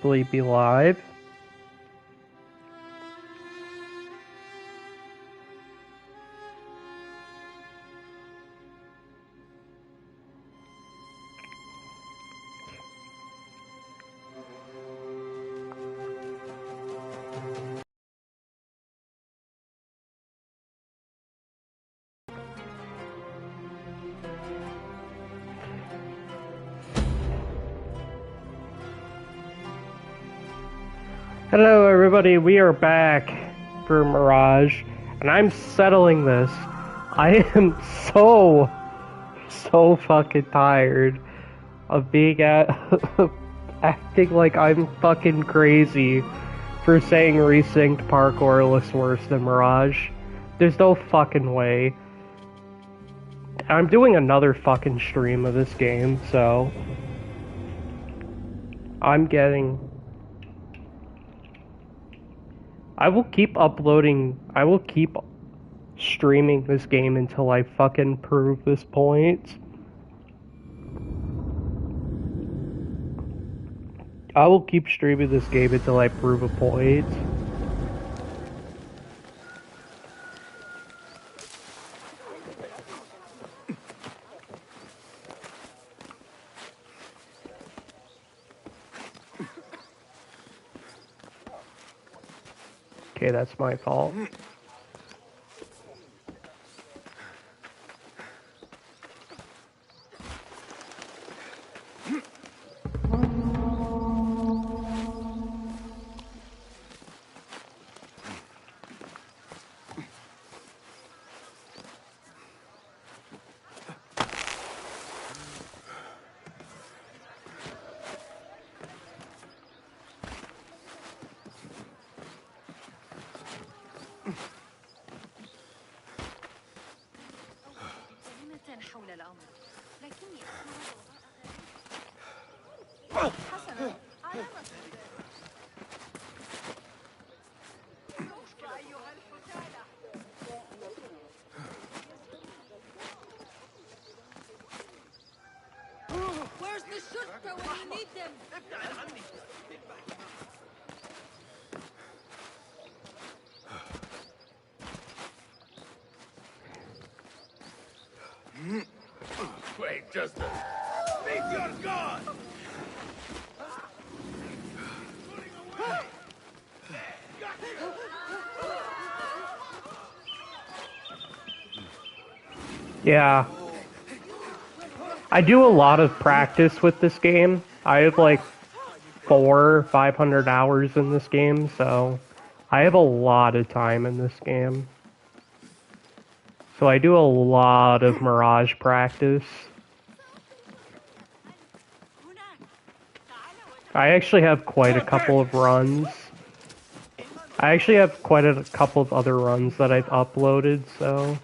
possibly be live. Hello everybody, we are back for Mirage, and I'm settling this. I am so fucking tired of being acting like I'm fucking crazy for saying Resynced Parkour looks worse than Mirage. There's no fucking way. I'm doing another fucking stream of this game, so I will keep uploading, I will keep streaming this game until I fucking prove this point. I will keep streaming this game until I prove a point. Okay, that's my fault. Wait, just a... Leave your gun! Yeah. I do a lot of practice with this game. I have like 400 or 500 hours in this game, so I have a lot of time in this game. So I do a lot of Mirage practice. I actually have quite a couple of runs. I actually have quite a couple of other runs that I've uploaded, so...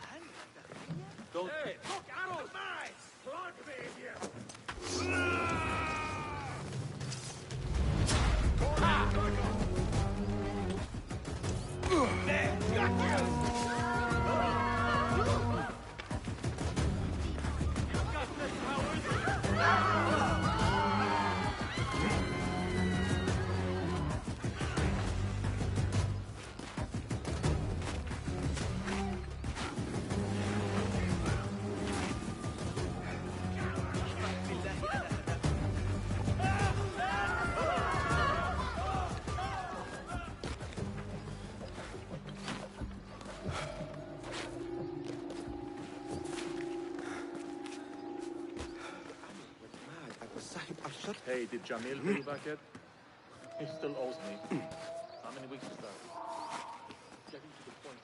Hey, did Jamil pay you back yet? He still owes me. How many weeks is that? Getting to the point.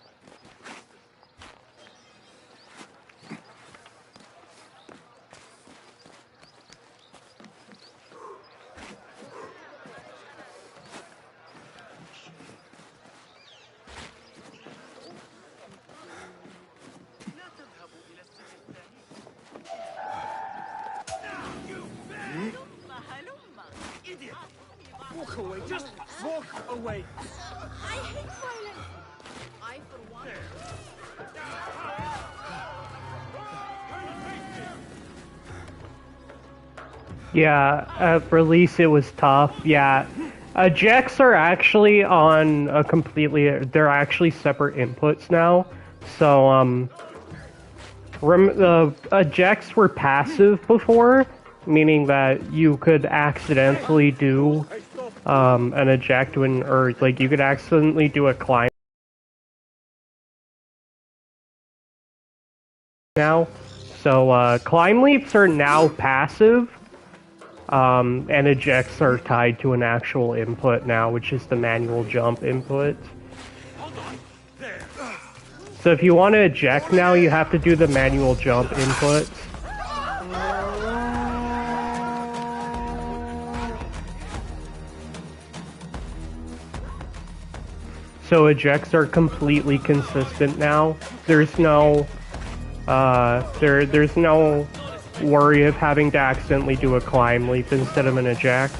Walk away, just walk away. I hate violence. I, for one... Yeah, at release it was tough. Yeah, Ejects are actually on a completely... They're actually separate inputs now. So, ejects were passive before, meaning that you could accidentally do an eject when... Or, like, you could accidentally do a climb now. So, climb leaps are now passive. And ejects are tied to an actual input now, which is the manual jump input. So if you want to eject now, you have to do the manual jump input. So ejects are completely consistent now. There's no, there's no worry of having to accidentally do a climb leap instead of an eject.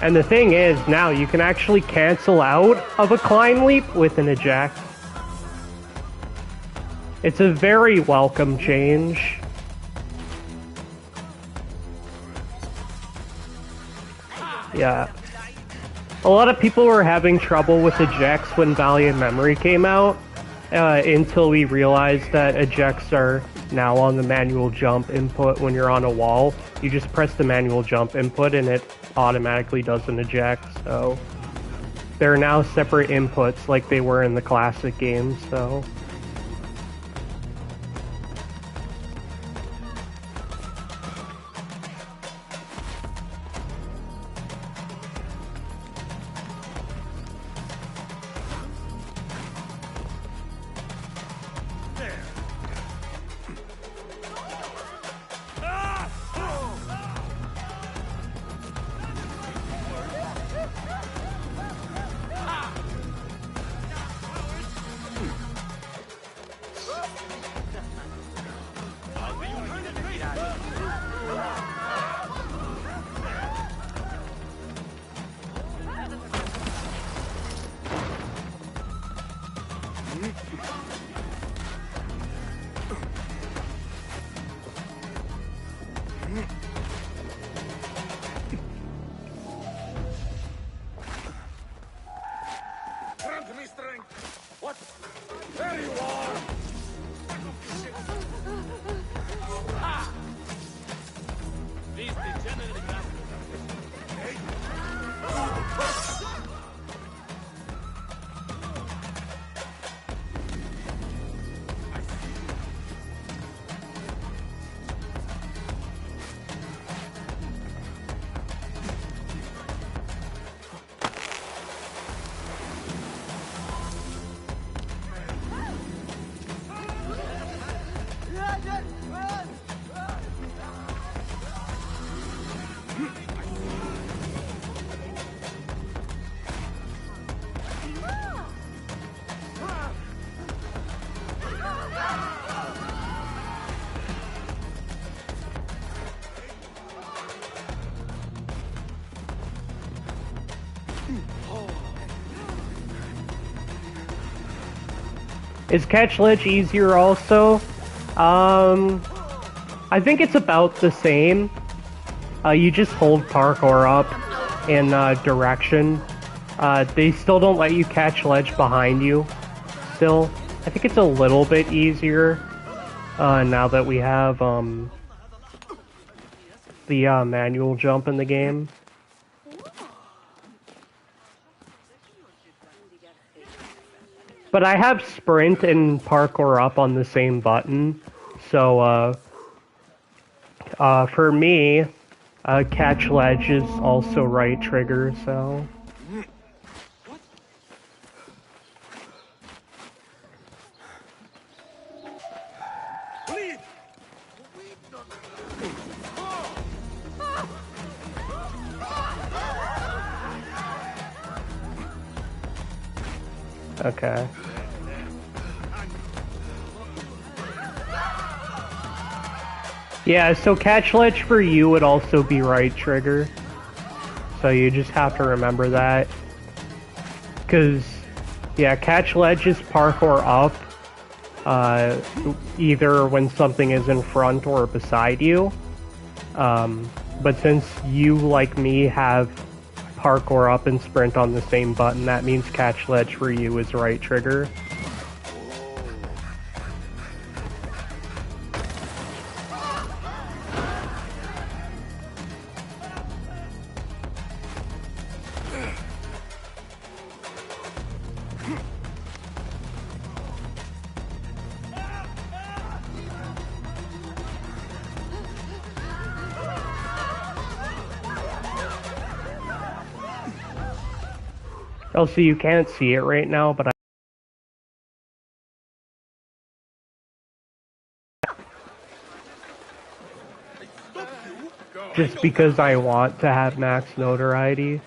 And the thing is, now you can actually cancel out of a climb leap with an eject. It's a very welcome change. Yeah. A lot of people were having trouble with ejects when Valiant Memory came out, until we realized that ejects are now on the manual jump input when you're on a wall. You just press the manual jump input and it automatically does an eject, so they're now separate inputs like they were in the classic games, so... Is Catch Ledge easier also? I think it's about the same. You just hold parkour up in direction. They still don't let you catch ledge behind you. Still, I think it's a little bit easier now that we have the manual jump in the game. But I have sprint and parkour up on the same button, so for me, catch ledge is also right trigger, so... Okay. Yeah, so catch ledge for you would also be right trigger. So you just have to remember that. Because, yeah, catch ledge is parkour up. Either when something is in front or beside you. But since you, like me, have parkour up and sprint on the same button. That means catch ledge for you is right trigger. Also, you can't see it right now, but just because I want to have max notoriety.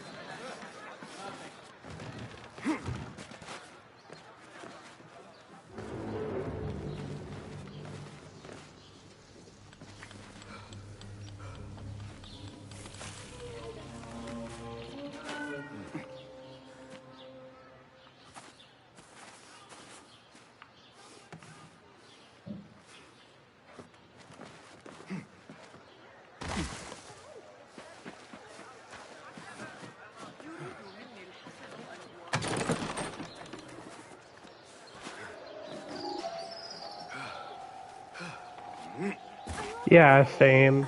Yeah, same.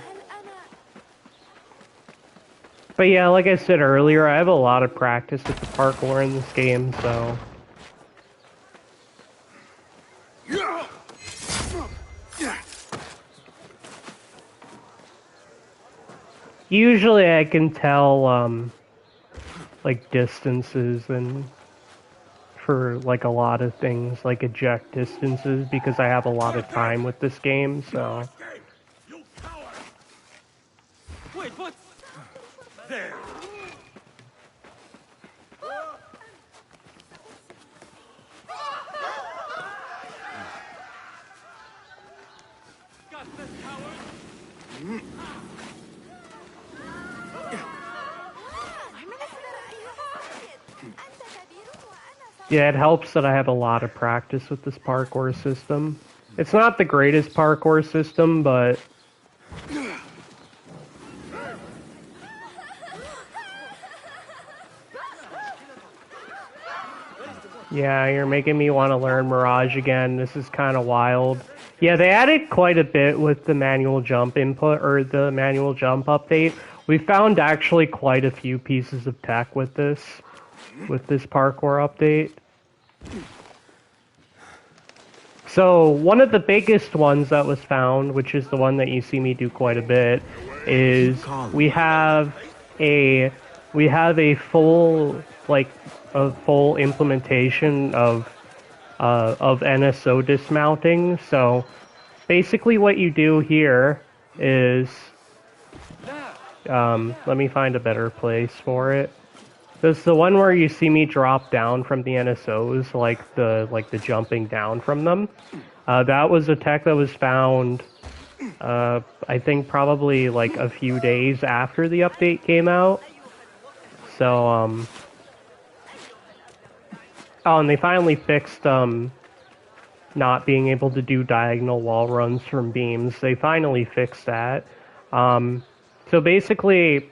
But yeah, like I said earlier, I have a lot of practice with the parkour in this game, so... Usually I can tell, like, distances and for, like, a lot of things, like eject distances, because I have a lot of time with this game, so... Wait, what? There. Got this, coward. Yeah, it helps that I have a lot of practice with this parkour system. It's not the greatest parkour system, but... Yeah, you're making me want to learn Mirage again. This is kind of wild. Yeah, they added quite a bit with the manual jump input, or the manual jump update. We found actually quite a few pieces of tech with this parkour update. So, one of the biggest ones that was found, which is the one that you see me do quite a bit, is we have a full implementation of NSO dismounting. So basically what you do here is let me find a better place for it. There's the one where you see me drop down from the NSOs, like the jumping down from them. That was a tech that was found I think probably like a few days after the update came out. So oh, and they finally fixed not being able to do diagonal wall runs from beams. They finally fixed that. So basically,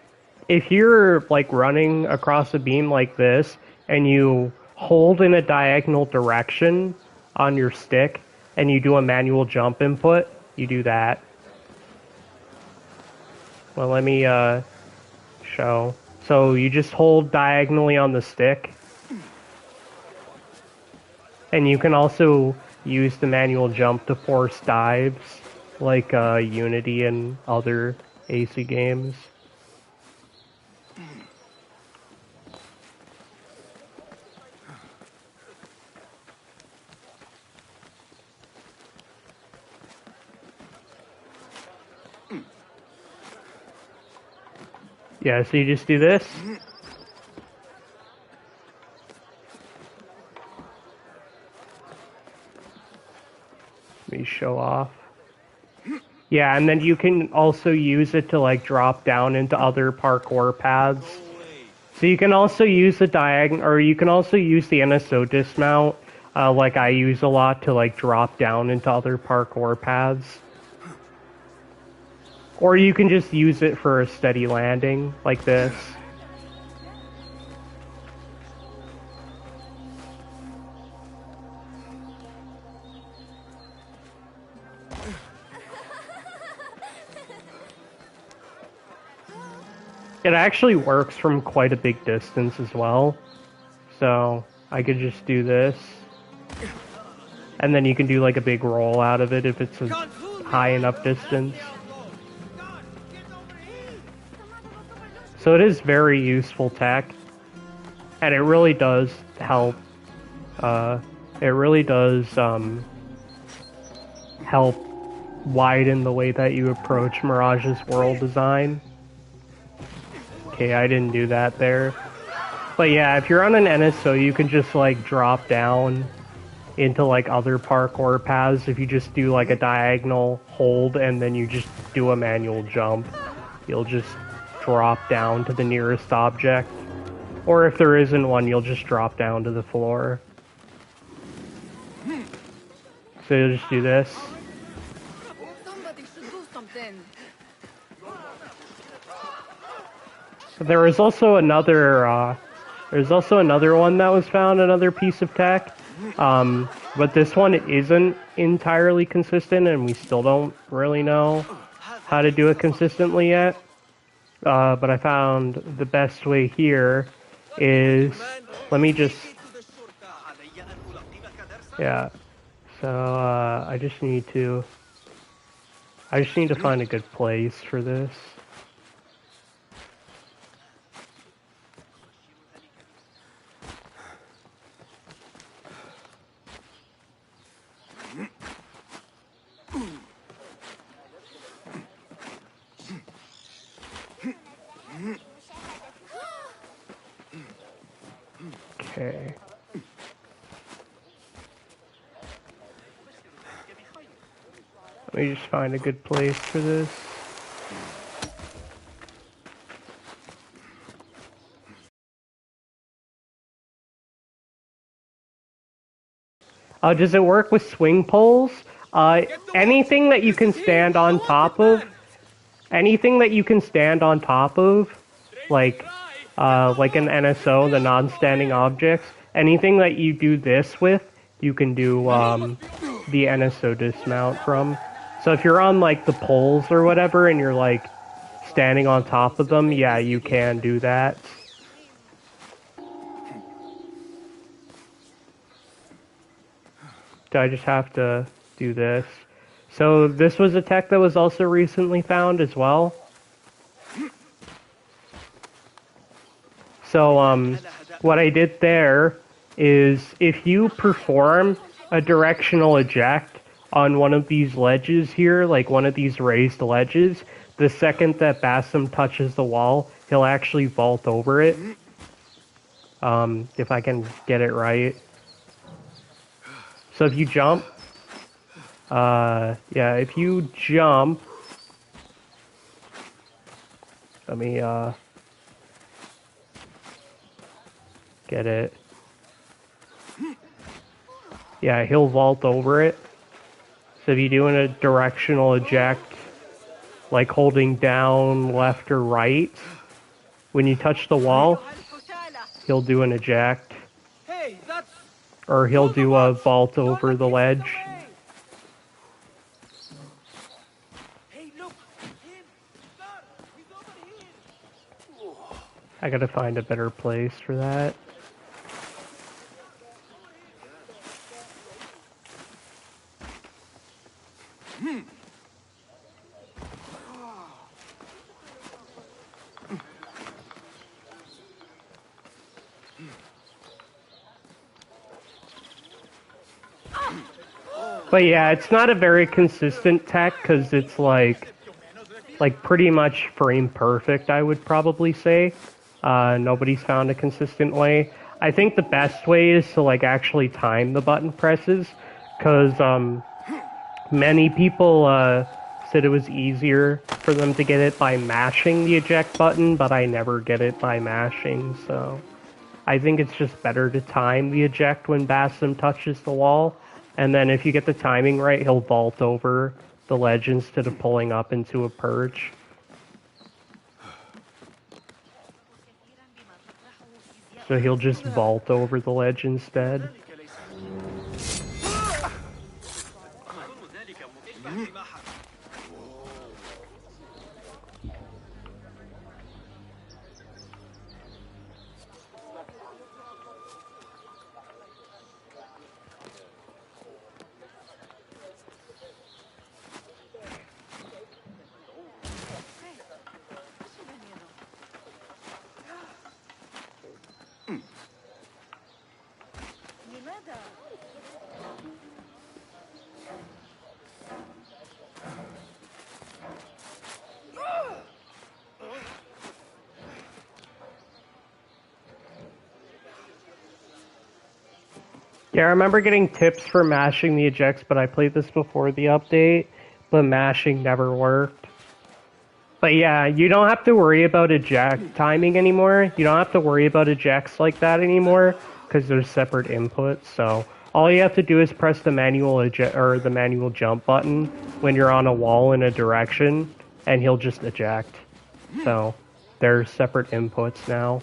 if you're like running across a beam like this and you hold in a diagonal direction on your stick and you do a manual jump input, you do that. Well, let me show. So you just hold diagonally on the stick. And you can also use the manual jump to force dives, like Unity and other AC games. Yeah, so you just do this. Let me show off. Yeah, and then you can also use it to like drop down into other parkour paths. So you can also use the diagonal, or you can also use the NSO dismount, like I use a lot, to like drop down into other parkour paths. Or you can just use it for a steady landing, like this. It actually works from quite a big distance as well. So I could just do this. And then you can do like a big roll out of it if it's a high enough distance. So it is very useful tech. And it really does help. It really does help widen the way that you approach Mirage's world design. Okay, I didn't do that there. But yeah, if you're on an NSO, you can just like drop down into like other parkour paths. If you just do like a diagonal hold and then you just do a manual jump, you'll just drop down to the nearest object. Or if there isn't one, you'll just drop down to the floor. So you'll just do this. Somebody should do something. There was also another, there's also another one that was found, another piece of tech. But this one isn't entirely consistent, and we still don't really know how to do it consistently yet. But I found the best way here is, let me just, yeah. So I just need to find a good place for this. Okay. Let me just find a good place for this. Does it work with swing poles? Anything that you can stand on top of, like an NSO, the non-standing objects, anything that you do this with, you can do the NSO dismount from. So if you're on like the poles or whatever and you're like standing on top of them, yeah, you can do that. So I just have to do this. So this was a tech that was also recently found as well. So what I did there is if you perform a directional eject on one of these ledges here, like one of these raised ledges, the second that Bassam touches the wall, he'll actually vault over it. If I can get it right. So if you jump, yeah, if you jump, let me, get it. Yeah, he'll vault over it. So if you're doing a directional eject, like holding down left or right, when you touch the wall, he'll do an eject. Or he'll do a vault over the ledge. I gotta find a better place for that. But yeah, it's not a very consistent tech because it's like pretty much frame perfect, I would probably say. Nobody's found a consistent way. I think the best way is to like actually time the button presses, because many people said it was easier for them to get it by mashing the eject button, but I never get it by mashing, so I think it's just better to time the eject when Bassam touches the wall, and then if you get the timing right, he'll vault over the ledge instead of pulling up into a perch. So he'll just vault over the ledge instead. Yeah, I remember getting tips for mashing the ejects, but I played this before the update, but mashing never worked. But yeah, you don't have to worry about eject timing anymore. You don't have to worry about ejects like that anymore, because there's separate inputs, so all you have to do is press the manual eject or the manual jump button when you're on a wall in a direction, and he'll just eject. So, there's separate inputs now.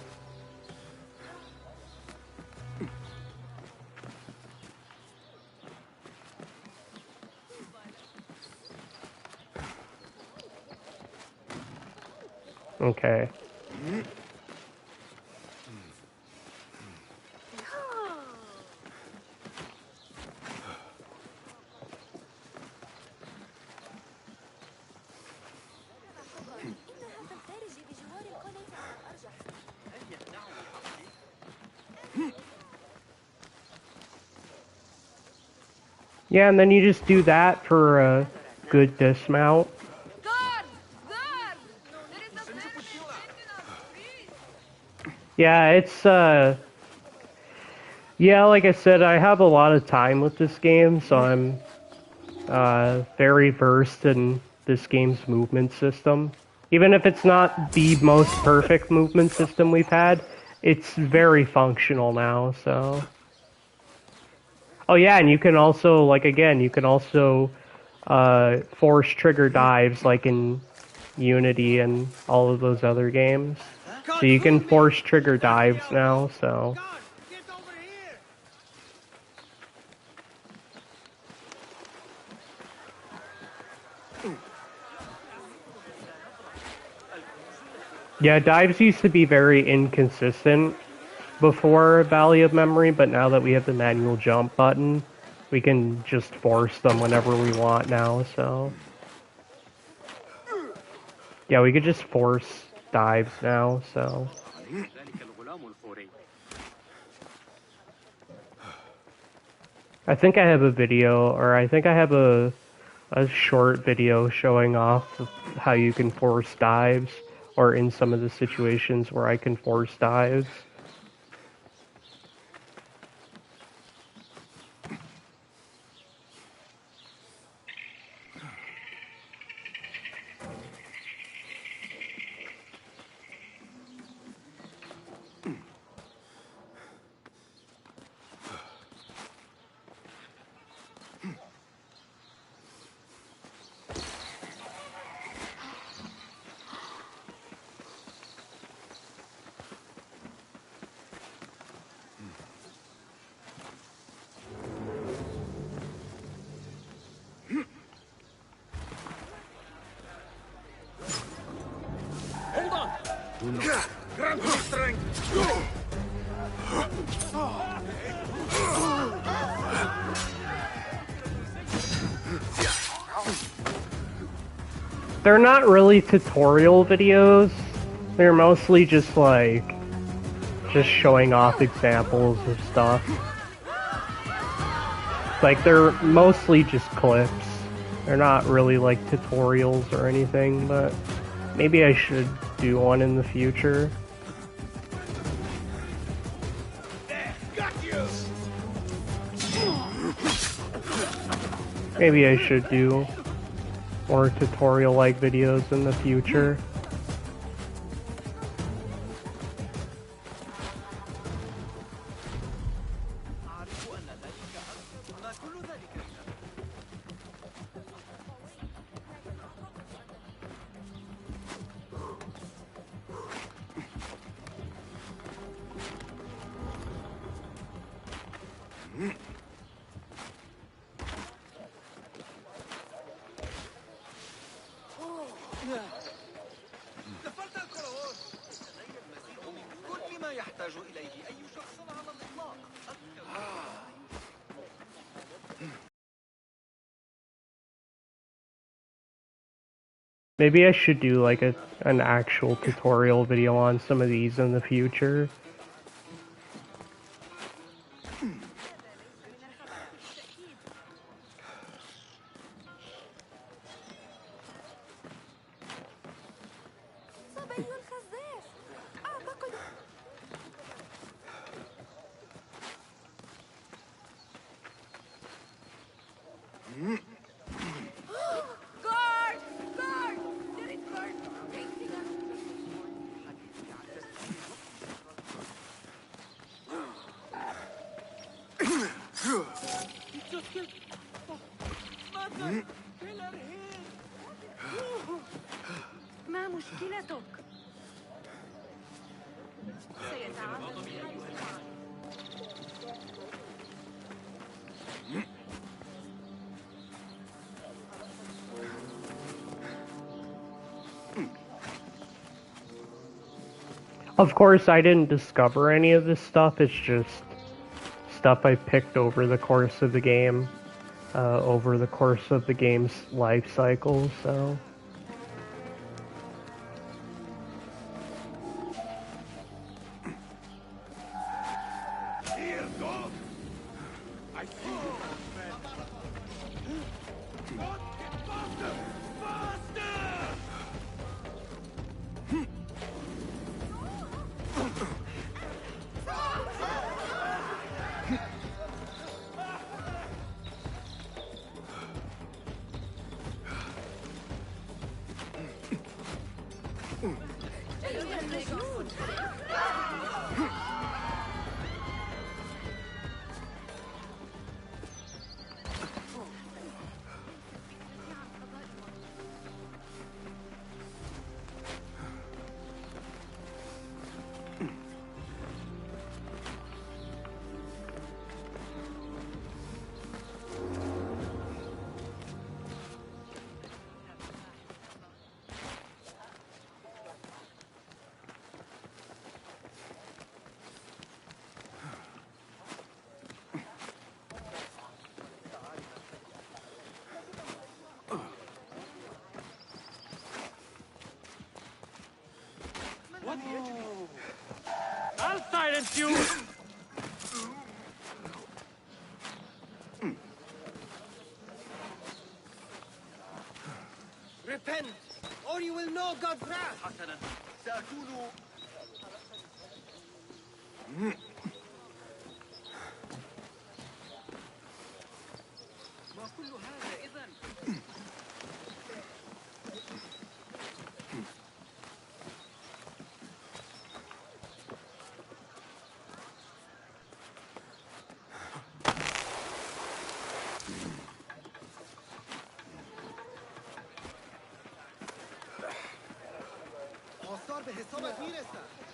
Okay. Yeah, and then you just do that for a good dismount. Guards! Guards! There is a bandit chasing us! Freeze! Yeah, it's yeah, like I said, I have a lot of time with this game, so I'm very versed in this game's movement system. Even if it's not the most perfect movement system we've had, it's very functional now, so... Oh yeah, and you can also, like, again, you can also force trigger dives like in Unity and all of those other games. So you can force trigger dives now, so... Guards, get over here! Yeah, dives used to be very inconsistent before Valley of Memory, but now that we have the manual jump button, we can just force them whenever we want now, so... Yeah, we could just force dives now, so... I think I have a video, or I think I have a short video showing off of how you can force dives, or in some of the situations where I can force dives. Hold on! Grant me strength! They're not really tutorial videos, they're mostly just like, just showing off examples of stuff. Like, they're mostly just clips. They're not really like tutorials or anything, but maybe I should do one in the future. Got you! Maybe I should do more tutorial-like videos in the future. قفلت الكروات لدي المزيد من كل ما يحتاج إليه أي شخص على الإطلاق Maybe I should do like an actual tutorial video on some of these in the future. صبي الخزاف أعتقد مشكلتك؟ سيتعامل معك. Of course, I didn't discover any of this stuff. It's just stuff I picked over the course of the game, over the course of the game's life cycle, so... I'll silence you! Repent, or you will know God's wrath! حسنا سأكون ما كل هذا إذن؟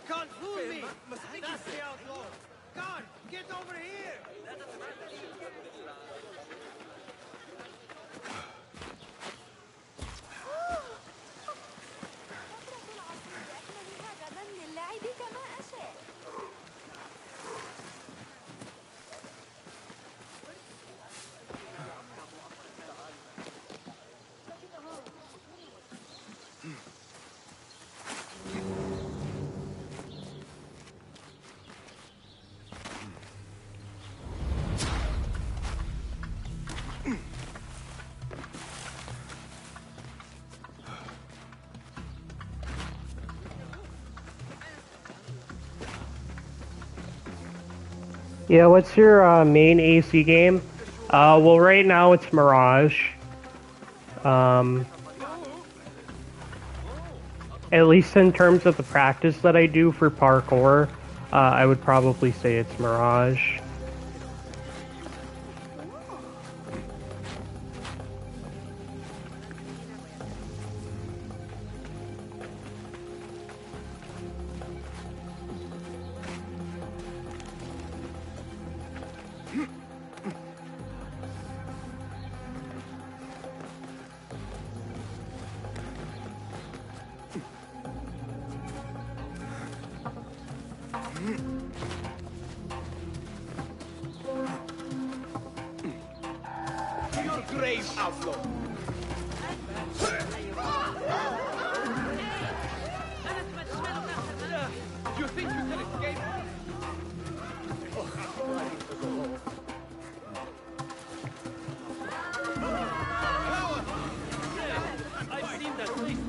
Can't fool me! That's the outlaw! God, get over here! Yeah, what's your main AC game? Well, right now it's Mirage. At least in terms of the practice that I do for parkour, I would probably say it's Mirage. Grave outlaw! You think you can escape? I've seen that place.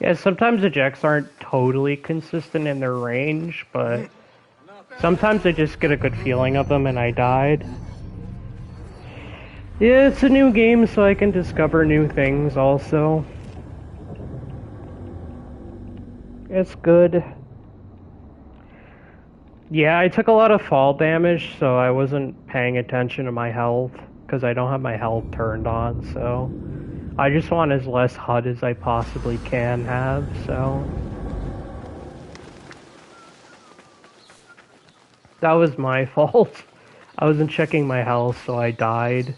Yeah, sometimes ejects aren't totally consistent in their range, but sometimes I just get a good feeling of them and I died. Yeah, it's a new game, so I can discover new things also. It's good. Yeah, I took a lot of fall damage, so I wasn't paying attention to my health, because I don't have my health turned on, so... I just want as less HUD as I possibly can have, so... That was my fault. I wasn't checking my health, so I died.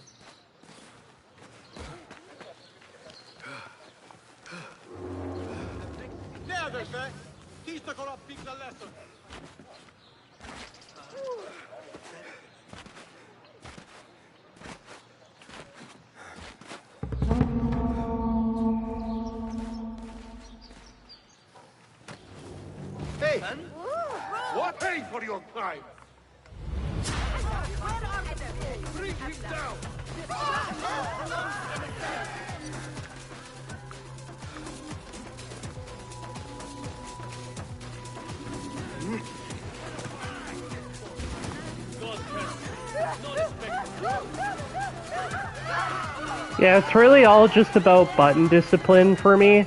Hey! What? Pay for your crime! Bring him down! Yeah, it's really all just about button discipline for me.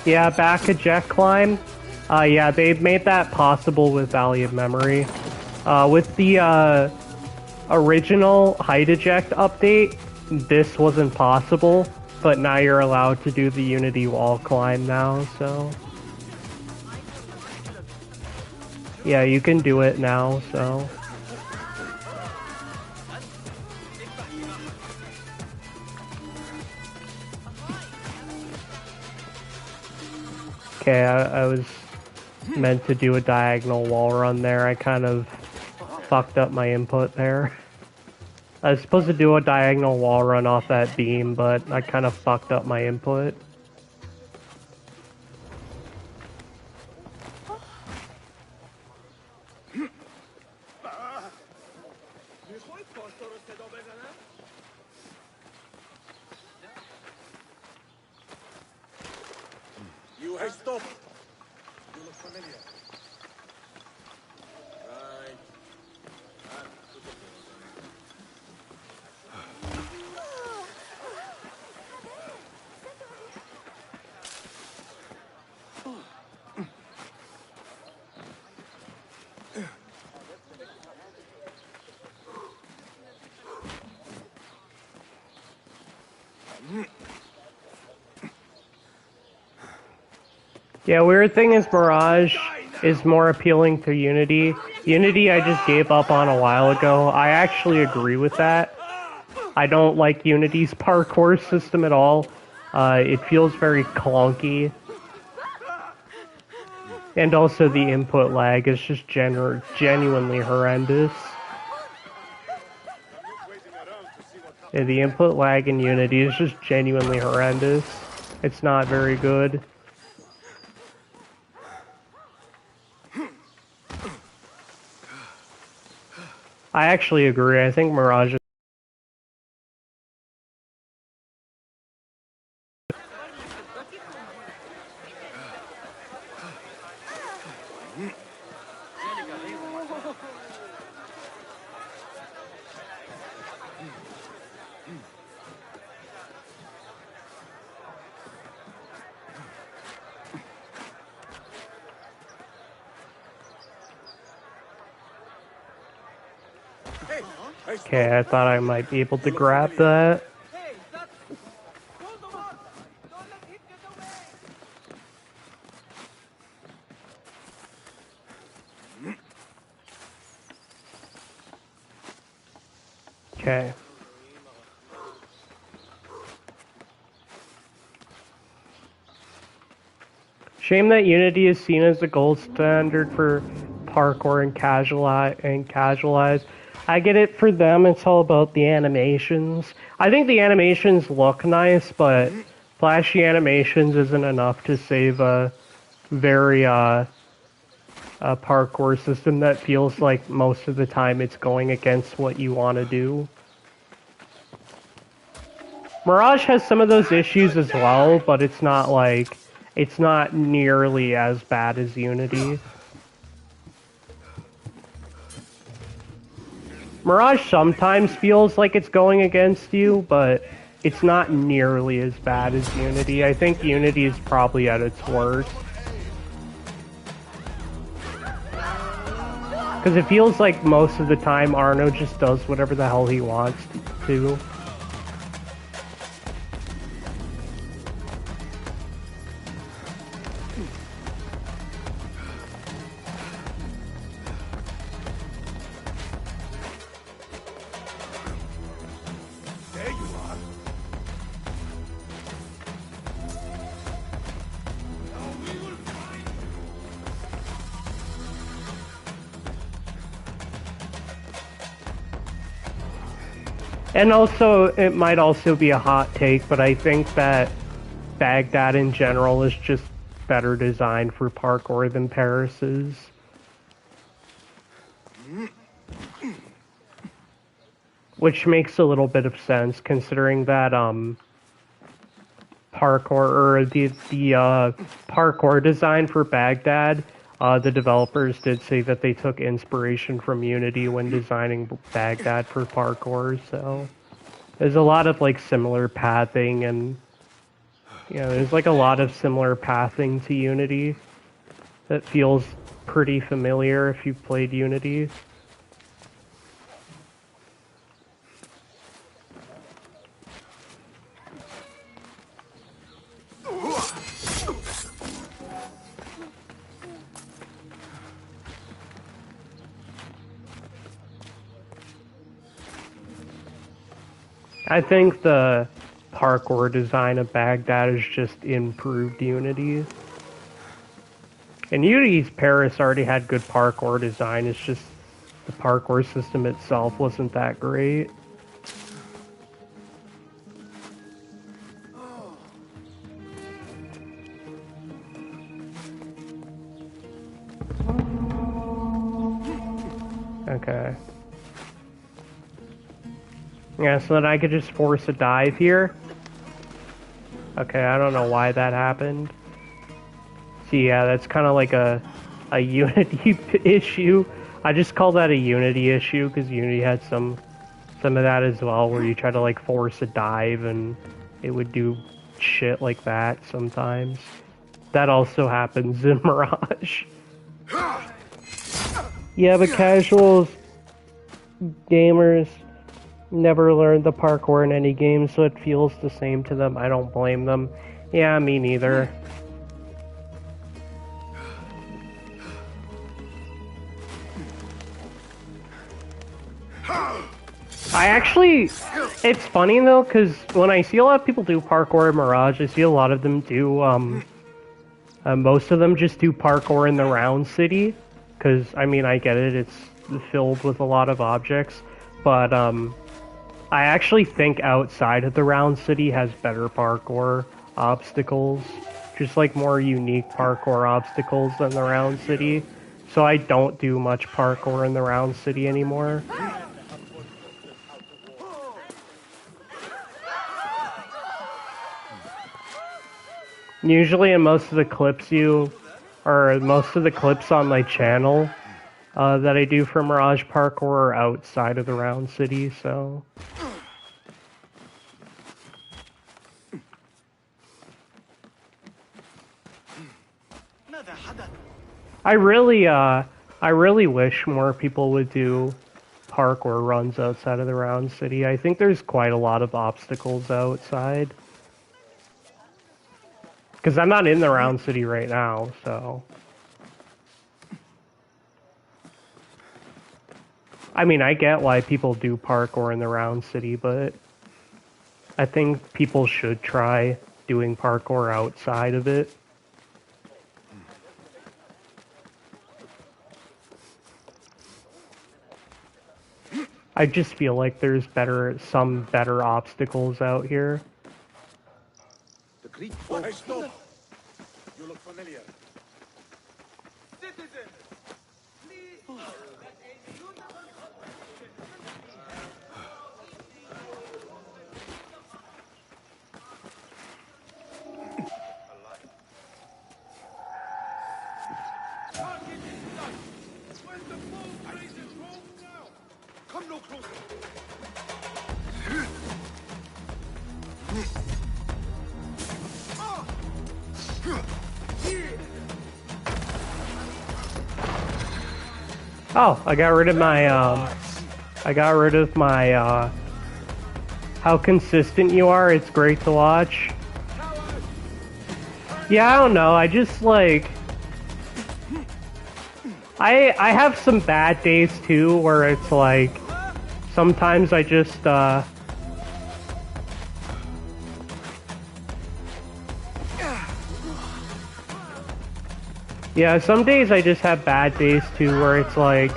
Yeah, back eject climb. Yeah, they've made that possible with Valiant Memory. With the original height eject update, this wasn't possible, but now you're allowed to do the Unity wall climb now, so... Yeah, you can do it now, so... Okay, I was meant to do a diagonal wall run there. I kind of fucked up my input there. I was supposed to do a diagonal wall run off that beam, but I kind of fucked up my input. You have stopped. You look familiar. Right. Yeah, weird thing is Mirage is more appealing to Unity. Unity I just gave up on a while ago. I actually agree with that. I don't like Unity's parkour system at all. It feels very clunky. And also the input lag is just genuinely horrendous. Yeah, the input lag in Unity is just genuinely horrendous. It's not very good. I actually agree. I think Mirage is... Okay, I thought I might be able to grab that. Hey, that's... Hold them up! Don't let him get away! Okay. Shame that Unity is seen as the gold standard for parkour and casualize. I get it for them, it's all about the animations. I think the animations look nice, but flashy animations isn't enough to save a very a parkour system that feels like most of the time it's going against what you want to do. Mirage has some of those issues as well, but it's not like it's not nearly as bad as Unity. Mirage sometimes feels like it's going against you, but it's not nearly as bad as Unity. I think Unity is probably at its worst. Because it feels like most of the time Arno just does whatever the hell he wants to. There you are. Now we will fight. And also, it might also be a hot take, but I think that Baghdad in general is just better designed for parkour than Paris is. Which makes a little bit of sense, considering that parkour, or the parkour design for Baghdad, the developers did say that they took inspiration from Unity when designing Baghdad for parkour, so there's a lot of like similar pathing, and there's like a lot of similar pathing to Unity that feels pretty familiar if you've played Unity. I think the parkour design of Baghdad is just improved Unity. And Unity's Paris already had good parkour design, it's just the parkour system itself wasn't that great. Okay. Yeah, so then I could just force a dive here. Okay, I don't know why that happened. See, yeah, that's kind of like a Unity issue. I just call that a Unity issue because Unity had some of that as well, where you try to like force a dive and it would do shit like that sometimes. That also happens in Mirage. Yeah, but casuals, gamers, never learned the parkour in any game, so it feels the same to them. I don't blame them. Yeah, me neither. I actually, it's funny though, because when I see a lot of people do parkour in Mirage, I see a lot of them do, most of them just do parkour in the round city, because, I mean, I get it, it's filled with a lot of objects, but, I actually think outside of the round city has better parkour obstacles, just like more unique parkour obstacles than the round city, so I don't do much parkour in the round city anymore. Usually in most of the clips most of the clips on my channel that I do for Mirage Parkour are outside of the round city, so... I really wish more people would do parkour runs outside of the round city. I think there's quite a lot of obstacles outside. Because I'm not in the round city right now, so... I mean, I get why people do parkour in the round city, but I think people should try doing parkour outside of it. I just feel like there's some better obstacles out here. The Greek force. Hey, stop! You look familiar. Citizen, please. Come no closer. Oh, I got rid of my, how consistent you are. It's great to watch. Yeah, I don't know. I just, like, I have some bad days, too, where it's, like, sometimes I just, yeah, some days I just have bad days too, where it's like,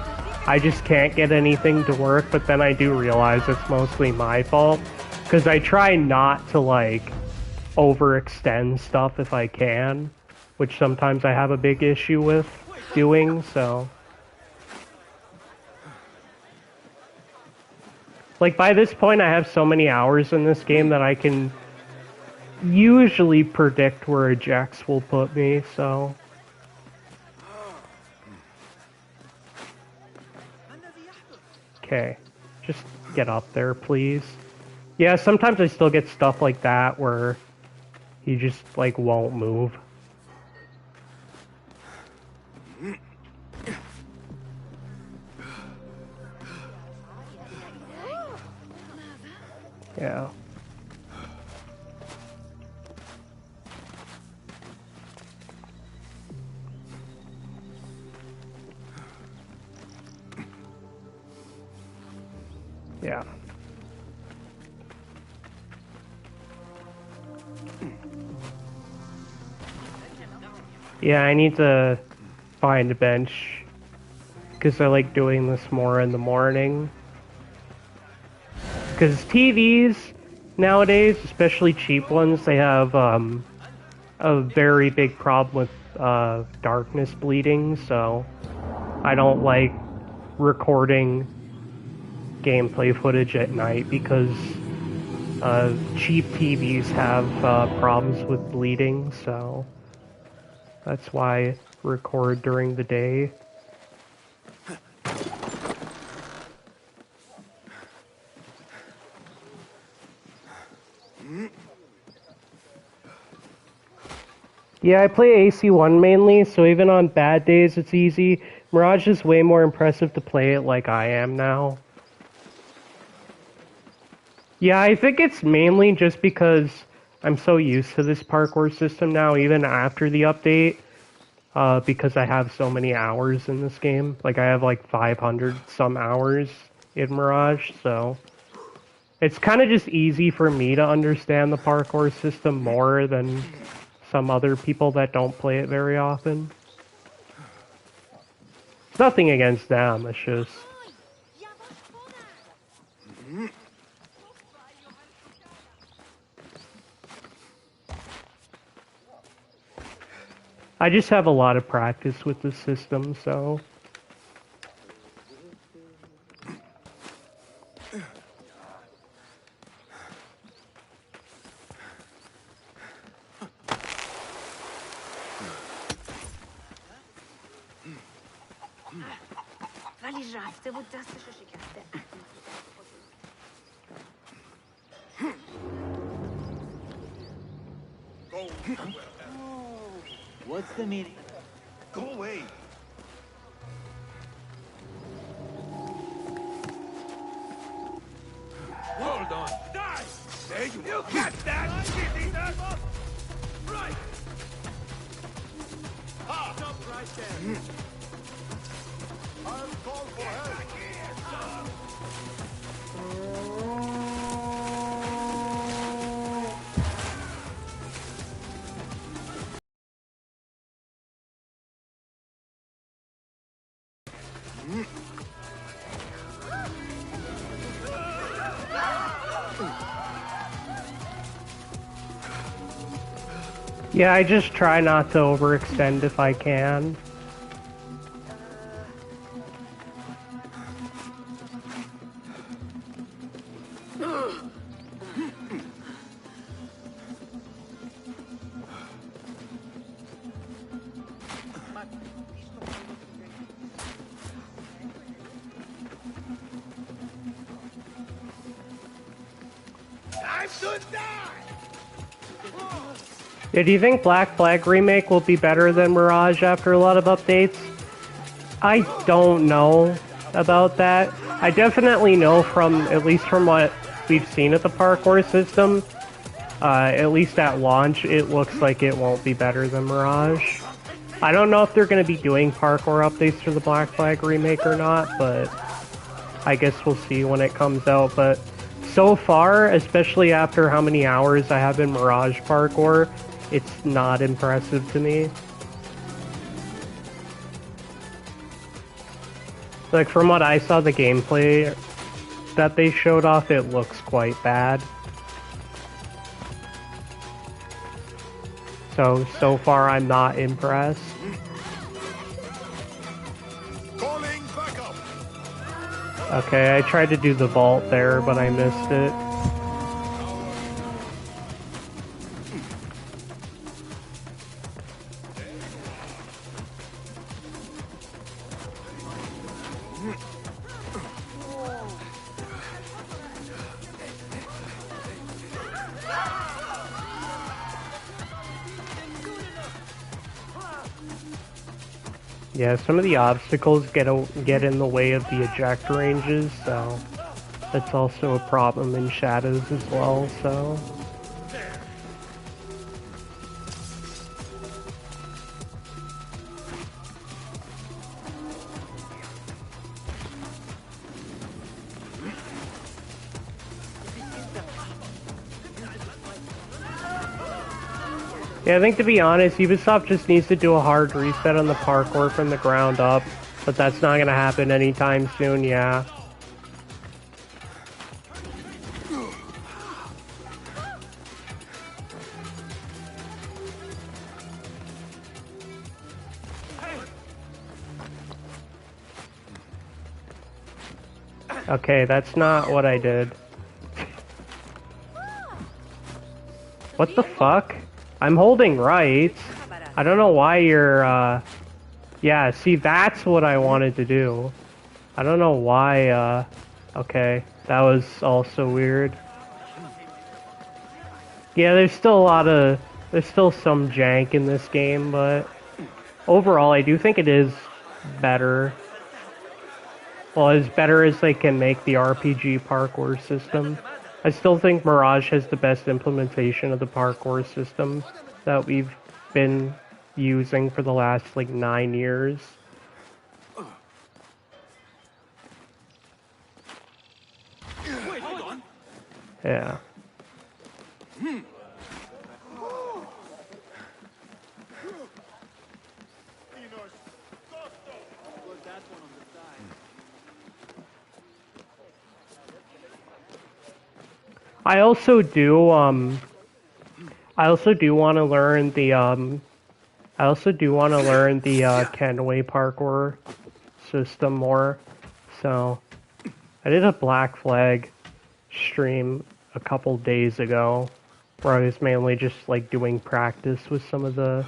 I just can't get anything to work, but then I do realize it's mostly my fault. Because I try not to, like, overextend stuff if I can, which sometimes I have a big issue with doing, so. Like, by this point I have so many hours in this game that I can usually predict where ejects will put me, so. Okay, just get up there, please. Yeah, sometimes I still get stuff like that where he just, like, won't move. Yeah. Yeah. Yeah, I need to find a bench because I like doing this more in the morning. Because TVs nowadays, especially cheap ones, they have a very big problem with darkness bleeding, so I don't like recording gameplay footage at night because cheap TVs have problems with bleeding, so that's why I record during the day. Yeah, I play AC1 mainly, so even on bad days it's easy. Mirage is way more impressive to play it like I am now. Yeah, I think it's mainly just because I'm so used to this parkour system now, even after the update, because I have so many hours in this game. Like, I have like 500 some hours in Mirage, so it's kind of just easy for me to understand the parkour system more than some other people that don't play it very often. It's nothing against them, it's just... I just have a lot of practice with the system, so... ولی رفته بود دستشو شکسته. What's the meaning? Go away. Hold on. Die! There you got that! Right! Stop right there. I'll call for help. Yeah, I just try not to overextend if I can. Yeah, do you think Black Flag Remake will be better than Mirage after a lot of updates? I don't know about that. I definitely know from, at least from what we've seen at the parkour system, at least at launch, it looks like it won't be better than Mirage. I don't know if they're going to be doing parkour updates for the Black Flag Remake or not, but I guess we'll see when it comes out. But so far, especially after how many hours I have in Mirage parkour, it's not impressive to me. Like, from what I saw, the gameplay that they showed off, it looks quite bad. So far I'm not impressed. Calling backup. Okay, I tried to do the vault there, but I missed it. Yeah, some of the obstacles get in the way of the eject ranges, so that's also a problem in Shadows as well, so... Yeah, I think to be honest, Ubisoft just needs to do a hard reset on the parkour from the ground up, but that's not gonna happen anytime soon, yeah. Okay, that's not what I did. What the fuck? I'm holding right. I don't know why you're, yeah, see, that's what I wanted to do. I don't know why, okay, that was also weird. Yeah, there's still some jank in this game, but overall, I do think it is better. Well, as better as they can make the RPG parkour system. I still think Mirage has the best implementation of the parkour system that we've been using for the last, like, 9 years. Yeah. I also do want to learn the Kenway parkour system more. So I did a Black Flag stream a couple days ago where I was mainly just like doing practice with some of the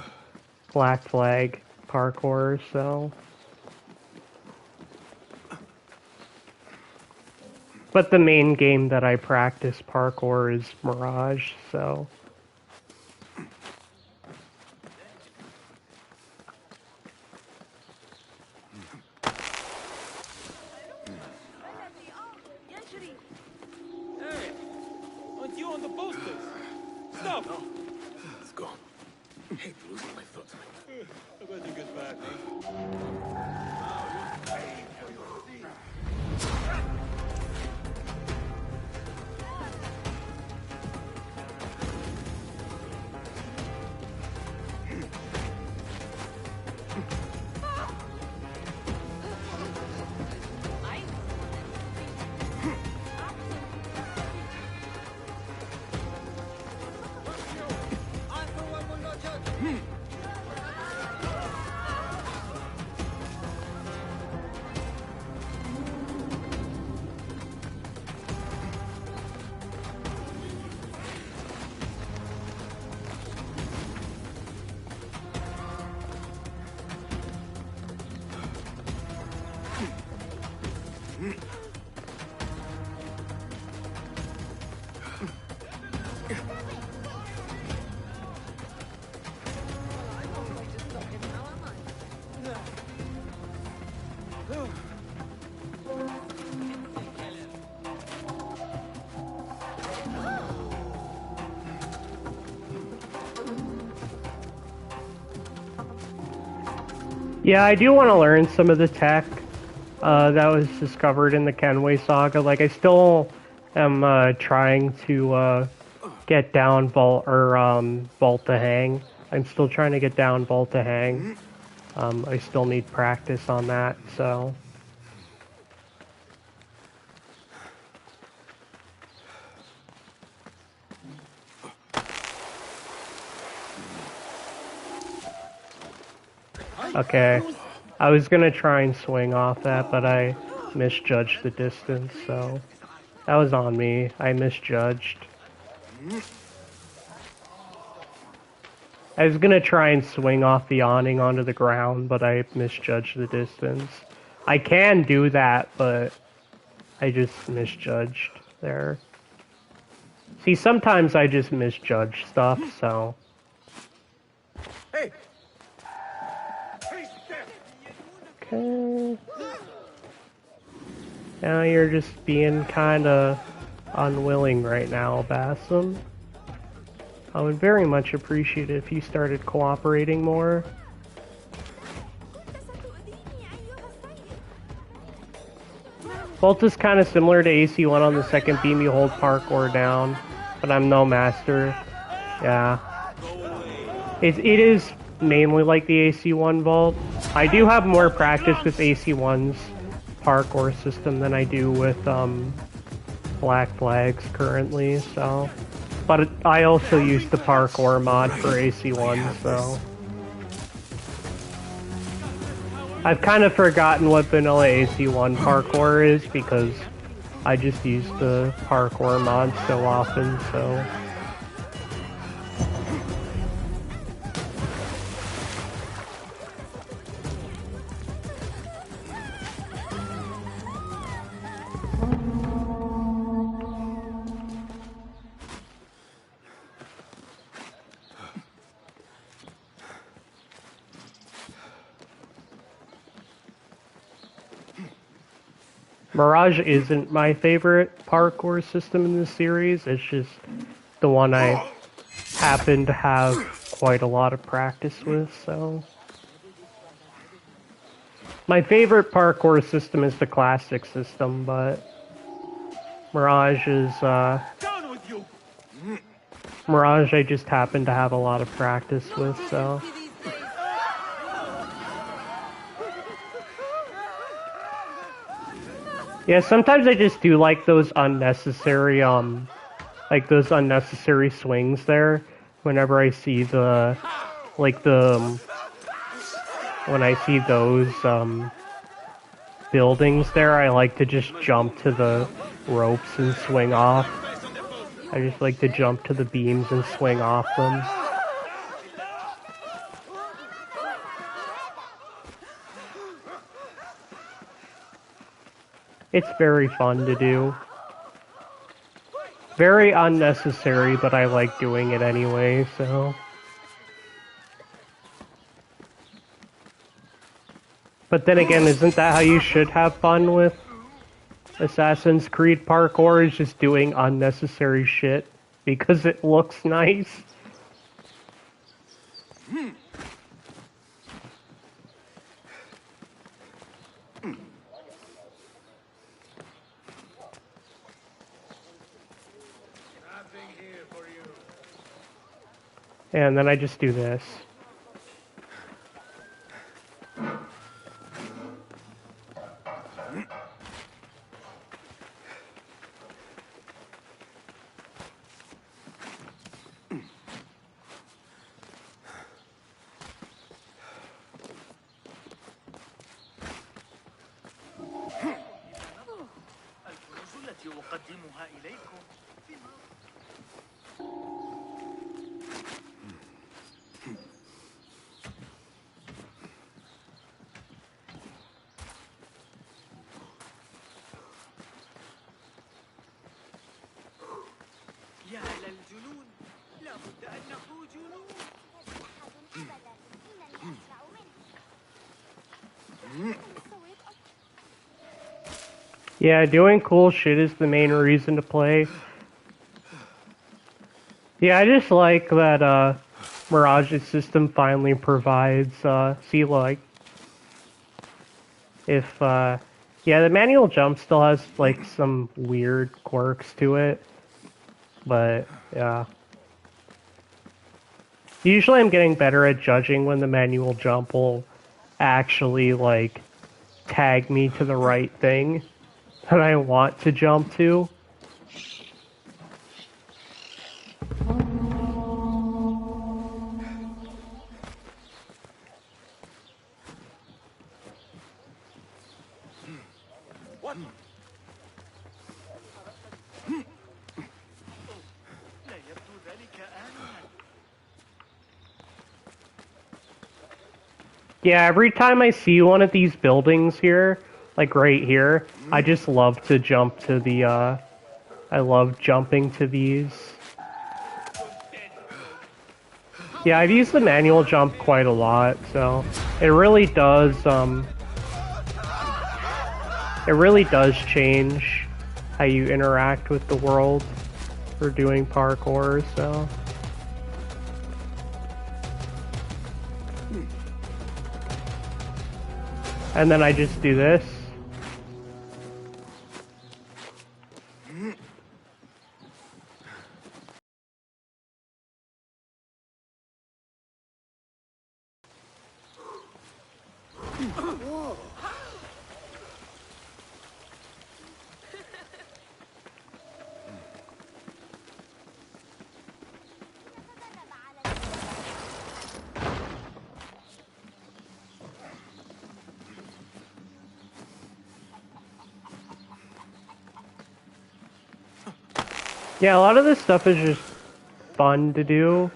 Black Flag parkour, so. But the main game that I practice parkour is Mirage, so. Hey, aren't you on the posters? Stop! Let's go. I hate losing my foot. I bet you get back. Yeah, I do want to learn some of the tech that was discovered in the Kenway saga. Like, I still am trying to get down vault to hang. I'm still trying to get down vault to hang. I still need practice on that, so. Okay, I was gonna try and swing off that, but I misjudged the distance, so that was on me. I misjudged. I was gonna try and swing off the awning onto the ground, but I misjudged the distance. I can do that, but I just misjudged there. See, sometimes I just misjudge stuff, so. Hey! Okay. Now you're just being kinda unwilling right now, Bassam. I would very much appreciate it if you started cooperating more. Vault is kind of similar to AC1 on the second beam. You hold parkour down, but I'm no master. Yeah. It is mainly like the AC1 vault. I do have more practice with AC1's parkour system than I do with Black Flags currently, so. But I also use the parkour mod for AC1, so. I've kind of forgotten what vanilla AC1 parkour is because I just use the parkour mod so often, so. Mirage isn't my favorite parkour system in this series, it's just the one I happen to have quite a lot of practice with, so. My favorite parkour system is the classic system, but Mirage is, Mirage I just happen to have a lot of practice with, so. Yeah, sometimes I just do like those unnecessary, swings there. Whenever I see when I see those, buildings there, I like to just jump to the ropes and swing off. I just like to jump to the beams and swing off them. It's very fun to do. Very unnecessary, but I like doing it anyway, so. But then again, isn't that how you should have fun with Assassin's Creed parkour, is just doing unnecessary shit because it looks nice? And then I just do this. Yeah, doing cool shit is the main reason to play. Yeah, I just like that Mirage's system finally provides, see, like, if, yeah, the manual jump still has, like, some weird quirks to it, but, yeah. Usually I'm getting better at judging when the manual jump will actually, like, tag me to the right thing that I want to jump to. What? لا يبدو ذلك آمنا. Yeah, every time I see one of these buildings here, like right here, I just love to jump to the, I love jumping to these. Yeah, I've used the manual jump quite a lot, so it really does change how you interact with the world for doing parkour, so. And then I just do this. Yeah, a lot of this stuff is just fun to do.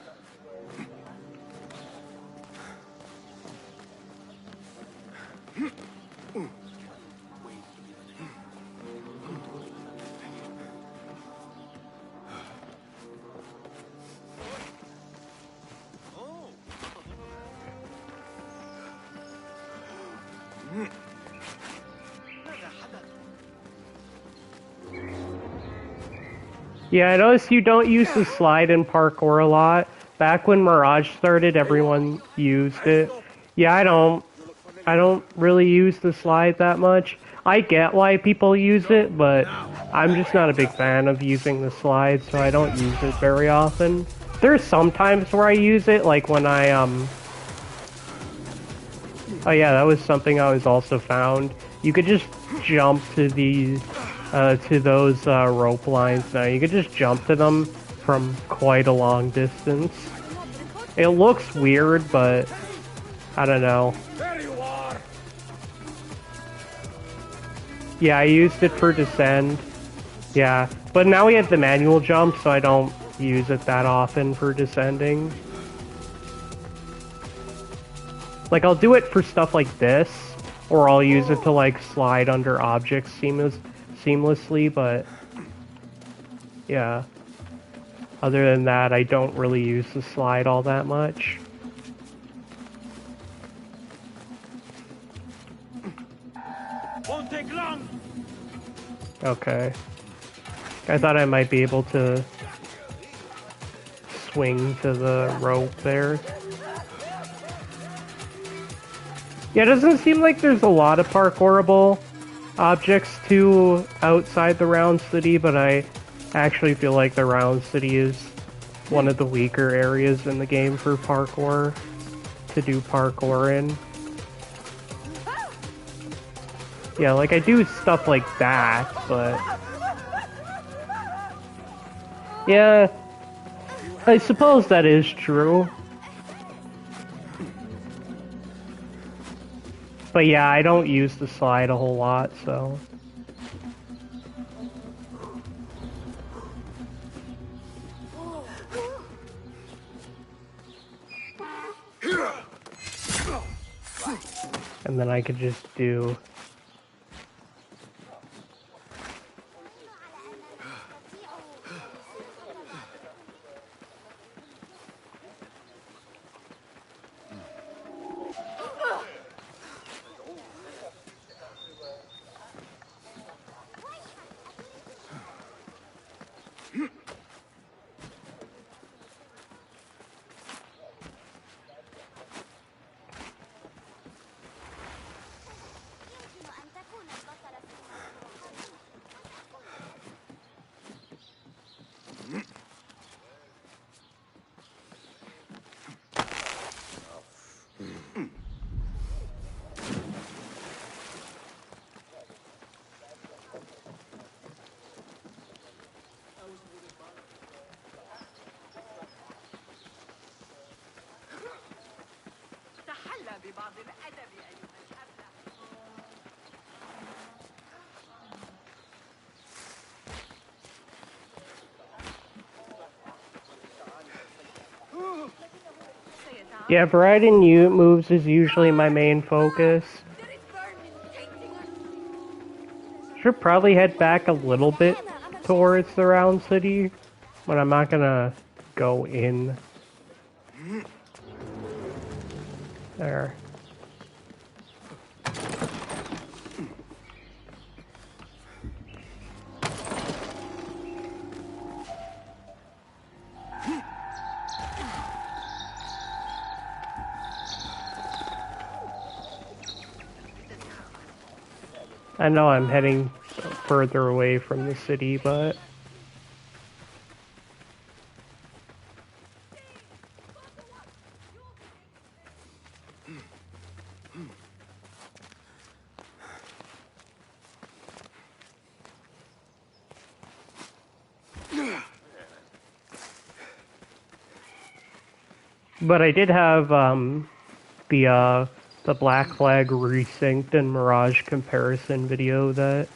Yeah, I noticed you don't use the slide in parkour a lot. Back when Mirage started, everyone used it. Yeah, I don't really use the slide that much. I get why people use it, but I'm just not a big fan of using the slide, so I don't use it very often. There's some times where I use it, like when I, oh yeah, that was something I was also found. You could just jump to those rope lines now. You could just jump to them from quite a long distance. It looks weird, but I don't know. There you are! Yeah, I used it for descend. Yeah, but now we have the manual jump, so I don't use it that often for descending. Like, I'll do it for stuff like this, or I'll use it to, like, slide under objects seamlessly, but yeah. Other than that, I don't really use the slide all that much. Won't take long. Okay. I thought I might be able to swing to the rope there. Yeah, it doesn't seem like there's a lot of parkourable objects too outside the round city, but I actually feel like the round city is one of the weaker areas in the game for parkour to do parkour in. Yeah, like I do stuff like that, but yeah, I suppose that is true. But yeah, I don't use the slide a whole lot, so. And then I could just do... ببعض الأدب أيها الأبلة. Yeah, variety in moves is usually my main focus. There is vermin tainting our city. Should probably head back a little bit towards the round city, but I'm not gonna go in there. I know I'm heading further away from the city, but I did have the Black Flag Resynced and Mirage comparison video that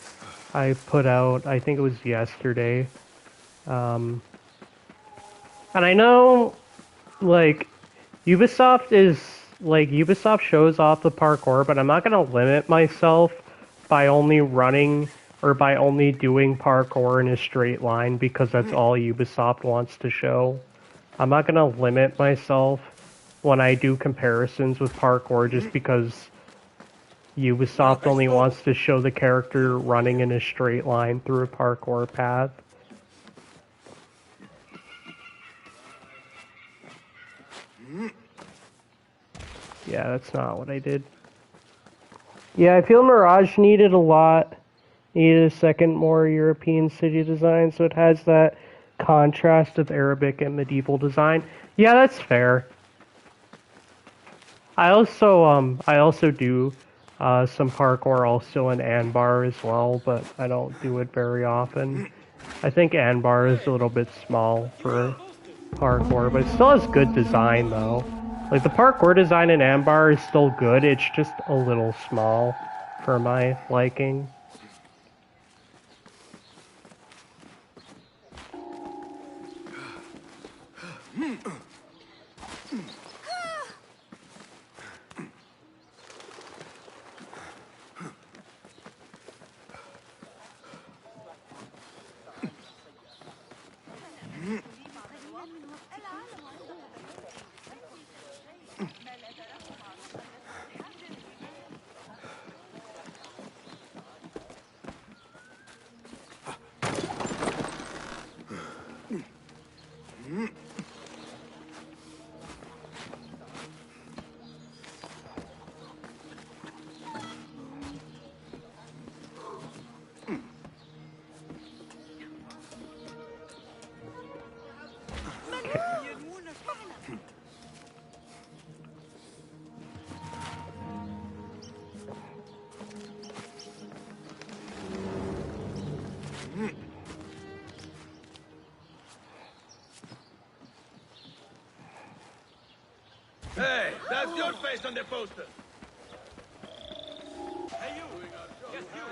I put out, I think it was yesterday. And I know, like, Ubisoft shows off the parkour, but I'm not gonna limit myself by only running or by only doing parkour in a straight line because that's all Ubisoft wants to show. I'm not gonna limit myself when I do comparisons with parkour just because Ubisoft only wants to show the character running in a straight line through a parkour path. Yeah, that's not what I did. Yeah, I feel Mirage needed a second more European city design, so it has that contrast of Arabic and medieval design. Yeah, that's fair. I also do some parkour also in Anbar as well, but I don't do it very often. I think Anbar is a little bit small for parkour, but it still has good design though. Like the parkour design in Anbar is still good, it's just a little small for my liking. Hey, that's your face on the poster. Hey, you. Yes, you.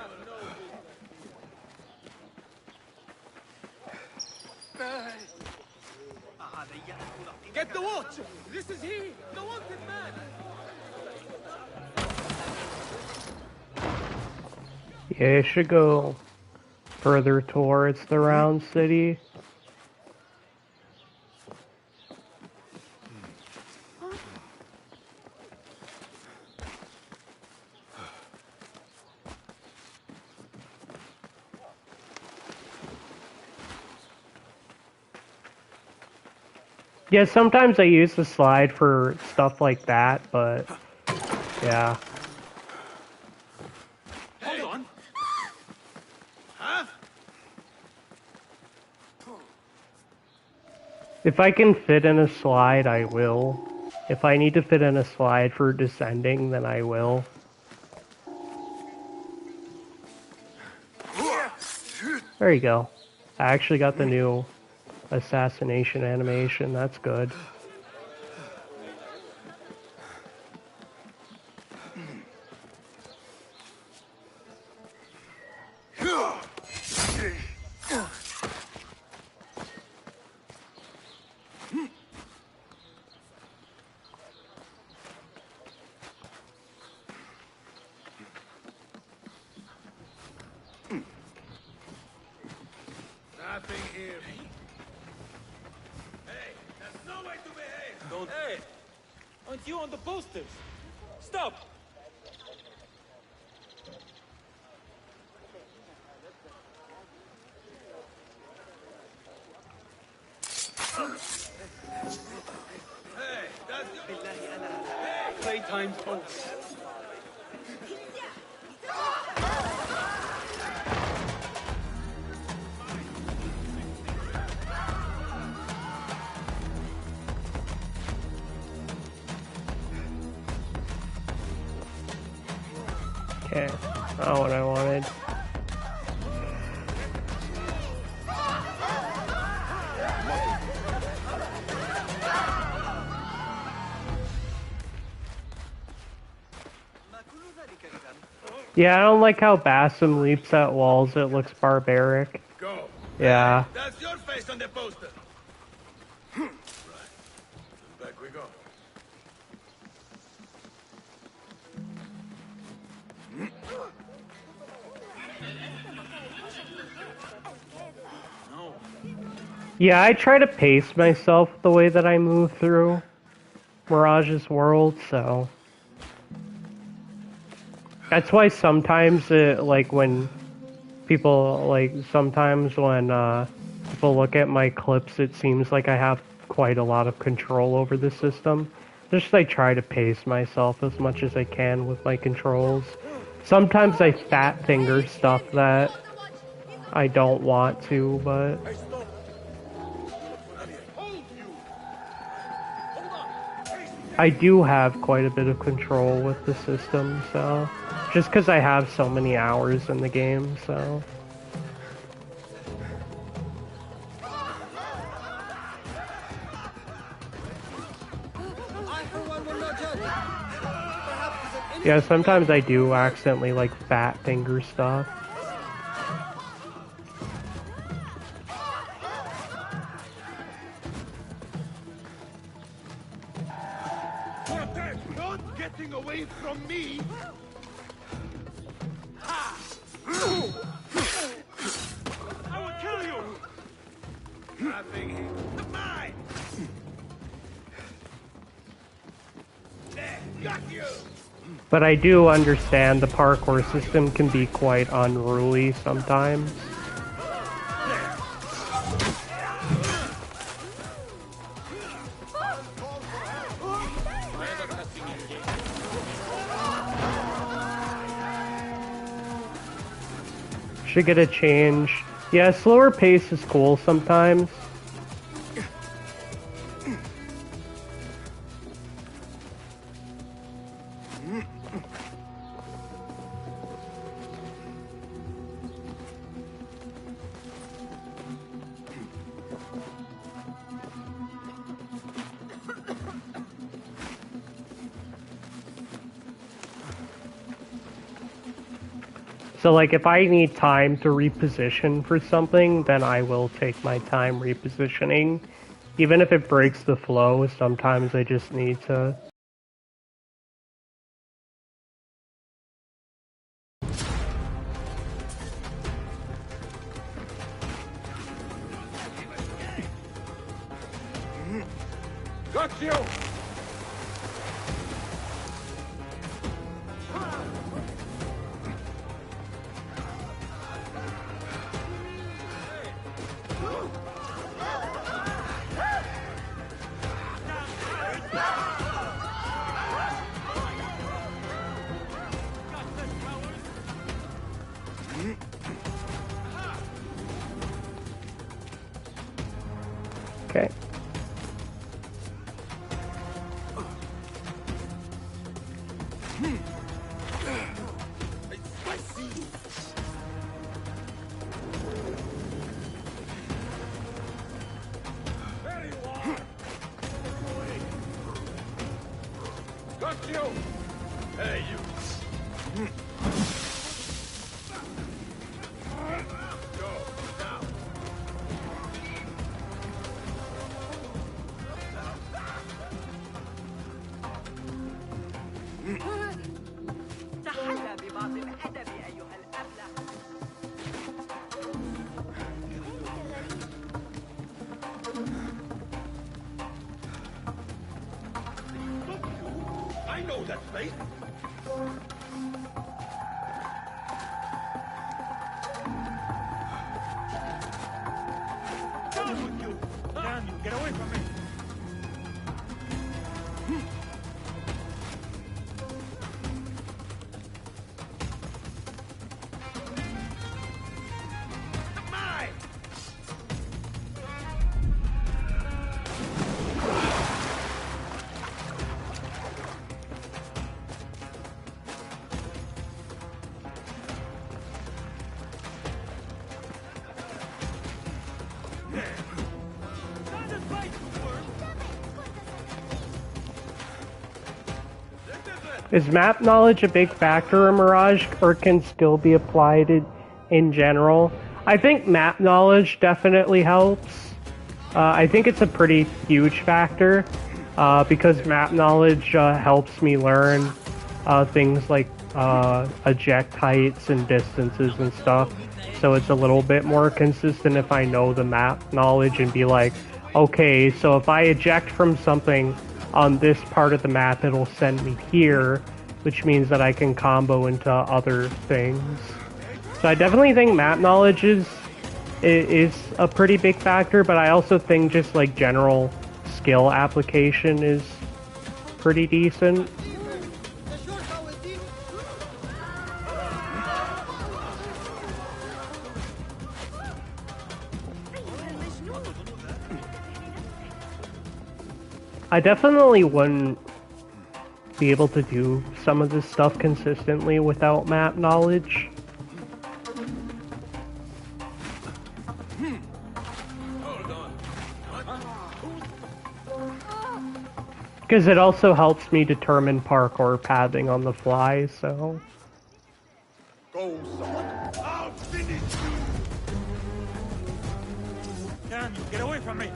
Get the watch! This is he! The wanted man! Yeah, it should go further towards the round city. Yeah, sometimes I use the slide for stuff like that, but yeah. Hold on! Huh? If I can fit in a slide, I will. If I need to fit in a slide for descending, then I will. There you go. I actually got the new assassination animation, that's good. Hey! Aren't you on the posters? Stop! Hey, بالله أنا playtime folks. Okay, not what I wanted. Yeah, I don't like how Bassam leaps at walls. It looks barbaric. Go. Yeah. That's your face on the poster. Right. Back we go. Yeah, I try to pace myself the way that I move through Mirage's world, so... That's why sometimes when people, sometimes when, people look at my clips, it seems like I have quite a lot of control over the system. Just, I try to pace myself as much as I can with my controls. Sometimes I fat finger stuff that I don't want to, but... I do have quite a bit of control with the system, so... Just because I have so many hours in the game, so... Yeah, sometimes I do accidentally, fat finger stuff. Not getting away from me! I will kill you! Nothing here. Mine! There, got you! But I do understand the parkour system can be quite unruly sometimes. Should get a change. Yeah, slower pace is cool sometimes. So if I need time to reposition for something, then I will take my time repositioning. Even if it breaks the flow, sometimes I just need to... Got you! Okay. I see you. There you are! Got you! Hey, you! Go, now! تحلى ببعض الأدب أيها الأبلة. I know that place. Down with you! Damn you, get away from me! Is map knowledge a big factor in Mirage, or can skill be applied in general? I think map knowledge definitely helps. I think it's a pretty huge factor, because map knowledge helps me learn things like eject heights and distances and stuff. So it's a little bit more consistent if I know the map knowledge and be like, okay, so if I eject from something on this part of the map, it'll send me here, which means that I can combo into other things. So I definitely think map knowledge is a pretty big factor, but I also think just like general skill application is pretty decent. I definitely wouldn't be able to do some of this stuff consistently without map knowledge. Because it also helps me determine parkour pathing on the fly, so... Go, son. I'll finish you. Damn you, get away from me!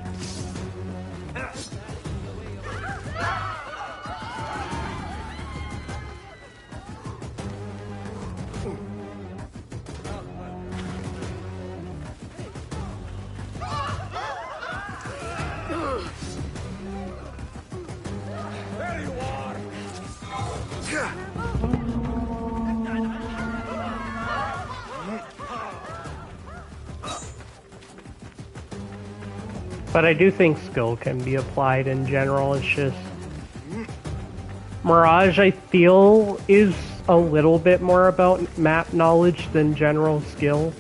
There you are. But I do think skill can be applied in general. It's just... Mirage, I feel, is a little bit more about map knowledge than general skill.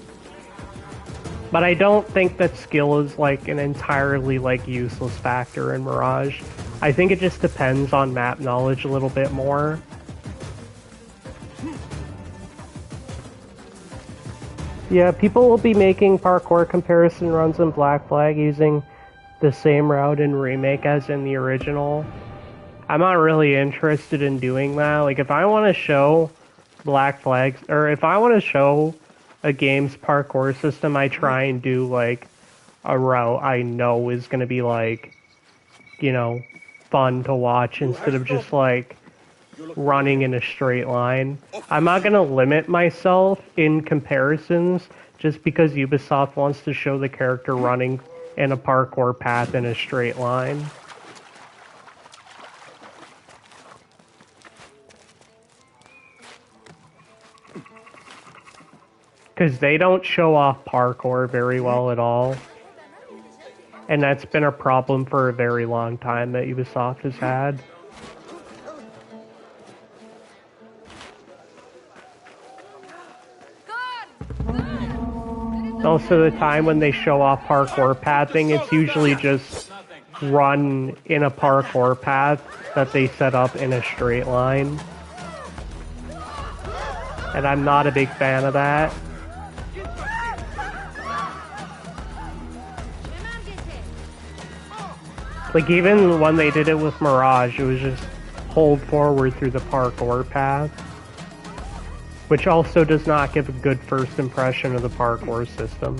But I don't think that skill is like an entirely like useless factor in Mirage. I think it just depends on map knowledge a little bit more. Yeah, people will be making parkour comparison runs in Black Flag using the same route in Remake as in the original. I'm not really interested in doing that. Like, if I want to show Black Flags, or if I want to show a game's parkour system, I try and do, like, a route I know is going to be, like, you know, fun to watch instead of just, like, running in a straight line. I'm not going to limit myself in comparisons just because Ubisoft wants to show the character running in a parkour path in a straight line. Because they don't show off parkour very well at all. And that's been a problem for a very long time that Ubisoft has had. Also, the time when they show off parkour pathing, it's usually just run in a parkour path that they set up in a straight line. And I'm not a big fan of that. Like, even when they did it with Mirage, it was just hold forward through the parkour path. Which also does not give a good first impression of the parkour system.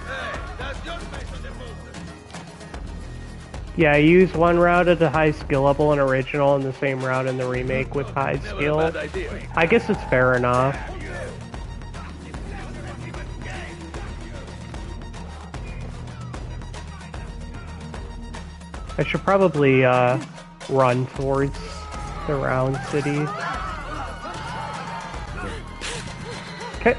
Hey, that's Yeah, I use one route at a high skill level in original and the same route in the remake with high skill. I guess it's fair enough. I should probably run towards the round city. Okay.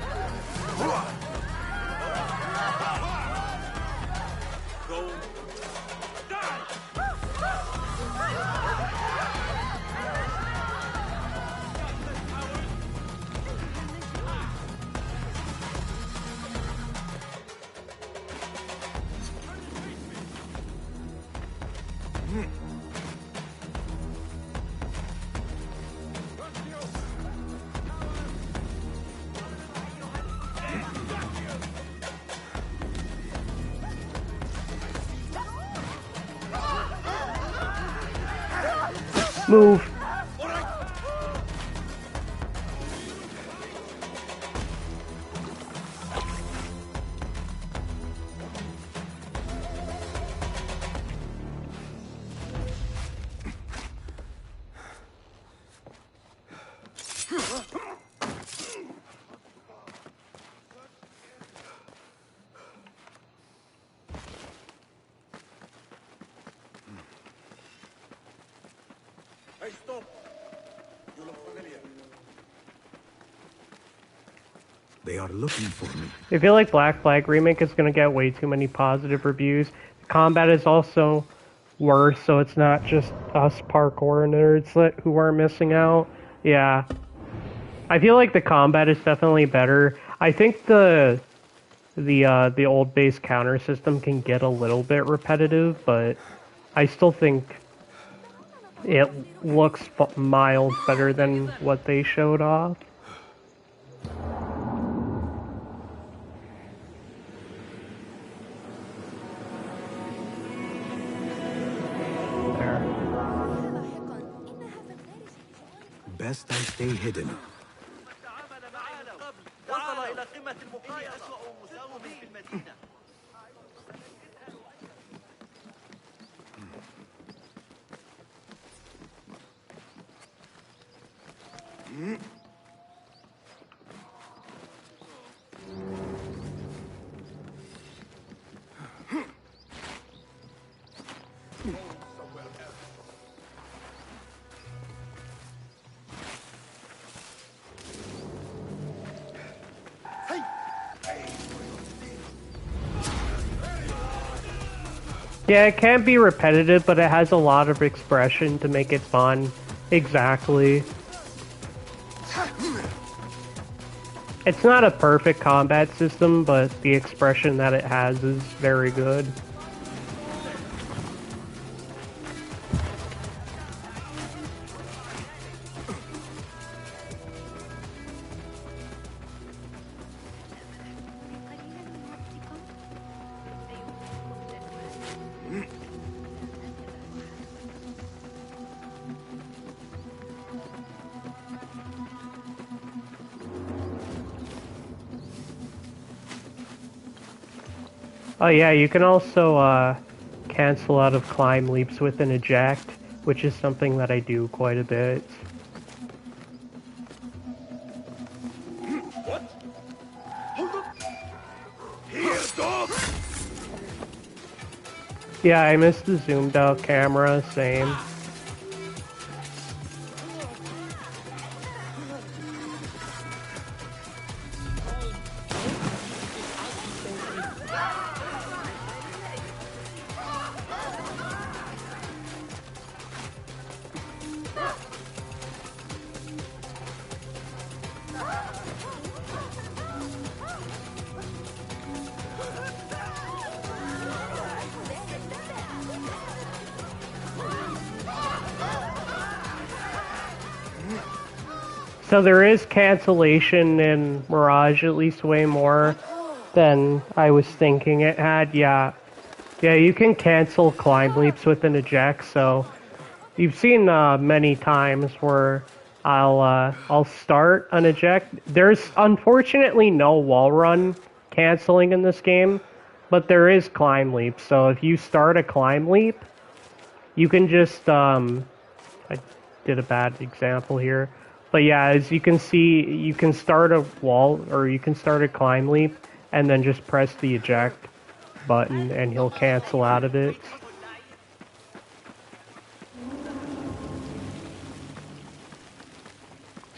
Move. Hey, stop! You look familiar. They are looking for me. I feel like Black Flag Remake is going to get way too many positive reviews. The combat is also worse, so it's not just us parkour nerds who are missing out. Yeah. I feel like the combat is definitely better. I think the old base counter system can get a little bit repetitive, but I still think it looks miles better than what they showed off. Best I stay hidden. وصل إلى قمة المقايضة أسوأ مساوم في المدينة. Yeah, it can be repetitive, but it has a lot of expression to make it fun. Exactly. It's not a perfect combat system, but the expression that it has is very good. Oh yeah, you can also cancel out of climb leaps with an eject, which is something that I do quite a bit. What? Hold up! Here, dog! Yeah, I missed the zoomed out camera, same. So there is cancellation in Mirage, at least way more than I was thinking it had. Yeah, you can cancel climb leaps with an eject. So you've seen many times where I'll start an eject. There's unfortunately no wall run canceling in this game, but there is climb leap. So if you start a climb leap, you can just I did a bad example here. But yeah, as you can see, you can start a wall, or you can start a climb leap, and then just press the eject button, and he'll cancel out of it.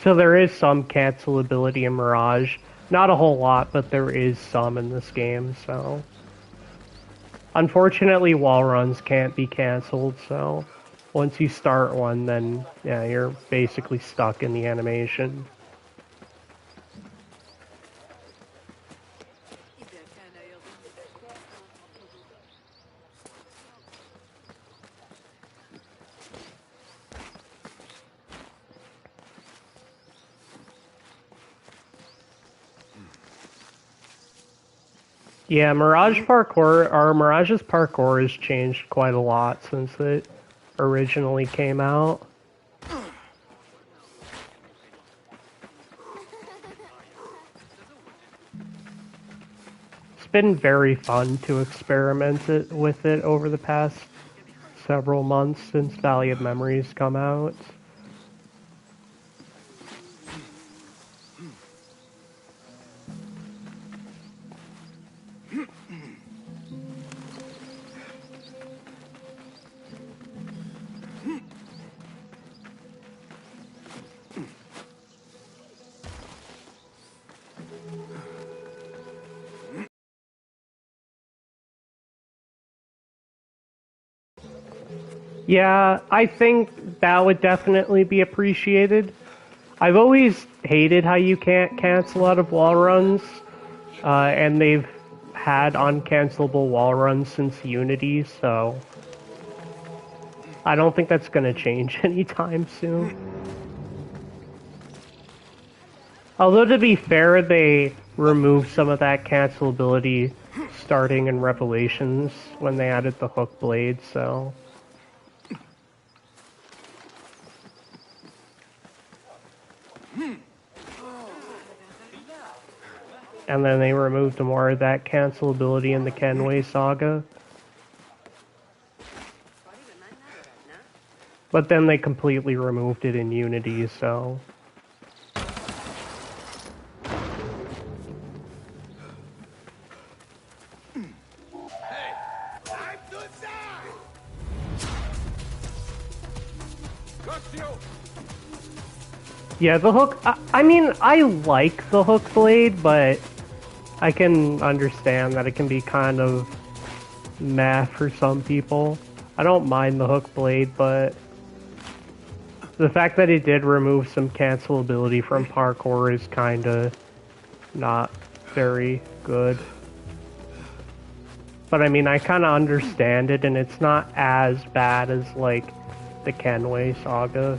So there is some cancelability in Mirage. Not a whole lot, but there is some in this game, so... Unfortunately, wall runs can't be canceled, so... Once you start one, then, yeah, you're basically stuck in the animation. Yeah, Mirage's parkour has changed quite a lot since it originally came out. It's been very fun to experiment with it over the past several months since Valiant Memories come out. Yeah, I think that would definitely be appreciated. I've always hated how you can't cancel out of wall runs, and they've had uncancelable wall runs since Unity, so I don't think that's going to change anytime soon. Although, to be fair, they removed some of that cancelability starting in Revelations when they added the hook blade, so... And then they removed more of that cancelability in the Kenway Saga. But then they completely removed it in Unity, so... Yeah, the hook... I mean, I like the hook blade, but I can understand that it can be kind of meh for some people. I don't mind the hook blade, but the fact that it did remove some cancelability from parkour is kinda not very good. But I mean, I kinda understand it, and it's not as bad as, like, the Kenway Saga.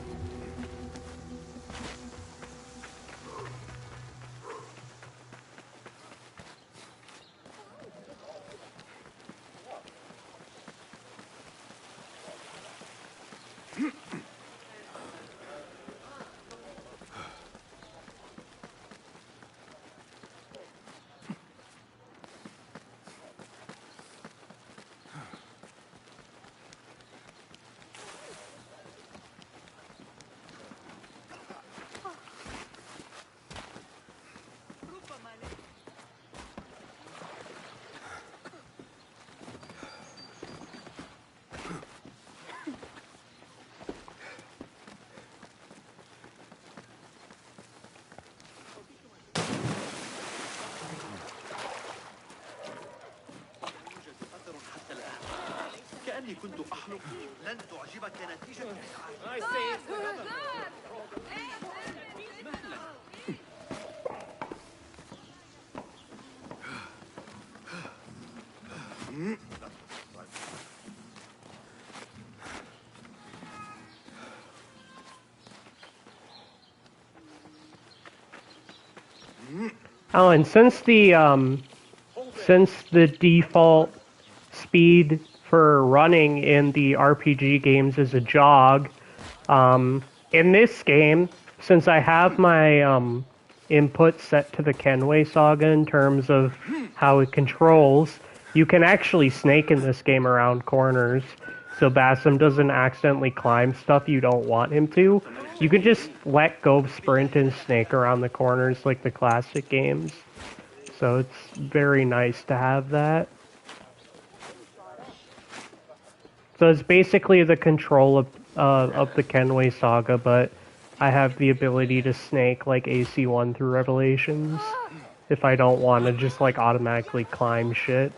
كنت أحلم لن تعجبك نتيجة Oh, and since the default speed for running in the RPG games is a jog, in this game, since I have my input set to the Kenway Saga in terms of how it controls, you can actually snake in this game around corners, so Bassam doesn't accidentally climb stuff you don't want him to. You can just let go of sprint and snake around the corners like the classic games. So it's very nice to have that. So it's basically the control of the Kenway Saga, but I have the ability to snake like AC1 through Revelations if I don't want to just like automatically climb shit.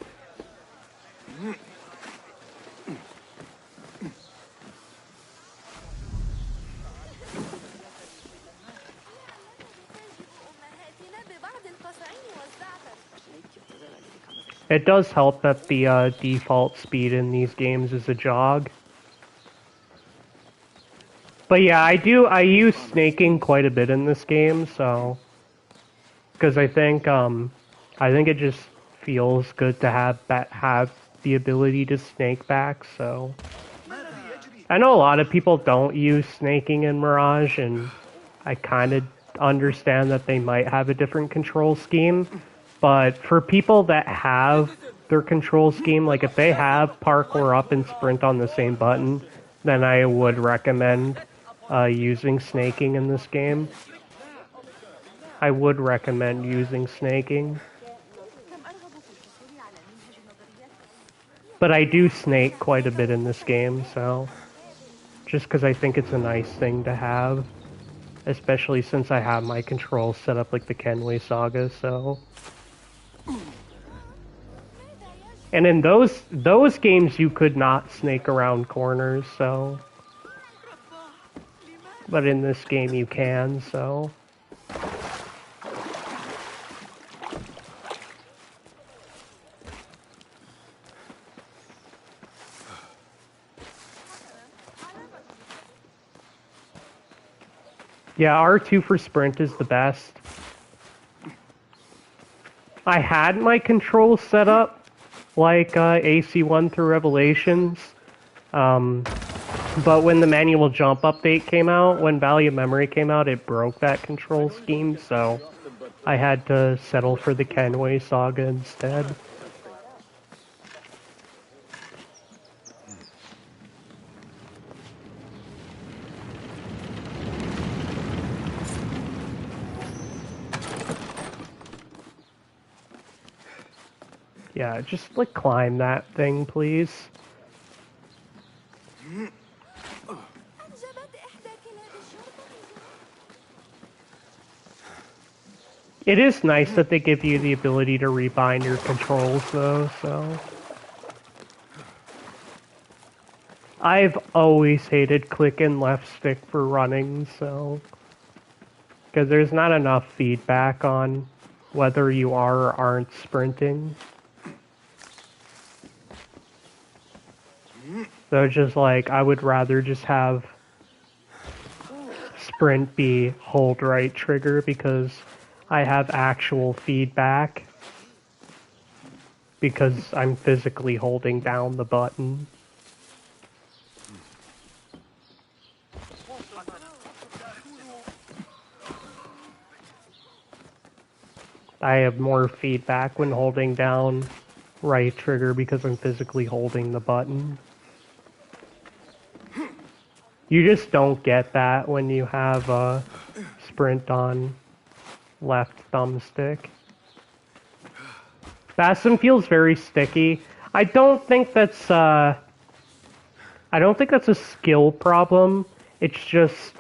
It does help that the default speed in these games is a jog. But yeah, I use snaking quite a bit in this game, so because I think it just feels good to have the ability to snake back. So I know a lot of people don't use snaking in Mirage, and I kind of understand that they might have a different control scheme. But for people that have their control scheme, like if they have parkour up and sprint on the same button, then I would recommend using snaking in this game. I would recommend using snaking. But I do snake quite a bit in this game, so just because I think it's a nice thing to have, especially since I have my controls set up like the Kenway Saga, so. And in those games you could not snake around corners, so. But in this game you can, so. Yeah, R2 for sprint is the best. I had my controls set up like AC1 through Revelations, but when the manual jump update came out, when Value of Memory came out, it broke that control scheme, so I had to settle for the Kenway Saga instead. Yeah, just like climb that thing, please. It is nice that they give you the ability to rebind your controls, though, so. I've always hated click and left stick for running, so. Because there's not enough feedback on whether you are or aren't sprinting. So just like, I would rather just have sprint be hold right trigger because I have actual feedback because I'm physically holding down the button. I have more feedback when holding down right trigger because I'm physically holding the button. You just don't get that when you have a sprint on left thumbstick. Bassam feels very sticky. I don't think that's a skill problem. It's just,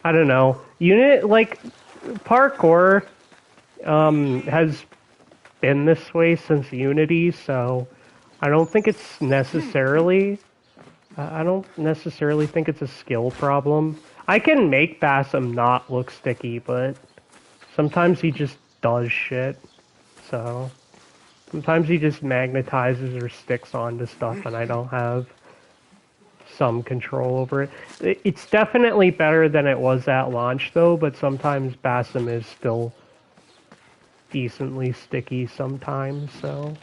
I don't know. Parkour has been this way since Unity, so I don't think it's necessarily. I don't necessarily think it's a skill problem. I can make Bassam not look sticky, but sometimes he just does shit. So sometimes he just magnetizes or sticks onto stuff, and I don't have some control over it. It's definitely better than it was at launch, though, but sometimes Bassam is still decently sticky sometimes, so.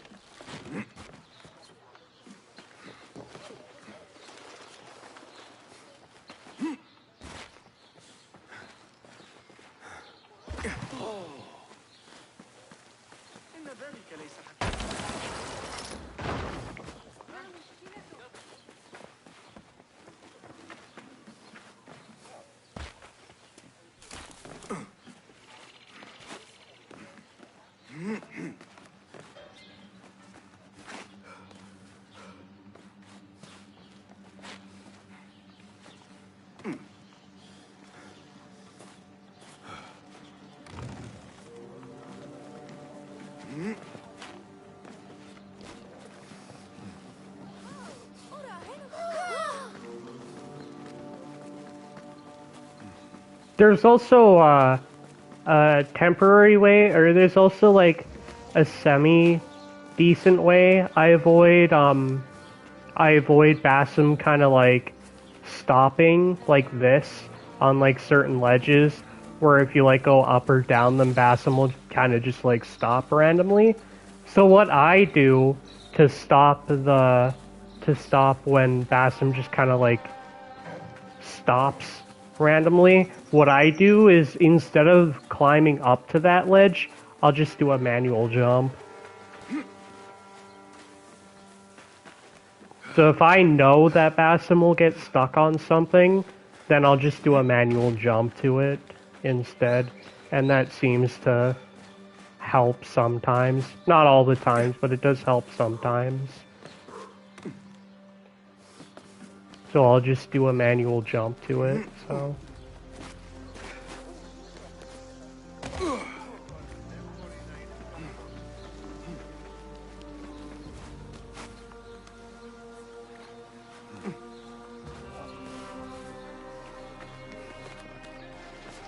There's also a temporary way, or there's also like a semi-decent way. I avoid Bassam kind of like stopping like this on like certain ledges, where if you like go up or down, then Bassam will kind of just like stop randomly. So what I do to stop when Bassam just kind of like stops randomly, what I do is instead of climbing up to that ledge, I'll just do a manual jump. So if I know that Bassam will get stuck on something, then I'll just do a manual jump to it instead. And that seems to help sometimes. Not all the times, but it does help sometimes. So I'll just do a manual jump to it, so...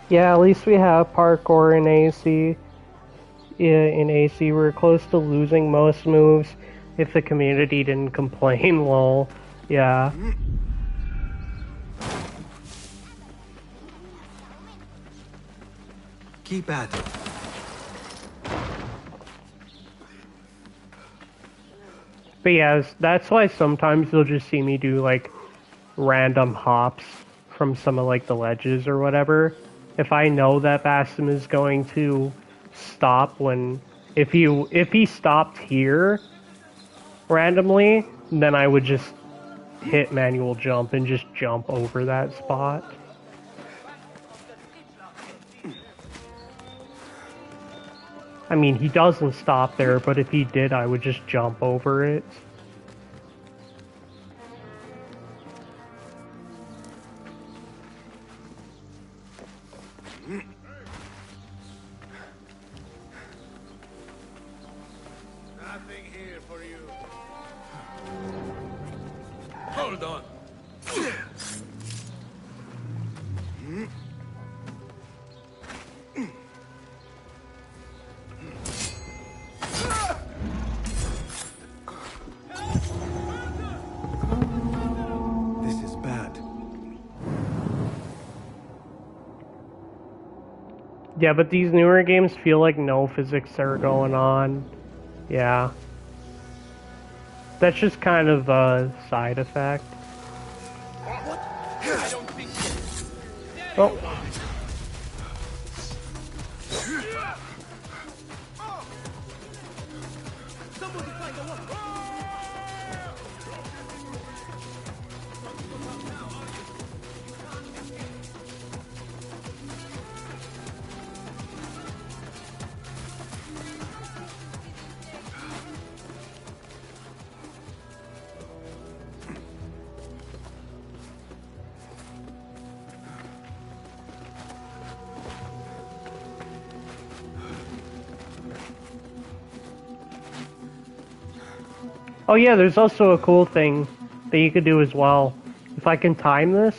Yeah, at least we have parkour in AC. In AC, we're close to losing most moves if the community didn't complain, lol. Yeah. Keep at it. But yeah, that's why sometimes you'll just see me do like random hops from some of like the ledges or whatever. If I know that Bassam is going to stop when if he stopped here randomly, then I would just hit manual jump and just jump over that spot. I mean, he doesn't stop there, but if he did, I would just jump over it. Nothing here for you. Hold on. This is bad. Yeah, but these newer games feel like no physics are going on. Yeah. That's just kind of a side effect. Oh. Oh yeah, there's also a cool thing that you could do as well. If I can time this,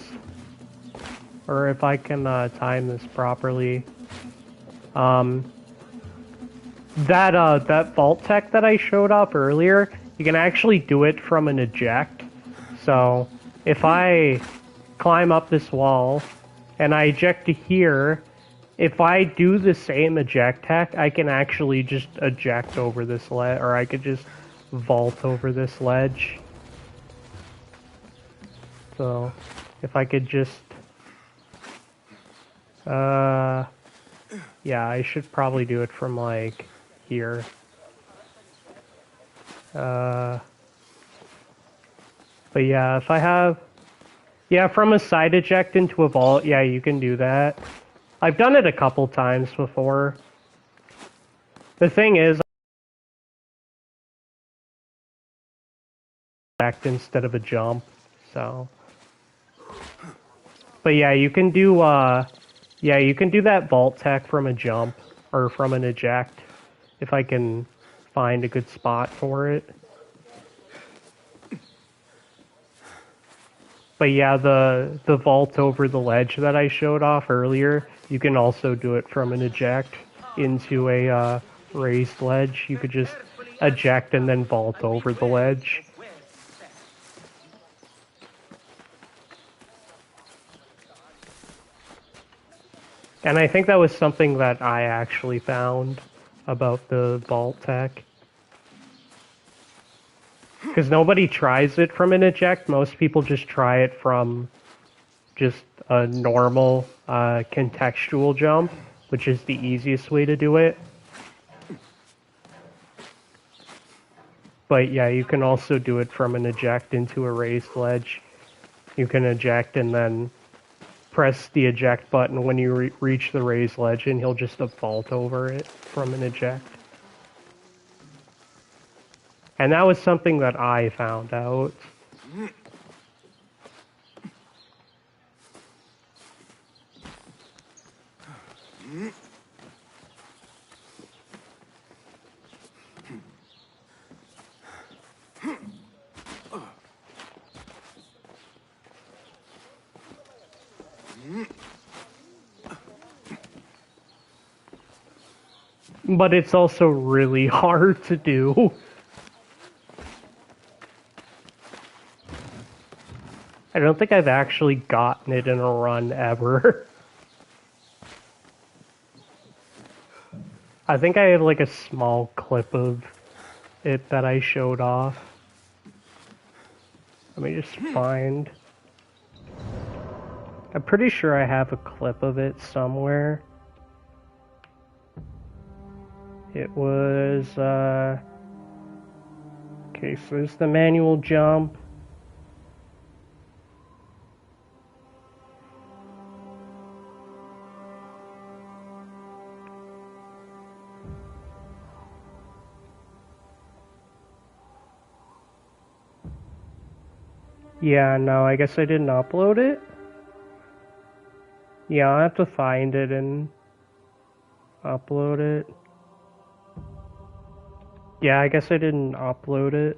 or if I can time this properly, that vault tech that I showed off earlier, you can actually do it from an eject. So if I climb up this wall and I eject to here, if I do the same eject tech, I can actually just eject over this ledge, or I could just vault over this ledge. So if I could just yeah, I should probably do it from like here. But yeah, if I have from a side eject into a vault, yeah, you can do that. I've done it a couple times before. The thing is, instead of a jump, so. But yeah, you can do that vault tech from a jump, or from an eject, if I can find a good spot for it. But yeah, the vault over the ledge that I showed off earlier, you can also do it from an eject into a raised ledge. You could just eject and then vault over the ledge. And I think that was something that I actually found about the vault tech. Because nobody tries it from an eject. Most people just try it from just a normal contextual jump, which is the easiest way to do it. But yeah, you can also do it from an eject into a raised ledge. You can eject and then press the eject button when you reach the raised ledge, and he'll just vault over it from an eject. And that was something that I found out. But it's also really hard to do. I don't think I've actually gotten it in a run ever. I think I have like a small clip of it that I showed off. Let me just find. I'm pretty sure I have a clip of it somewhere. It was, okay, so there's the manual jump. Yeah, no, I guess I didn't upload it. Yeah, I'll have to find it and upload it. Yeah, I guess I didn't upload it.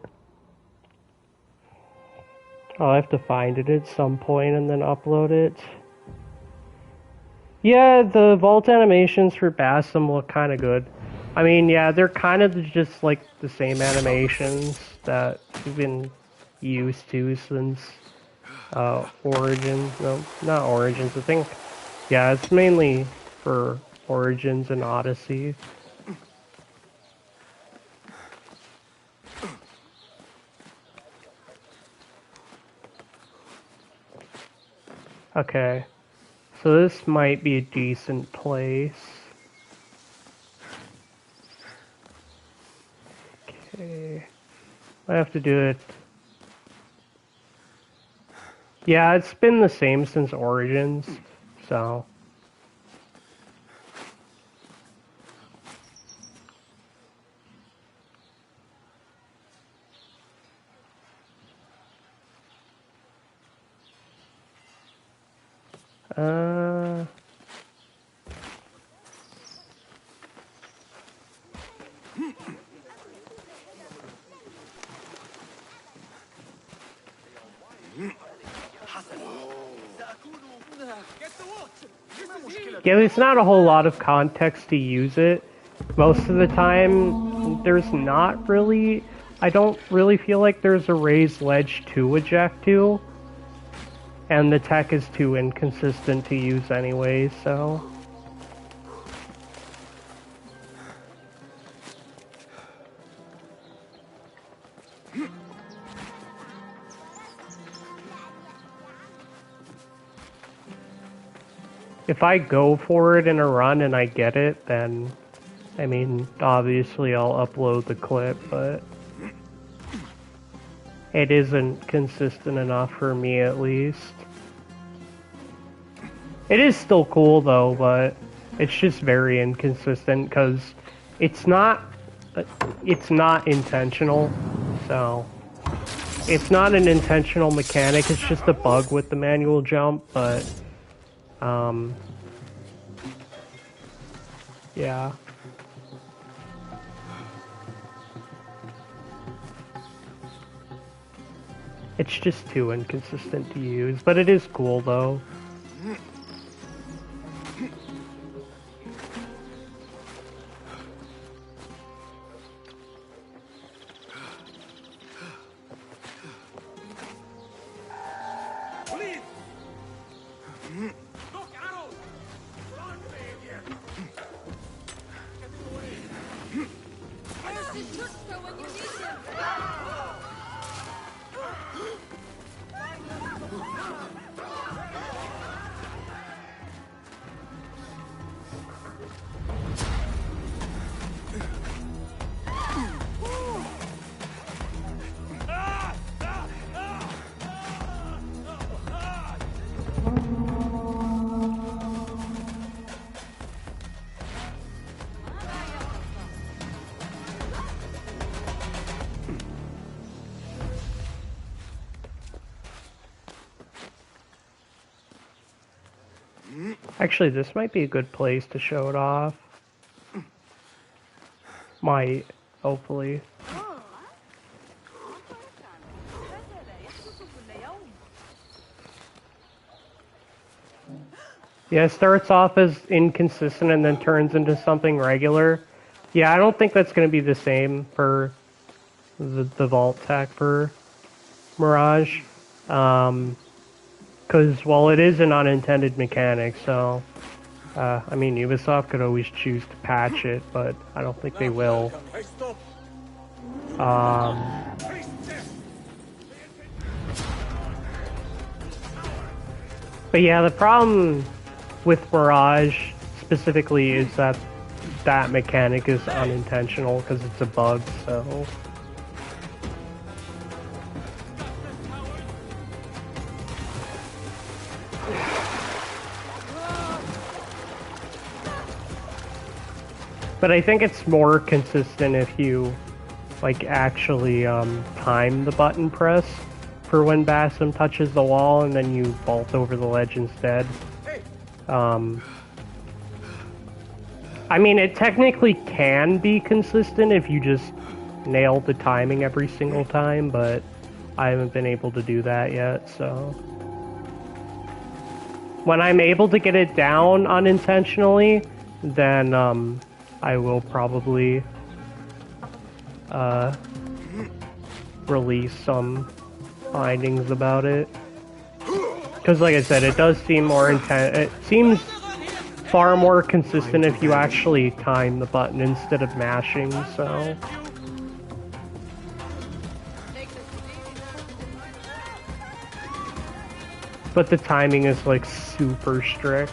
I'll have to find it at some point and then upload it. Yeah, the vault animations for Bassam look kind of good. I mean, yeah, they're kind of just like the same animations that we've been used to since Origins. No, not Origins. I think, yeah, it's mainly for Origins and Odyssey. Okay, so this might be a decent place. Okay, I have to do it. Yeah, it's been the same since Origins, so. Yeah, there's not a whole lot of context to use it. Most of the time, there's not really... I don't really feel like there's a raised ledge to eject to. And the tech is too inconsistent to use anyway, so... If I go for it in a run and I get it, then, I mean, obviously I'll upload the clip, but it isn't consistent enough for me at least. It is still cool though, but it's just very inconsistent because it's not intentional, so it's not an intentional mechanic, it's just a bug with the manual jump, but yeah. It's just too inconsistent to use, but it is cool though. Where's the Chutzpah when you need him? Actually, this might be a good place to show it off. Might, hopefully. Yeah, it starts off as inconsistent and then turns into something regular. Yeah, I don't think that's going to be the same for the vault tech for Mirage. Because, well, it is an unintended mechanic, so... I mean, Ubisoft could always choose to patch it, but I don't think they will. But yeah, the problem with Mirage specifically is that that mechanic is unintentional because it's a bug, so... But I think it's more consistent if you, like, actually time the button press for when Basim touches the wall and then you vault over the ledge instead. I mean, it technically can be consistent if you just nail the timing every single time, but I haven't been able to do that yet, so... When I'm able to get it down unintentionally, then, I will probably release some findings about it. Because like I said, it does seem more it seems far more consistent if you actually time the button instead of mashing, so... But the timing is like super strict.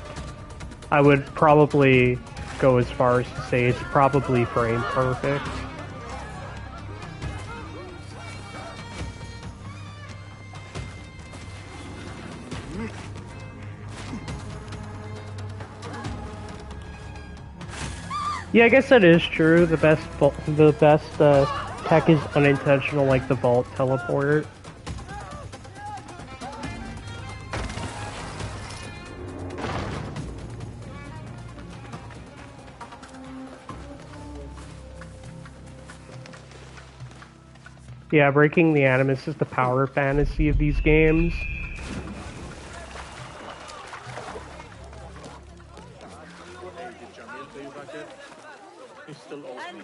I would probably go as far as to say it's probably frame perfect. Yeah, I guess that is true. The best tech is unintentional, like the vault teleport. Yeah, breaking the animus is the power fantasy of these games. Hey, did Jamil pay you back yet? He still owes me.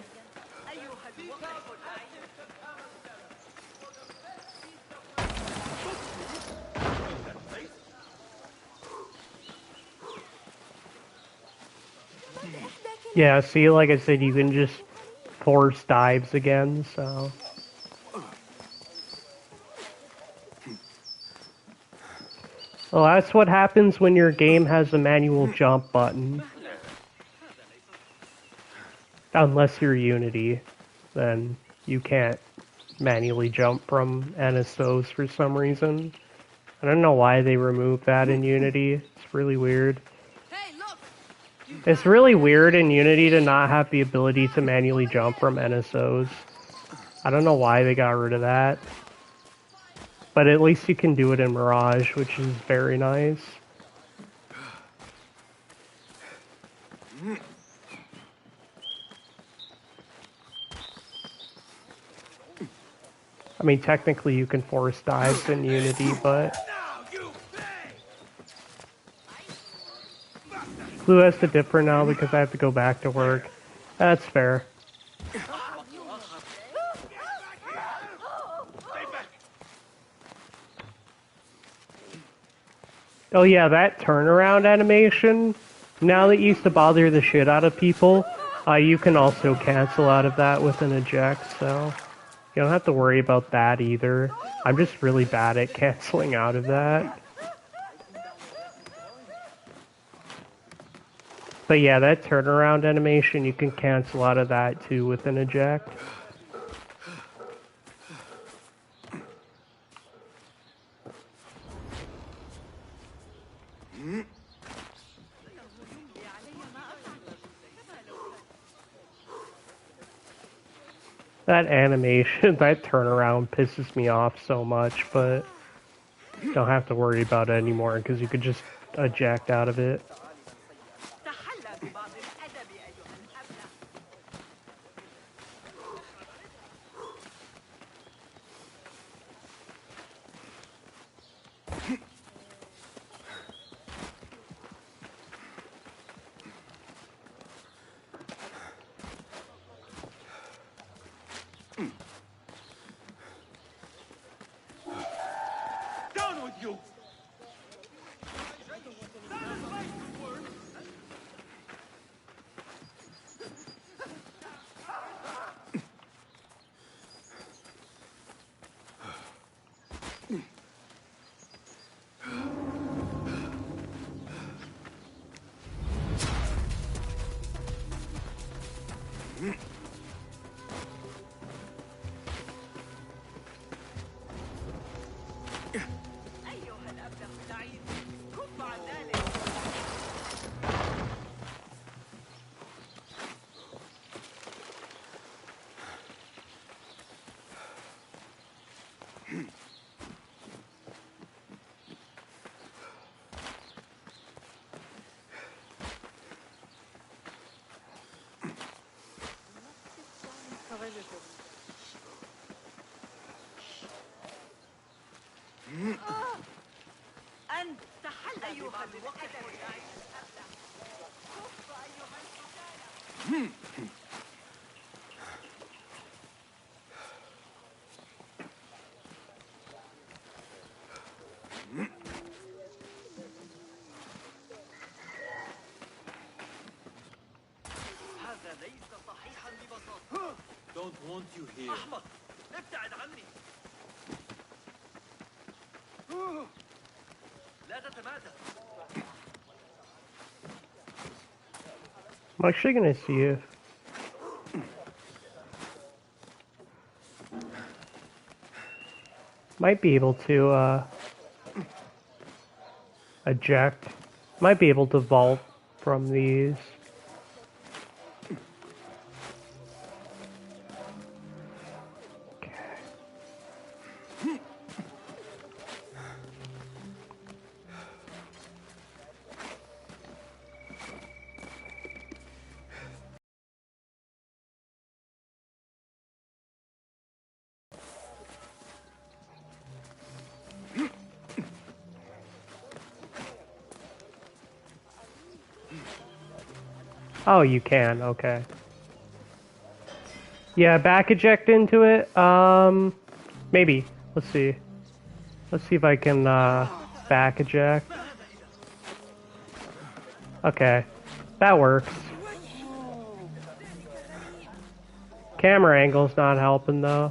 Yeah, see, like I said, you can just force dives again, so... Well, that's what happens when your game has a manual jump button. Unless you're Unity, then you can't manually jump from NSOs for some reason. I don't know why they removed that in Unity. It's really weird. Hey, look! It's really weird in Unity to not have the ability to manually jump from NSOs. I don't know why they got rid of that. But at least you can do it in Mirage, which is very nice. I mean, technically you can force dives in Unity, but Blue has to differ now because I have to go back to work. That's fair. Oh yeah, that turnaround animation, now that used to bother the shit out of people, you can also cancel out of that with an eject, so you don't have to worry about that either. I'm just really bad at canceling out of that. But yeah, that turnaround animation, you can cancel out of that too with an eject. That animation, that turnaround pisses me off so much, but don't have to worry about it anymore because you could just eject out of it. Down with you! أنت حل أيها الوقت هذا ليس صحيحا ببساطة. Don't want you here. أحمق، ابتعد عني. لا تتمادى. I'm actually gonna see if might be able to eject. Might be able to vault from these. Oh, you can, okay. Yeah, back eject into it. Maybe. Let's see. Let's see if I can back eject. Okay. That works. Camera angle's not helping though.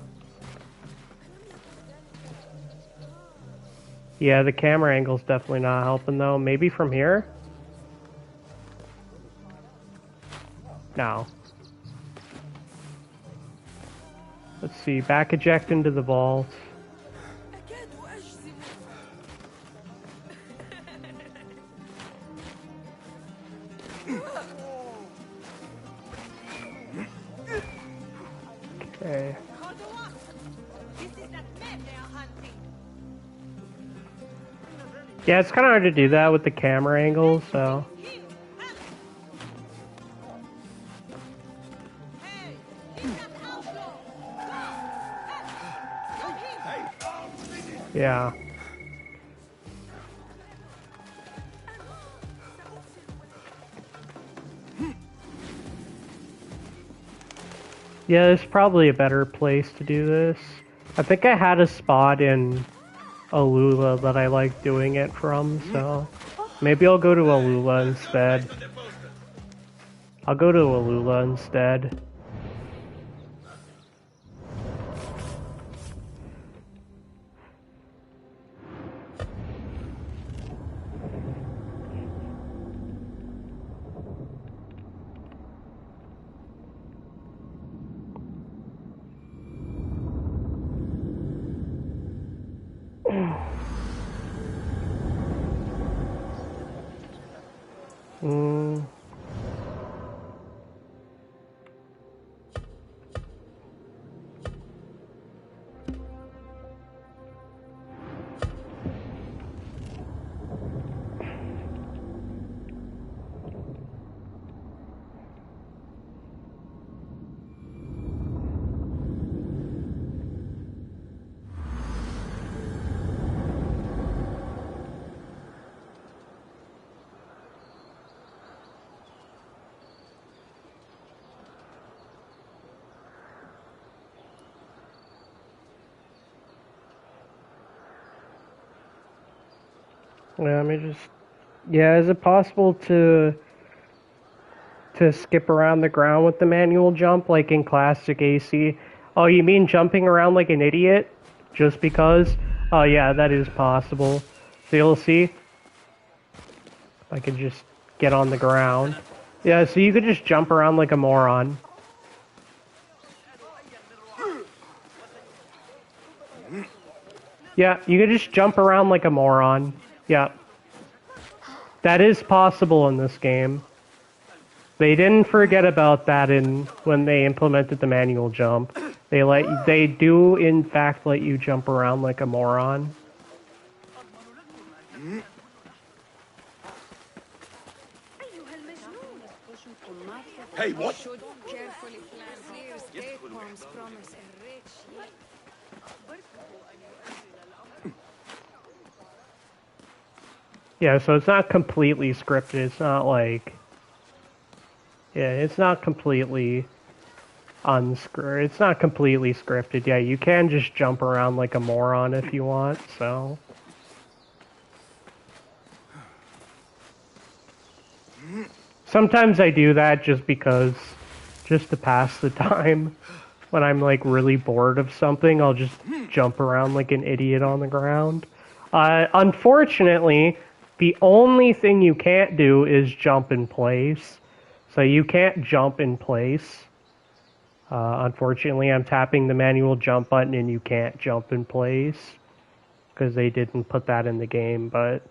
Yeah, the camera angle's definitely not helping though. Maybe from here? No. Let's see, back eject into the vault. Okay. Yeah, it's kind of hard to do that with the camera angle, so... Yeah. Yeah, there's probably a better place to do this. I think I had a spot in Alula that I like doing it from, so maybe I'll go to Alula instead. I'll go to Alula instead. Mm. Yeah, let me just... Yeah, is it possible to skip around the ground with the manual jump like in classic AC? Oh, you mean jumping around like an idiot? Just because? Oh yeah, that is possible. So you'll see. I could just get on the ground. Yeah, so you could just jump around like a moron. Yeah, you could just jump around like a moron. Yeah. That is possible in this game. They didn't forget about that when they implemented the manual jump. They do in fact let you jump around like a moron. Hey, what? Should carefully plan clear state bombs promise enrich. Yeah, so it's not completely scripted. It's not like... Yeah, it's not completely unscripted. It's not completely scripted. Yeah, you can just jump around like a moron if you want, so... Sometimes I do that just to pass the time. When I'm like really bored of something, I'll just jump around like an idiot on the ground. Unfortunately, the only thing you can't do is jump in place. So you can't jump in place. Unfortunately, I'm tapping the manual jump button and you can't jump in place. Because they didn't put that in the game, but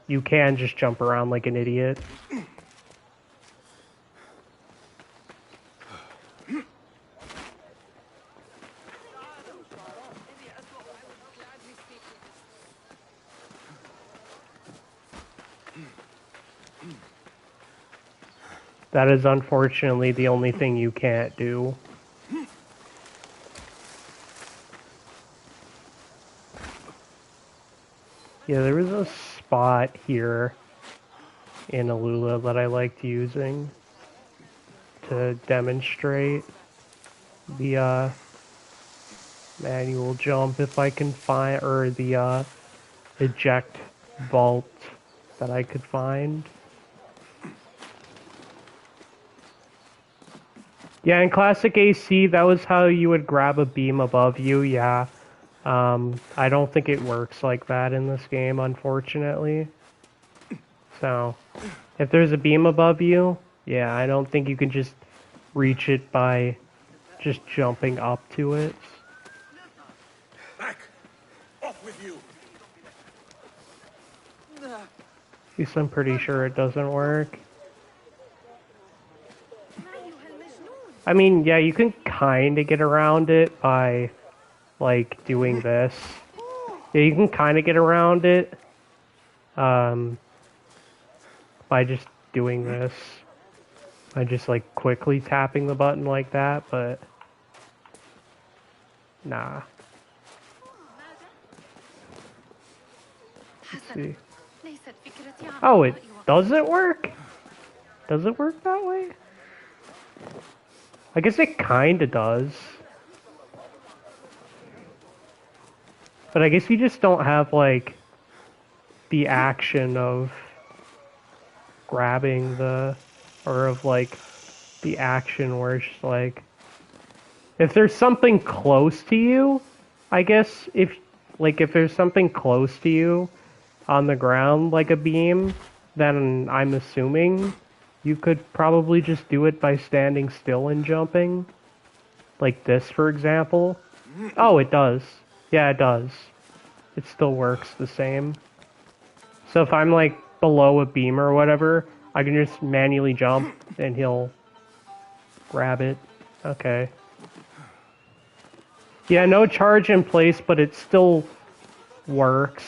you can just jump around like an idiot. That is unfortunately the only thing you can't do. Yeah, there was a spot here in Alula that I liked using to demonstrate the manual jump if I can find, or the eject vault that I could find. Yeah, in classic AC, that was how you would grab a beam above you, yeah. I don't think it works like that in this game, unfortunately. So, if there's a beam above you, yeah, I don't think you can just reach it by just jumping up to it. Back! Off with you! At least I'm pretty sure it doesn't work. I mean, yeah, you can kind of get around it by, like, doing this. Yeah, you can kind of get around it by just doing this. By just, like, quickly tapping the button like that, but... Nah. see. ليست فكرتي عن Oh, it قضاء does it work? Does it work that way? I guess it kinda does. But I guess you just don't have, like, the action of grabbing the, or of, like, the action where it's just like, if there's something close to you, I guess, if there's something close to you on the ground, like a beam, then I'm assuming you could probably just do it by standing still and jumping. Like this, for example. Oh, it does. Yeah, it does. It still works the same. So if I'm like below a beam or whatever, I can just manually jump and he'll grab it. Okay. Yeah, no charge in place, but it still works.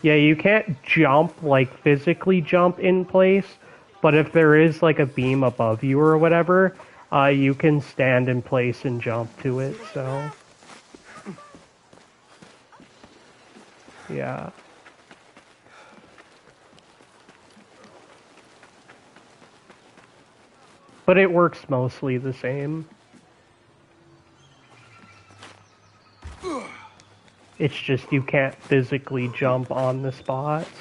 Yeah, you can't jump, like physically jump in place, but if there is like a beam above you or whatever, you can stand in place and jump to it, so. Yeah. But it works mostly the same. It's just you can't physically jump on the spots.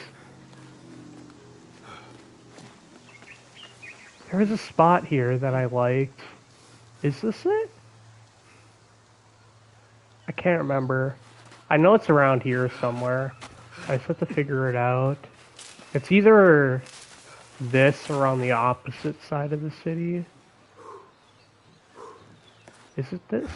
There was a spot here that I liked. Is this it? I can't remember. I know it's around here somewhere. I just have to figure it out. It's either this or on the opposite side of the city. Is it this?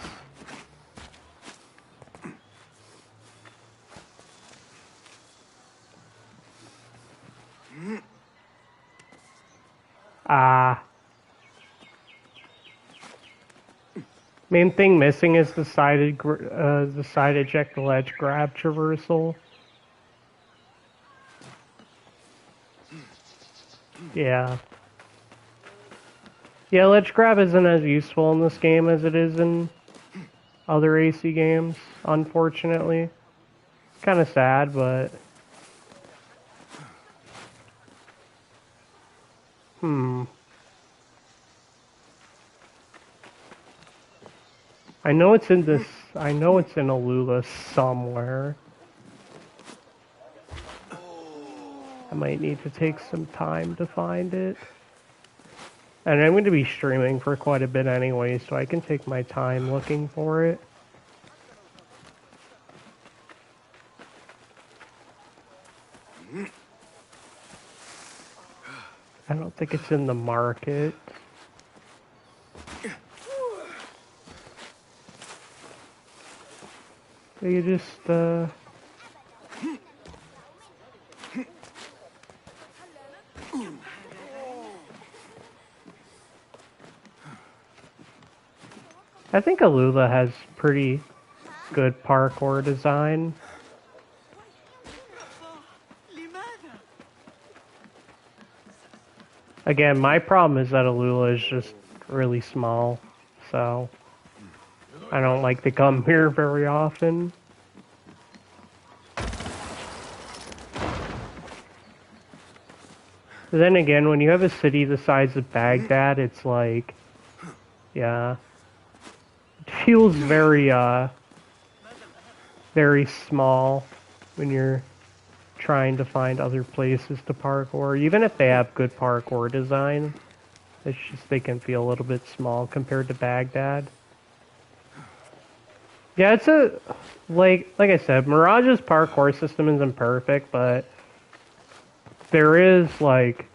Main thing missing is the side eject ledge grab traversal. Yeah. Yeah, ledge grab isn't as useful in this game as it is in other AC games, unfortunately. Kind of sad, but... I know it's in this... I know it's in Alula somewhere. I might need to take some time to find it. And I'm going to be streaming for quite a bit anyway, so I can take my time looking for it. I don't think it's in the market. You just, I think Alula has pretty good parkour design. Again, my problem is that Alula is just really small, so I don't like to come here very often. But then again, when you have a city the size of Baghdad, it's like, yeah, it feels very, very small when you're trying to find other places to parkour. Even if they have good parkour design, it's just they can feel a little bit small compared to Baghdad. Yeah, it's a, like I said, Mirage's parkour system isn't perfect, but there is, like,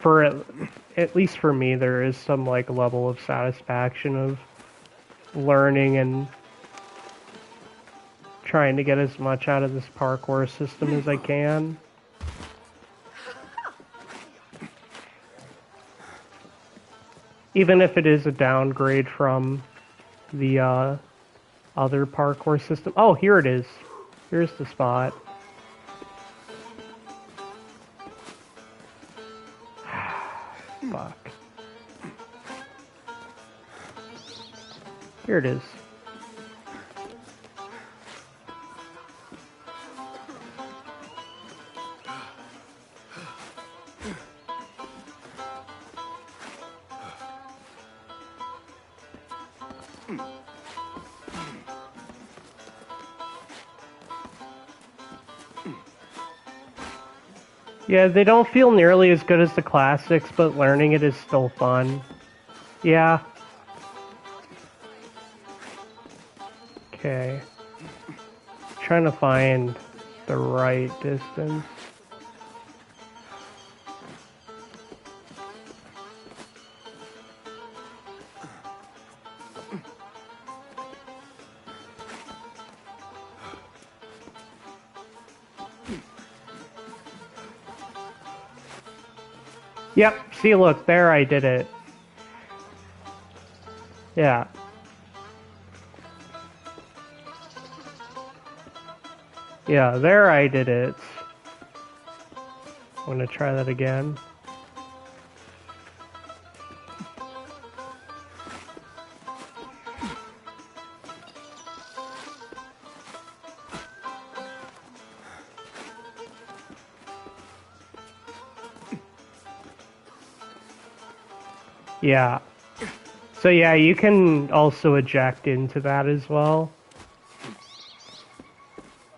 at least for me, there is some, like, level of satisfaction of learning and trying to get as much out of this parkour system as I can. Even if it is a downgrade from the other parkour system. Oh, here it is. Here's the spot. Fuck. Here it is. Yeah, they don't feel nearly as good as the classics, but learning it is still fun. Yeah. Okay. Trying to find the right distance. Yep, see, look, there I did it. Yeah. Yeah, there I did it. I'm gonna try that again. Yeah. So yeah, you can also eject into that as well.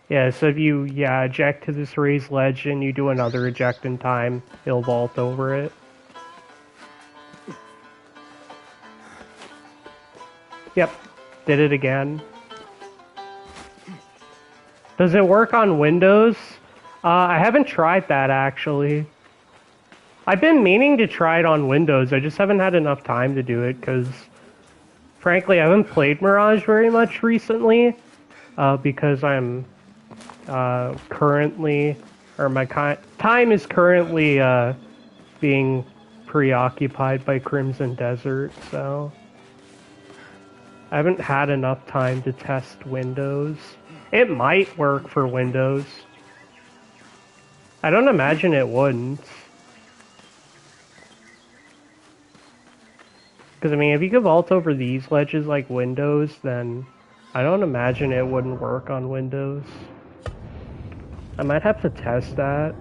Yeah, so if you, eject to this raised ledge and you do another eject in time, he'll vault over it. Yep, did it again. Does it work on Windows? I haven't tried that, actually. I've been meaning to try it on Windows, I just haven't had enough time to do it, because, frankly, I haven't played Mirage very much recently, because I'm currently, or my time is currently being preoccupied by Crimson Desert, so I haven't had enough time to test Windows. It might work for Windows. I don't imagine it wouldn't. Because, I mean, if you could vault over these ledges like Windows, then I don't imagine it wouldn't work on Windows. I might have to test that.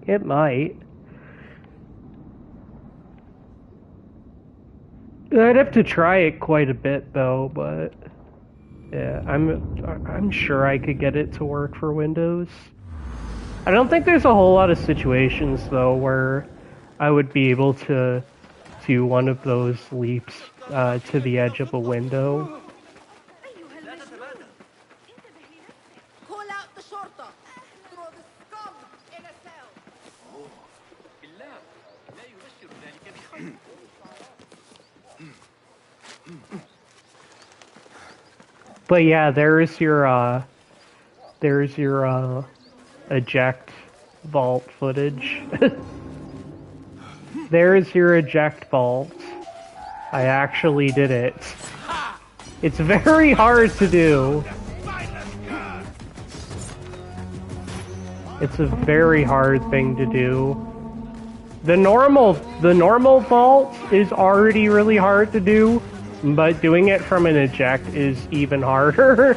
It might. I'd have to try it quite a bit though, but yeah, I'm sure I could get it to work for Windows. I don't think there's a whole lot of situations though where I would be able to do one of those leaps to the edge of a window. لا تتبادل. Call out the شرطة. Throw the scum in a cell. بالله لا يبشر ذلك بخير. But yeah, there's your eject vault footage. There's your eject vault. I actually did it. It's very hard to do. It's a very hard thing to do. The normal vault is already really hard to do, but doing it from an eject is even harder.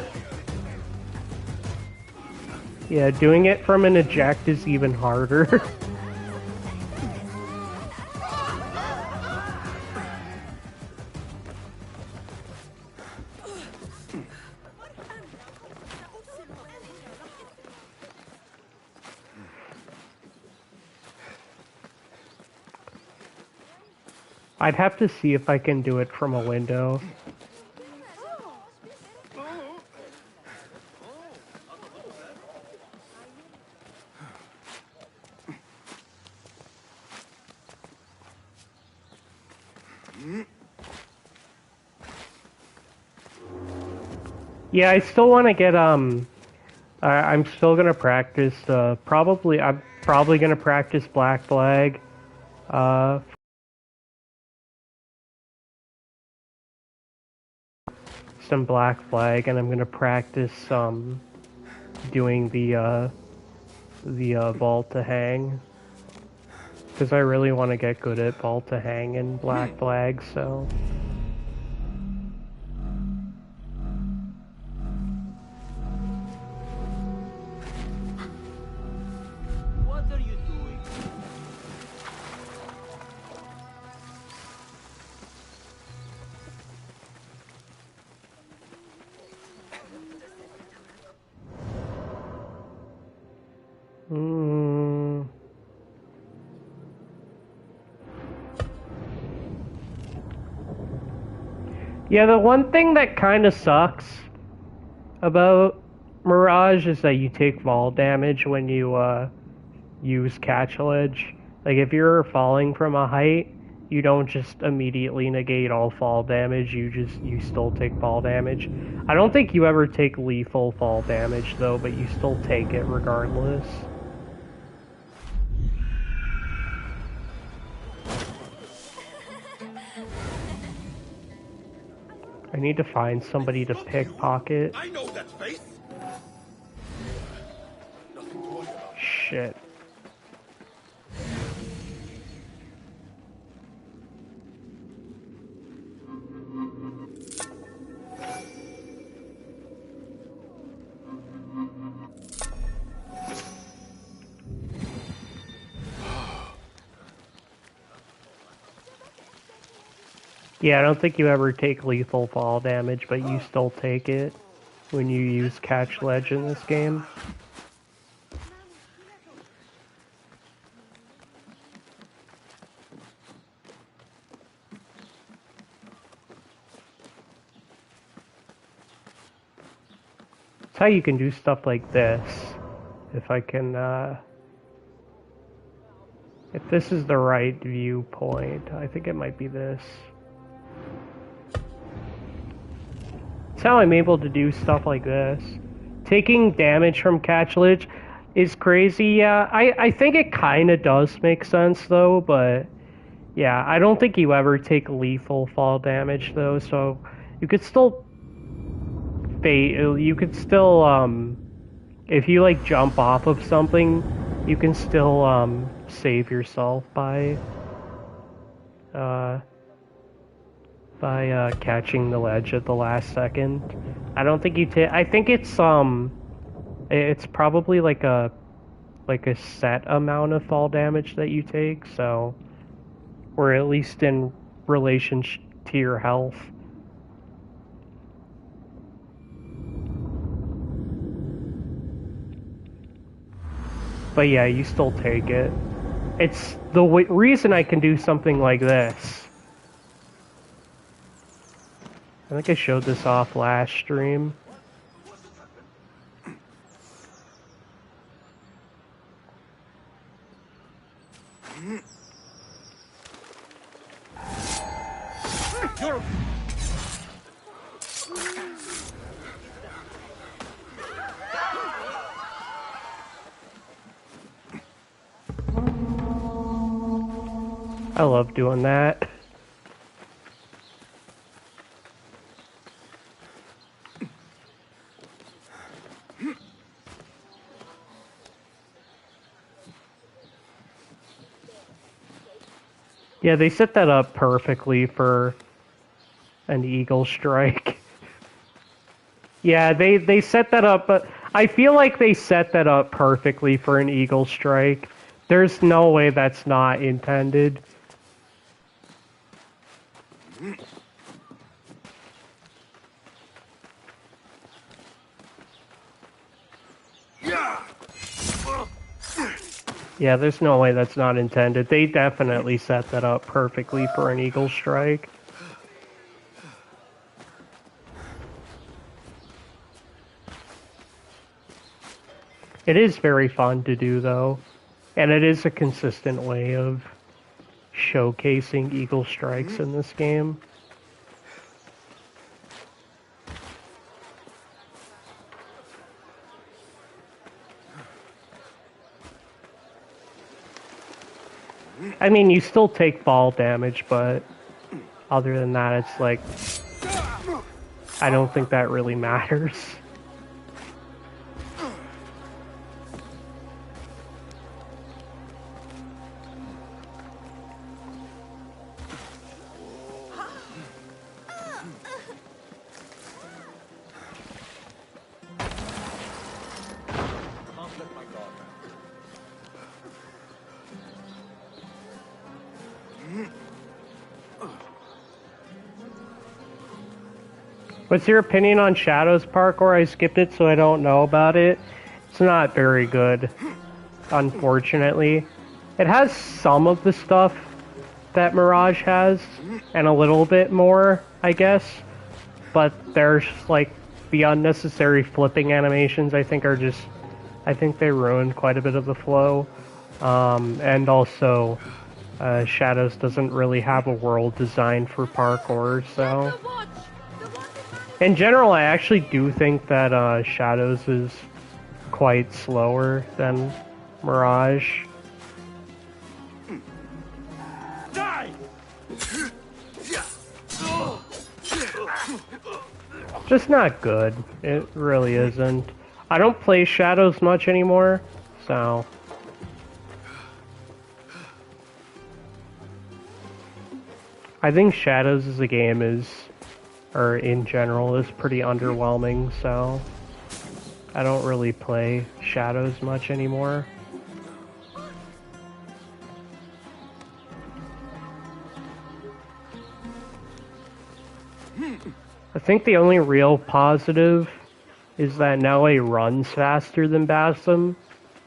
Yeah, doing it from an eject is even harder. I'd have to see if I can do it from a window. Yeah, I still want to get, I'm still gonna practice, I'm probably gonna practice Black Flag, some Black Flag, and I'm gonna practice, doing the vault to hang. Because I really want to get good at vault to hang in Black Flag, so... What are you doing? Yeah, the one thing that kind of sucks about Mirage is that you take fall damage when you use catch ledge. Like if you're falling from a height, you don't just immediately negate all fall damage, you still take fall damage. I don't think you ever take lethal fall damage though, but you still take it regardless. I need to find somebody to pickpocket. I know that face. Nothing to worry about. Shit. Yeah, I don't think you ever take lethal fall damage, but you still take it when you use catch ledge in this game. It's how you can do stuff like this. If I can, if this is the right viewpoint, I think it might be this. That's how I'm able to do stuff like this. Taking damage from catch ledge is crazy, yeah. I think it kind of does make sense, though, but yeah, I don't think you ever take lethal fall damage, though, so you could still you could still, if you, like, jump off of something, you can still, save yourself by catching the ledge at the last second. I don't think you take. I think it's probably like a set amount of fall damage that you take. So, or at least in relation to your health. But yeah, you still take it. It's the reason I can do something like this. I think I showed this off last stream. I love doing that. Yeah, they set that up perfectly for an eagle strike. Yeah, they set that up, but I feel like they set that up perfectly for an eagle strike. There's no way that's not intended. Yeah, there's no way that's not intended. They definitely set that up perfectly for an eagle strike. It is very fun to do, though. And it is a consistent way of showcasing eagle strikes in this game. I mean, you still take fall damage, but other than that, it's like, I don't think that really matters. What's your opinion on Shadows Parkour? I skipped it, so I don't know about it. It's not very good, unfortunately. It has some of the stuff that Mirage has, and a little bit more, I guess. but there's like the unnecessary flipping animations. I think they ruined quite a bit of the flow, and also Shadows doesn't really have a world designed for parkour, so in general, I actually do think that Shadows is quite slower than Mirage. Die! Just not good. It really isn't. I don't play Shadows much anymore, so I think Shadows as a game or in general, is pretty underwhelming, so I don't really play Shadows much anymore. I think the only real positive is that now it runs faster than Bassam,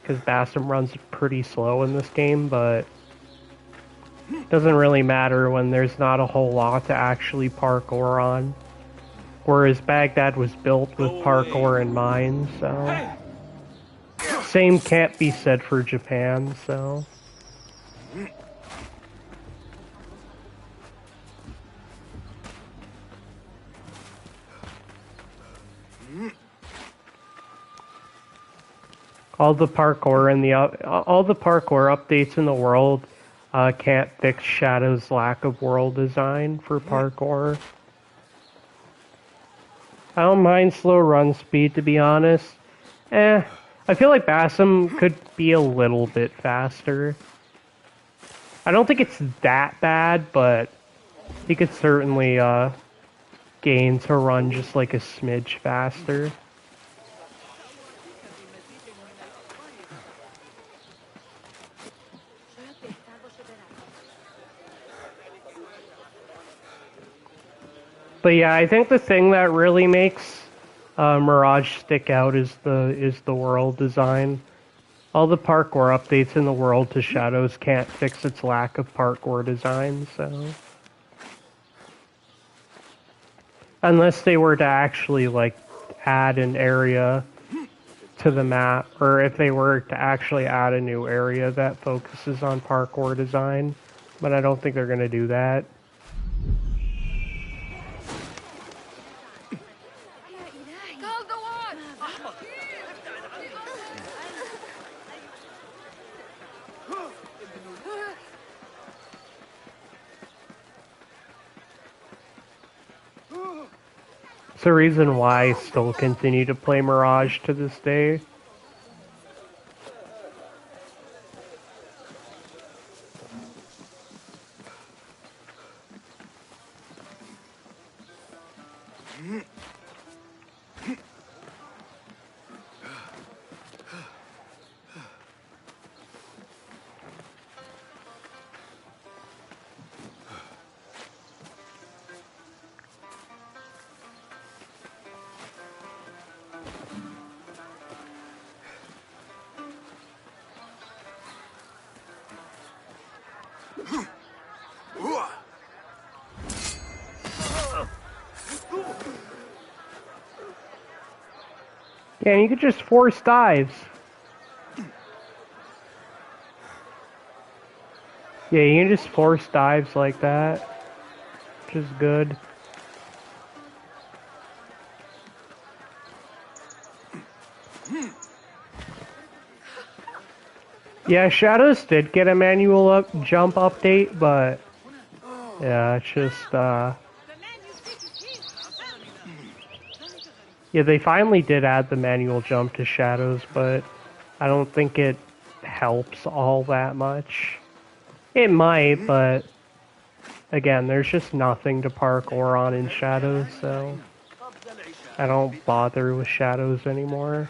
because Bassam runs pretty slow in this game, but it doesn't really matter when there's not a whole lot to actually parkour on. Whereas Baghdad was built with parkour in mind, so same can't be said for Japan, so all the parkour updates in the world can't fix Shadow's lack of world design for parkour. I don't mind slow run speed, to be honest. I feel like Bassam could be a little bit faster. I don't think it's that bad, but he could certainly gain to run just like a smidge faster. But yeah, I think the thing that really makes Mirage stick out is the world design. All the parkour updates in the world to Shadows can't fix its lack of parkour design, so unless they were to actually like add an area to the map, or if they were to actually add a new area that focuses on parkour design, but I don't think they're gonna do that. It's the reason why I still continue to play Mirage to this day. Yeah, and you could just force dives. Yeah, you can just force dives like that, which is good. Yeah, Shadows did get a manual jump update, but yeah, it's just yeah, they finally did add the manual jump to Shadows, but I don't think it helps all that much. It might, but again, there's just nothing to parkour on in Shadows, so I don't bother with Shadows anymore.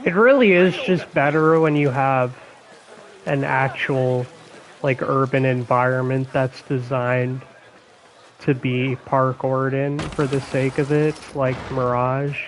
It really is just better when you have an actual, like, urban environment that's designed to be parkoured in for the sake of it, like Mirage.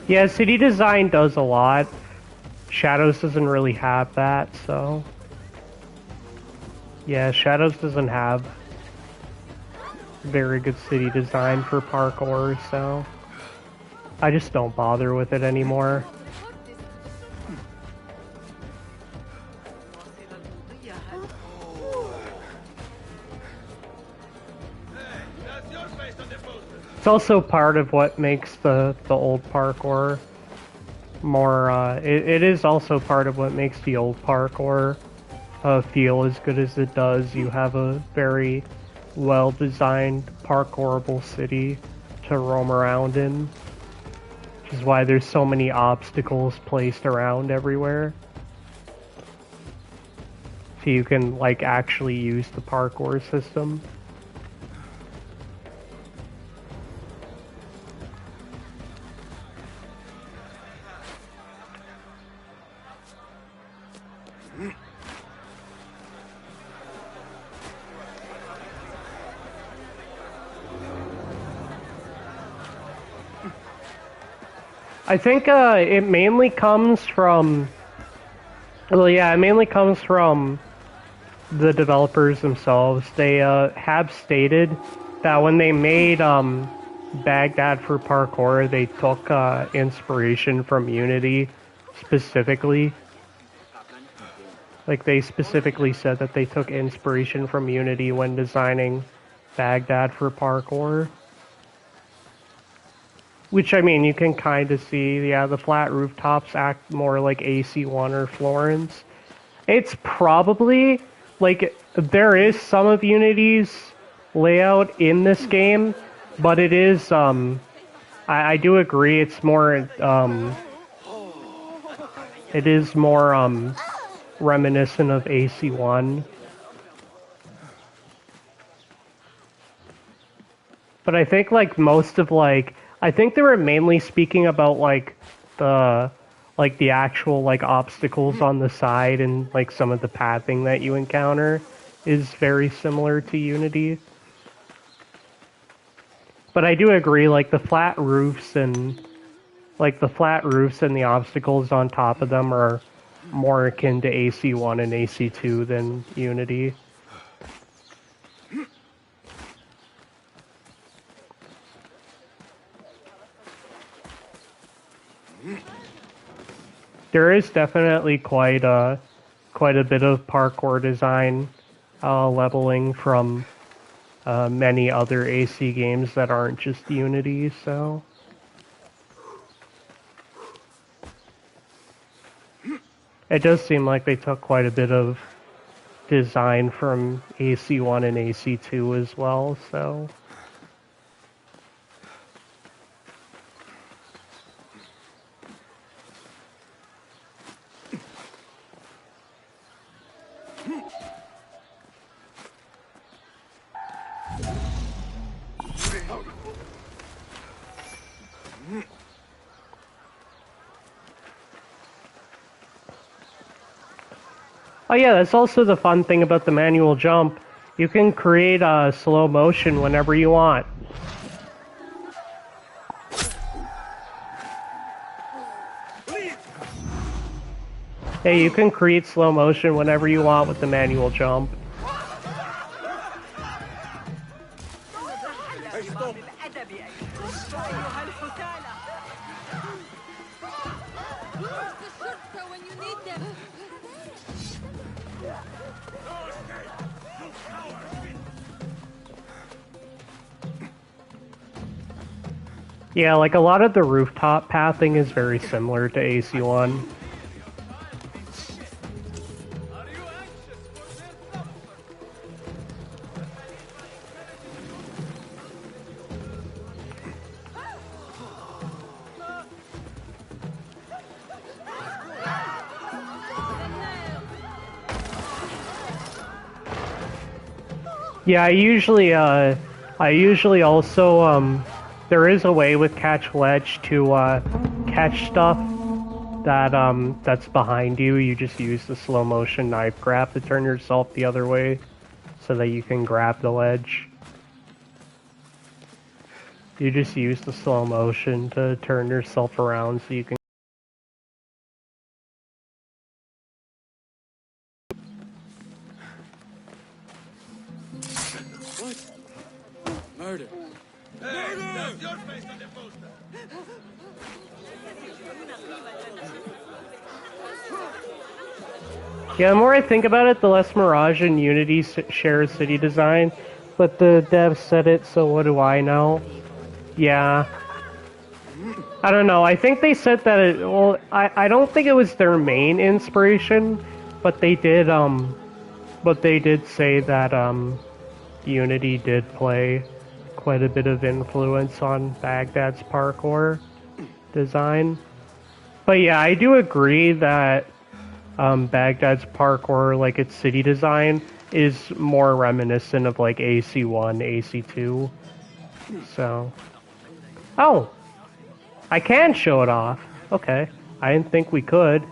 Yeah, city design does a lot. Shadows doesn't really have that, so... Yeah, Shadows doesn't have very good city design for parkour, so... I just don't bother with it anymore. It's also part of what makes the old parkour more, it is also part of what makes the old parkour feel as good as it does. You have a very well-designed parkourable city to roam around in, which is why there's so many obstacles placed around everywhere. So you can, like, actually use the parkour system. I think it mainly comes from, well, yeah, it mainly comes from the developers themselves. They have stated that when they made Baghdad for parkour, they took inspiration from Unity specifically. Like, they specifically said that they took inspiration from Unity when designing Baghdad for parkour. Which, I mean, you can kind of see, yeah, the flat rooftops act more like AC1 or Florence. It's probably, like, there is some of Unity's layout in this game, but it is, I do agree it's more, it is more, reminiscent of AC1. But I think, like, most of, like, I think they were mainly speaking about, like, the actual, like, obstacles on the side and, like, some of the pathing that you encounter is very similar to Unity. But I do agree, like, the flat roofs and the obstacles on top of them are more akin to AC1 and AC2 than Unity. There is definitely quite a bit of parkour design leveling from many other AC games that aren't just Unity, so... It does seem like they took quite a bit of design from AC1 and AC2 as well, so... Oh yeah, that's also the fun thing about the manual jump. You can create slow motion whenever you want. Yeah, you can create slow motion whenever you want with the manual jump. Yeah, like a lot of the rooftop pathing is very similar to AC1. Yeah, I usually also, there is a way with Catch Ledge to, catch stuff that's behind you. You just use the slow motion knife grab to turn yourself the other way so that you can grab the ledge. You just use the slow motion to turn yourself around so you can. What? Murder. Hey, that's your face on the poster. Yeah, the more I think about it, the less Mirage and Unity share city design. But the devs said it, so what do I know? Yeah. I don't know. I think they said that it. Well, I don't think it was their main inspiration, but they did. But they did say that Unity did play quite a bit of influence on Baghdad's parkour design. But yeah, I do agree that Baghdad's parkour, like its city design, is more reminiscent of like AC1, AC2. So, oh, I can show it off. Okay, I didn't think we could.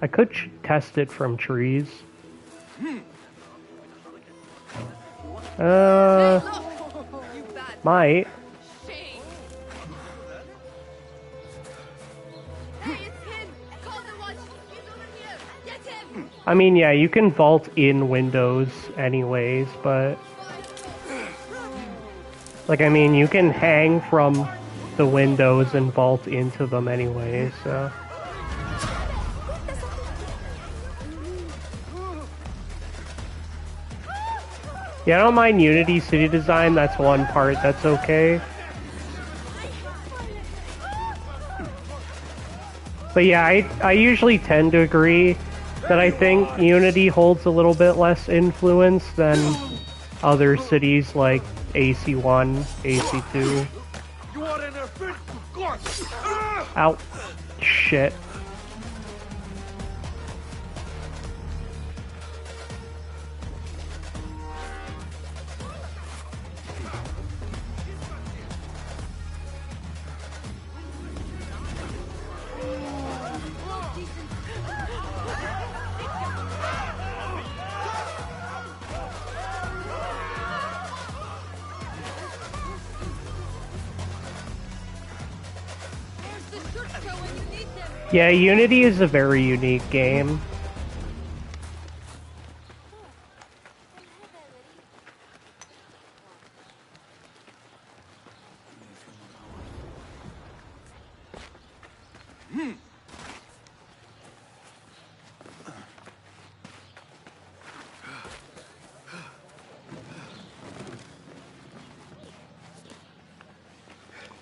I could test it from trees. Might. I mean, yeah, you can vault in windows anyways, but... Like, I mean, you can hang from the windows and vault into them anyways, so... Yeah, I don't mind Unity city design, that's one part that's okay. But yeah, I usually tend to agree that I think Unity holds a little bit less influence than other cities like AC1, AC2. Ow. Shit. Yeah, Unity is a very unique game.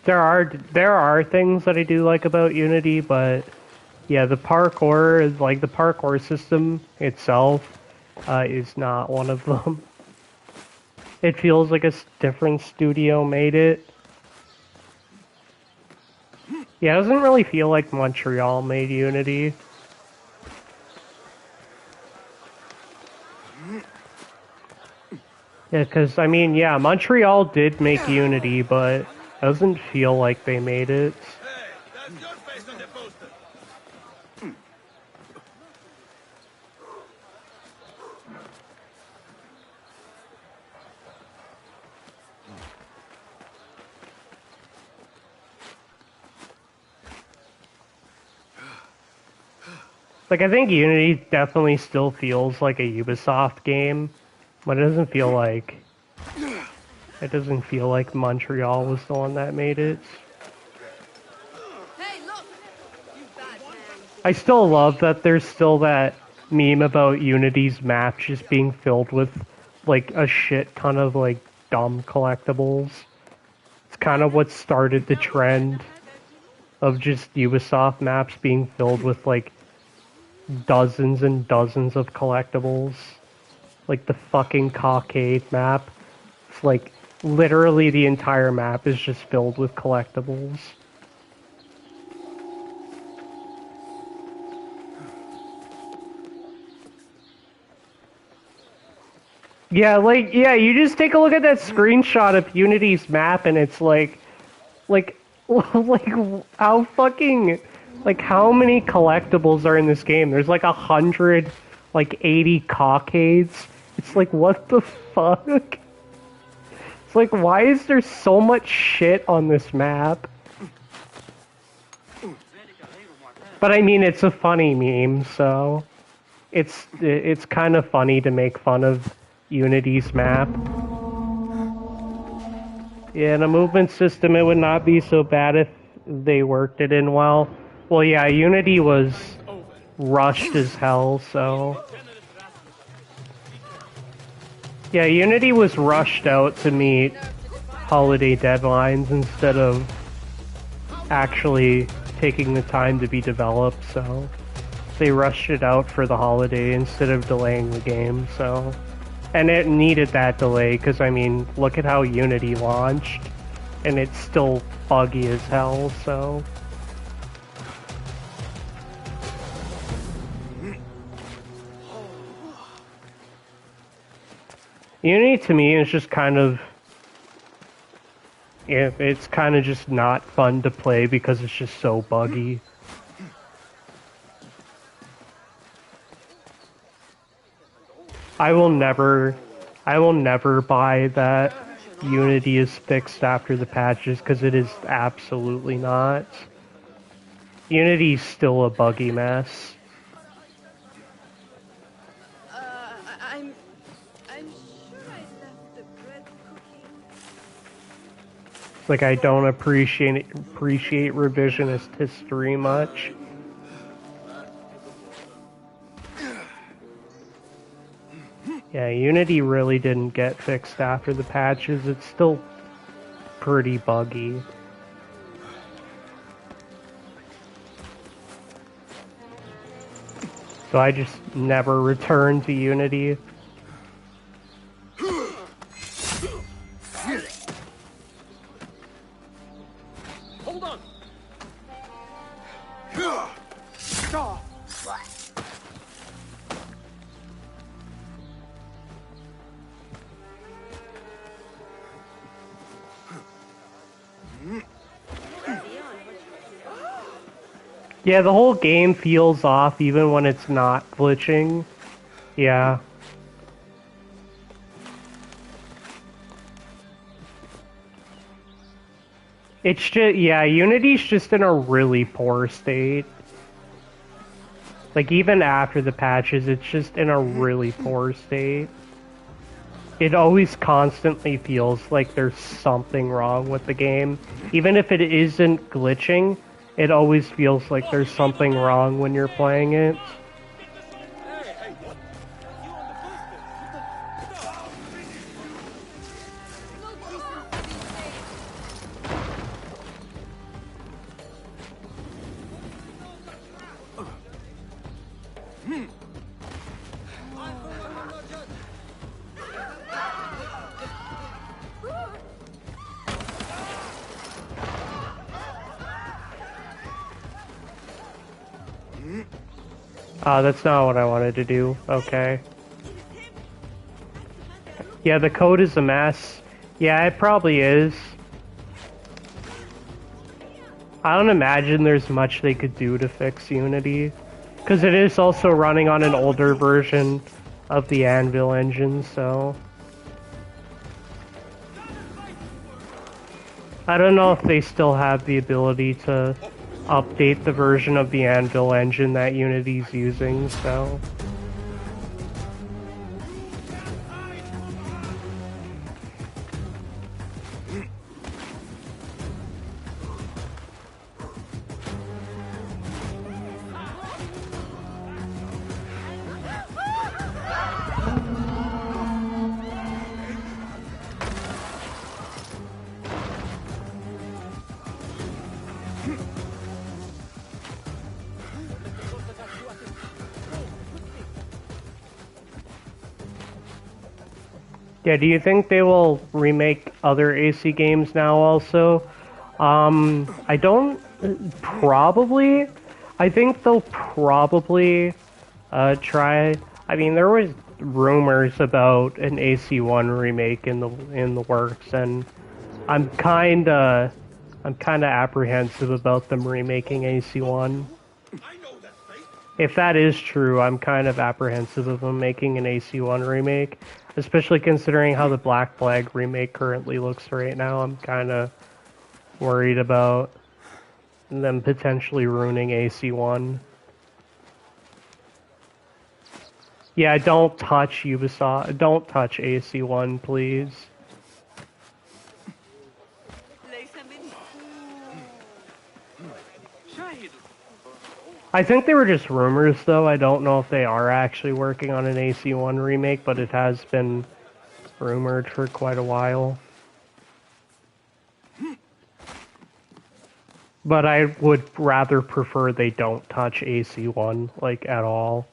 There are things that I do like about Unity, but yeah, the parkour system itself is not one of them. It feels like a different studio made it. Yeah, it doesn't really feel like Montreal made Unity. Yeah, because, I mean, yeah, Montreal did make Unity, but it doesn't feel like they made it. Like, I think Unity definitely still feels like a Ubisoft game, but it doesn't feel like... It doesn't feel like Montreal was the one that made it. Hey, look! You bad man. I still love that there's still that meme about Unity's map just being filled with like a shit ton of like dumb collectibles. It's kind of what started the trend of just Ubisoft maps being filled with like dozens and dozens of collectibles. Like the fucking Cockade map. It's like literally the entire map is just filled with collectibles. Yeah, like, yeah, you just take a look at that screenshot of Unity's map and it's like, like how fucking, like, how many collectibles are in this game? There's like 100, like 80 cockades. It's like, what the fuck? It's like, why is there so much shit on this map? But I mean, it's a funny meme, so it's kind of funny to make fun of Unity's map. Yeah, in a movement system, it would not be so bad if they worked it in well. Well, yeah, Unity was rushed as hell, so... Yeah, Unity was rushed out to meet holiday deadlines instead of actually taking the time to be developed, so... They rushed it out for the holiday instead of delaying the game, so... And it needed that delay, because, I mean, look at how Unity launched, and it's still buggy as hell, so... Unity, to me, is just kind of... Yeah, it's kind of just not fun to play because it's just so buggy. I will never buy that Unity is fixed after the patches, because it is absolutely not. Unity's still a buggy mess. I'm sure I left the bread cooking. It's like I don't appreciate revisionist history much. Yeah, Unity really didn't get fixed after the patches. It's still pretty buggy. So I just never returned to Unity. Hold on. Yeah, the whole game feels off even when it's not glitching. Yeah. It's just, yeah, Unity's just in a really poor state. Like, even after the patches, it's just in a really poor state. It always constantly feels like there's something wrong with the game. Even if it isn't glitching, it always feels like there's something wrong when you're playing it. That's not what I wanted to do. Okay. Yeah, the code is a mess. Yeah, it probably is. I don't imagine there's much they could do to fix Unity. Because it is also running on an older version of the Anvil engine, so... I don't know if they still have the ability to update the version of the Anvil engine that Unity's using, so... Yeah, do you think they will remake other AC games now also? I don't... Probably. I think they'll probably try... I mean, there was rumors about an AC1 remake in the works, and I'm kinda apprehensive about them remaking AC1. If that is true, I'm kind of apprehensive of them making an AC1 remake, especially considering how the Black Flag remake currently looks right now. I'm kind of worried about them potentially ruining AC1. Yeah, don't touch Ubisoft. Don't touch AC1, please. I think they were just rumors, though. I don't know if they are actually working on an AC1 remake, but it has been rumored for quite a while. But I would rather prefer they don't touch AC1, like, at all.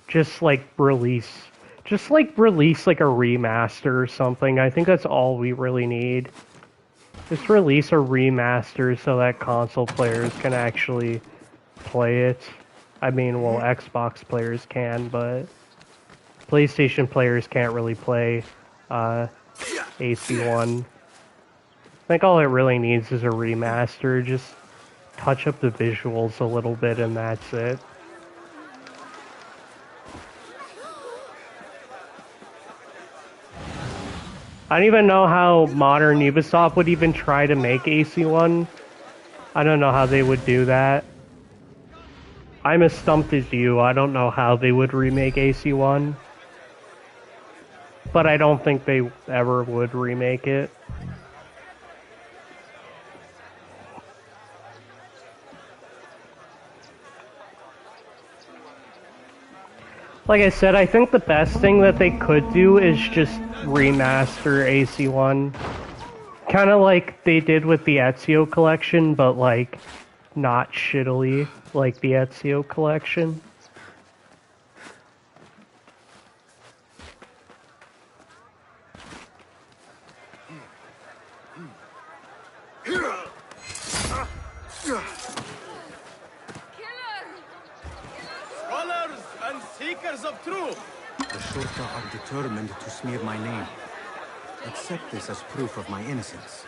Just like release like a remaster or something. I think that's all we really need. Just release a remaster so that console players can actually play it. I mean, well, Xbox players can, but PlayStation players can't really play AC1. I think all it really needs is a remaster. Just touch up the visuals a little bit and that's it. I don't even know how modern Ubisoft would even try to make AC1. I don't know how they would do that. I'm as stumped as you. I don't know how they would remake AC1. But I don't think they ever would remake it. Like I said, I think the best thing that they could do is just remaster AC1. Kind of like they did with the Ezio collection, but like not shittily like the Ezio collection. Scholars and seekers of truth! The Shurta are determined to smear my name. Accept this as proof of my innocence.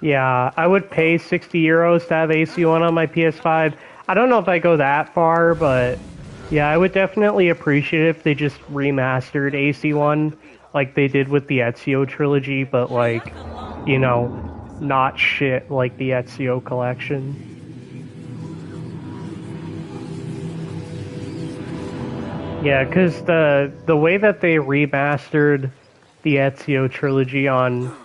Yeah, I would pay 60 euros to have AC1 on my PS5. I don't know if I go that far, but yeah, I would definitely appreciate it if they just remastered AC1 like they did with the Ezio trilogy, but like, you know, not shit like the Ezio collection. Yeah, because the way that they remastered the Ezio trilogy on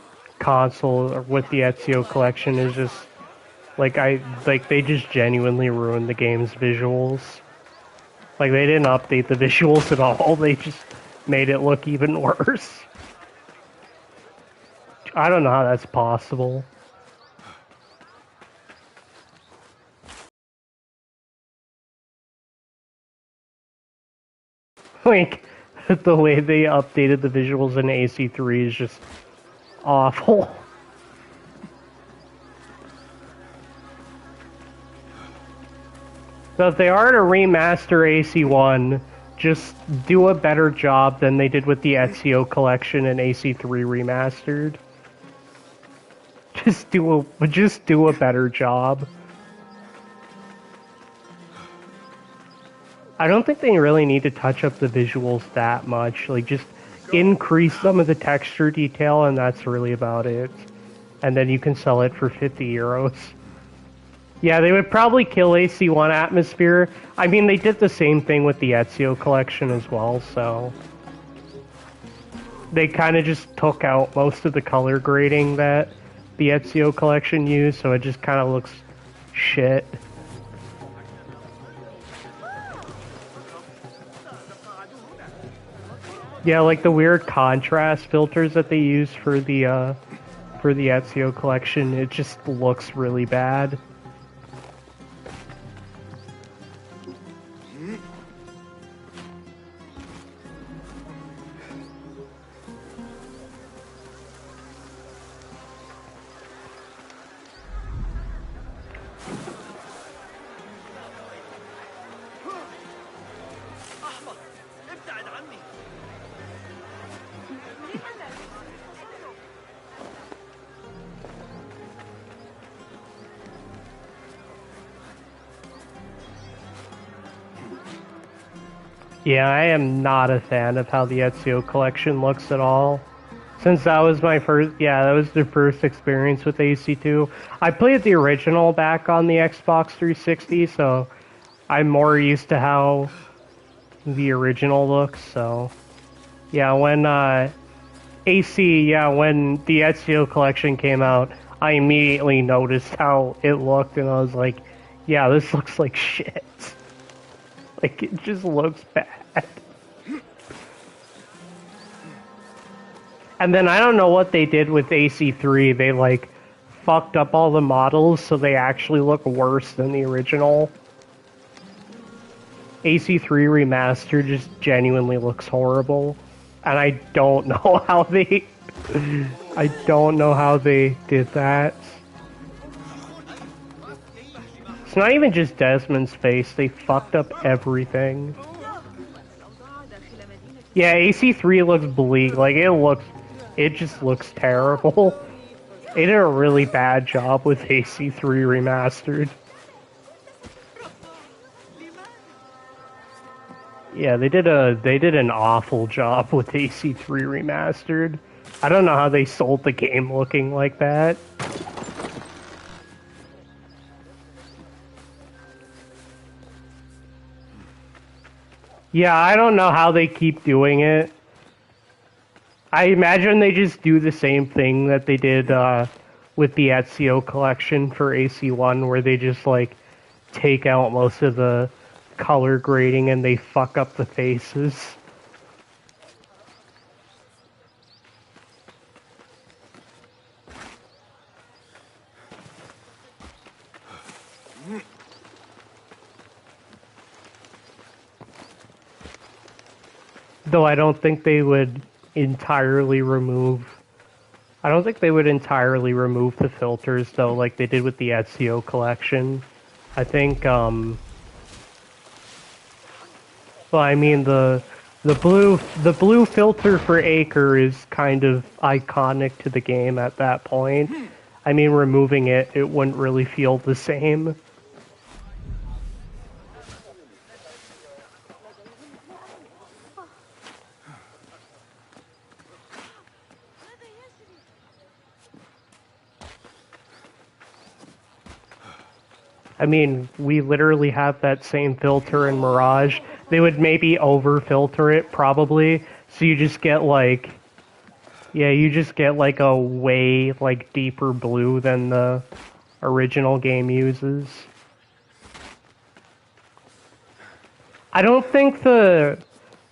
console or with the Ezio collection is just like they just genuinely ruined the game's visuals. Like they didn't update the visuals at all. They just made it look even worse. I don't know how that's possible. Like, the way they updated the visuals in AC3 is just awful. So if they are to remaster AC1, just do a better job than they did with the Ezio collection and AC3 remastered. Just do a better job. I don't think they really need to touch up the visuals that much. Like, just increase some of the texture detail, and that's really about it. And then you can sell it for 50 euros. Yeah, they would probably kill AC1 atmosphere. I mean, they did the same thing with the Ezio collection as well, so... They kind of just took out most of the color grading that the Ezio collection used, so it just kind of looks shit. Yeah, like the weird contrast filters that they use for the Ezio collection, it just looks really bad. Yeah, I am not a fan of how the Ezio collection looks at all. Since that was my first, yeah, that was the first experience with AC2. I played the original back on the Xbox 360, so I'm more used to how the original looks, so... Yeah, when, when the Ezio collection came out, I immediately noticed how it looked, and I was like, yeah, this looks like shit. Like, it just looks bad. And then I don't know what they did with AC3. They, like, fucked up all the models so they actually look worse than the original. AC3 Remastered just genuinely looks horrible. And I don't know how they... I don't know how they did that. It's not even just Desmond's face, they fucked up everything. Yeah, AC3 looks bleak, like it just looks terrible. They did a really bad job with AC3 Remastered. Yeah, they did an awful job with AC3 Remastered. I don't know how they sold the game looking like that. Yeah, I don't know how they keep doing it. I imagine they just do the same thing that they did with the Ezio collection for AC1, where they just, like, take out most of the color grading and they fuck up the faces. Though I don't think they would entirely remove... I don't think they would entirely remove the filters, though, like they did with the Ezio collection. I think, well, I mean, the blue filter for Acre is kind of iconic to the game at that point. I mean, removing it, it wouldn't really feel the same. I mean, we literally have that same filter in Mirage. They would maybe over-filter it, probably, so you just get, like... Yeah, you just get, like, a way, like, deeper blue than the original game uses. I don't think the...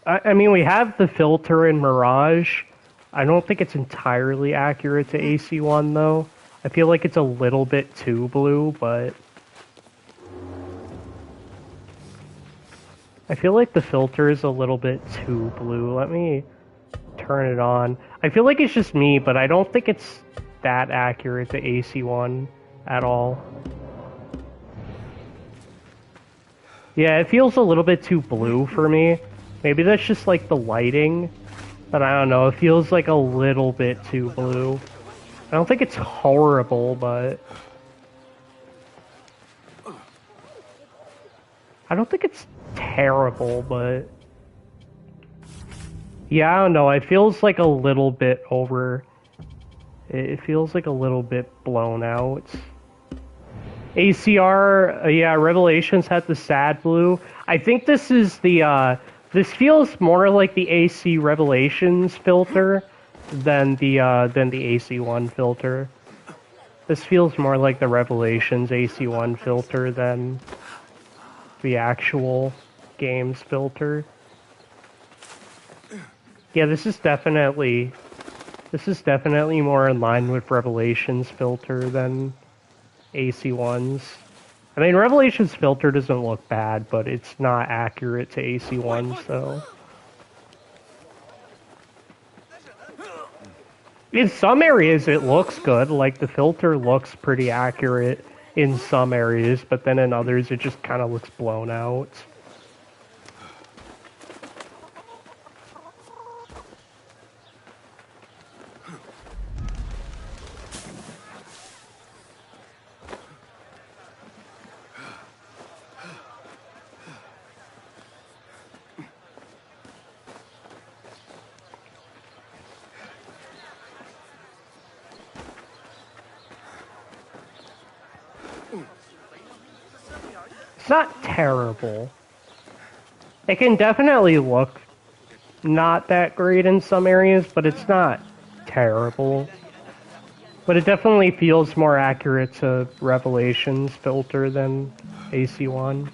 I mean, we have the filter in Mirage. I don't think it's entirely accurate to AC1, though. I feel like it's a little bit too blue, but... I feel like the filter is a little bit too blue. Let me turn it on. I feel like it's just me, but I don't think it's that accurate to AC1 at all. Yeah, it feels a little bit too blue for me. Maybe that's just like the lighting, but I don't know. It feels like a little bit too blue. I don't think it's horrible, but... I don't think it's terrible, but... Yeah, I don't know, it feels like a little bit over... It feels like a little bit blown out. ACR, yeah, Revelations had the sad blue. I think this is the, this feels more like the AC Revelations filter than the AC1 filter. This feels more like the Revelations AC1 filter than the actual game's filter. Yeah, this is definitely more in line with Revelations filter than AC1's. I mean, Revelations filter doesn't look bad, but it's not accurate to AC1, so... In some areas it looks good, like the filter looks pretty accurate in some areas, but then in others it just kind of looks blown out. It's not terrible. It can definitely look not that great in some areas, but it's not terrible. But it definitely feels more accurate to Revelations filter than AC1.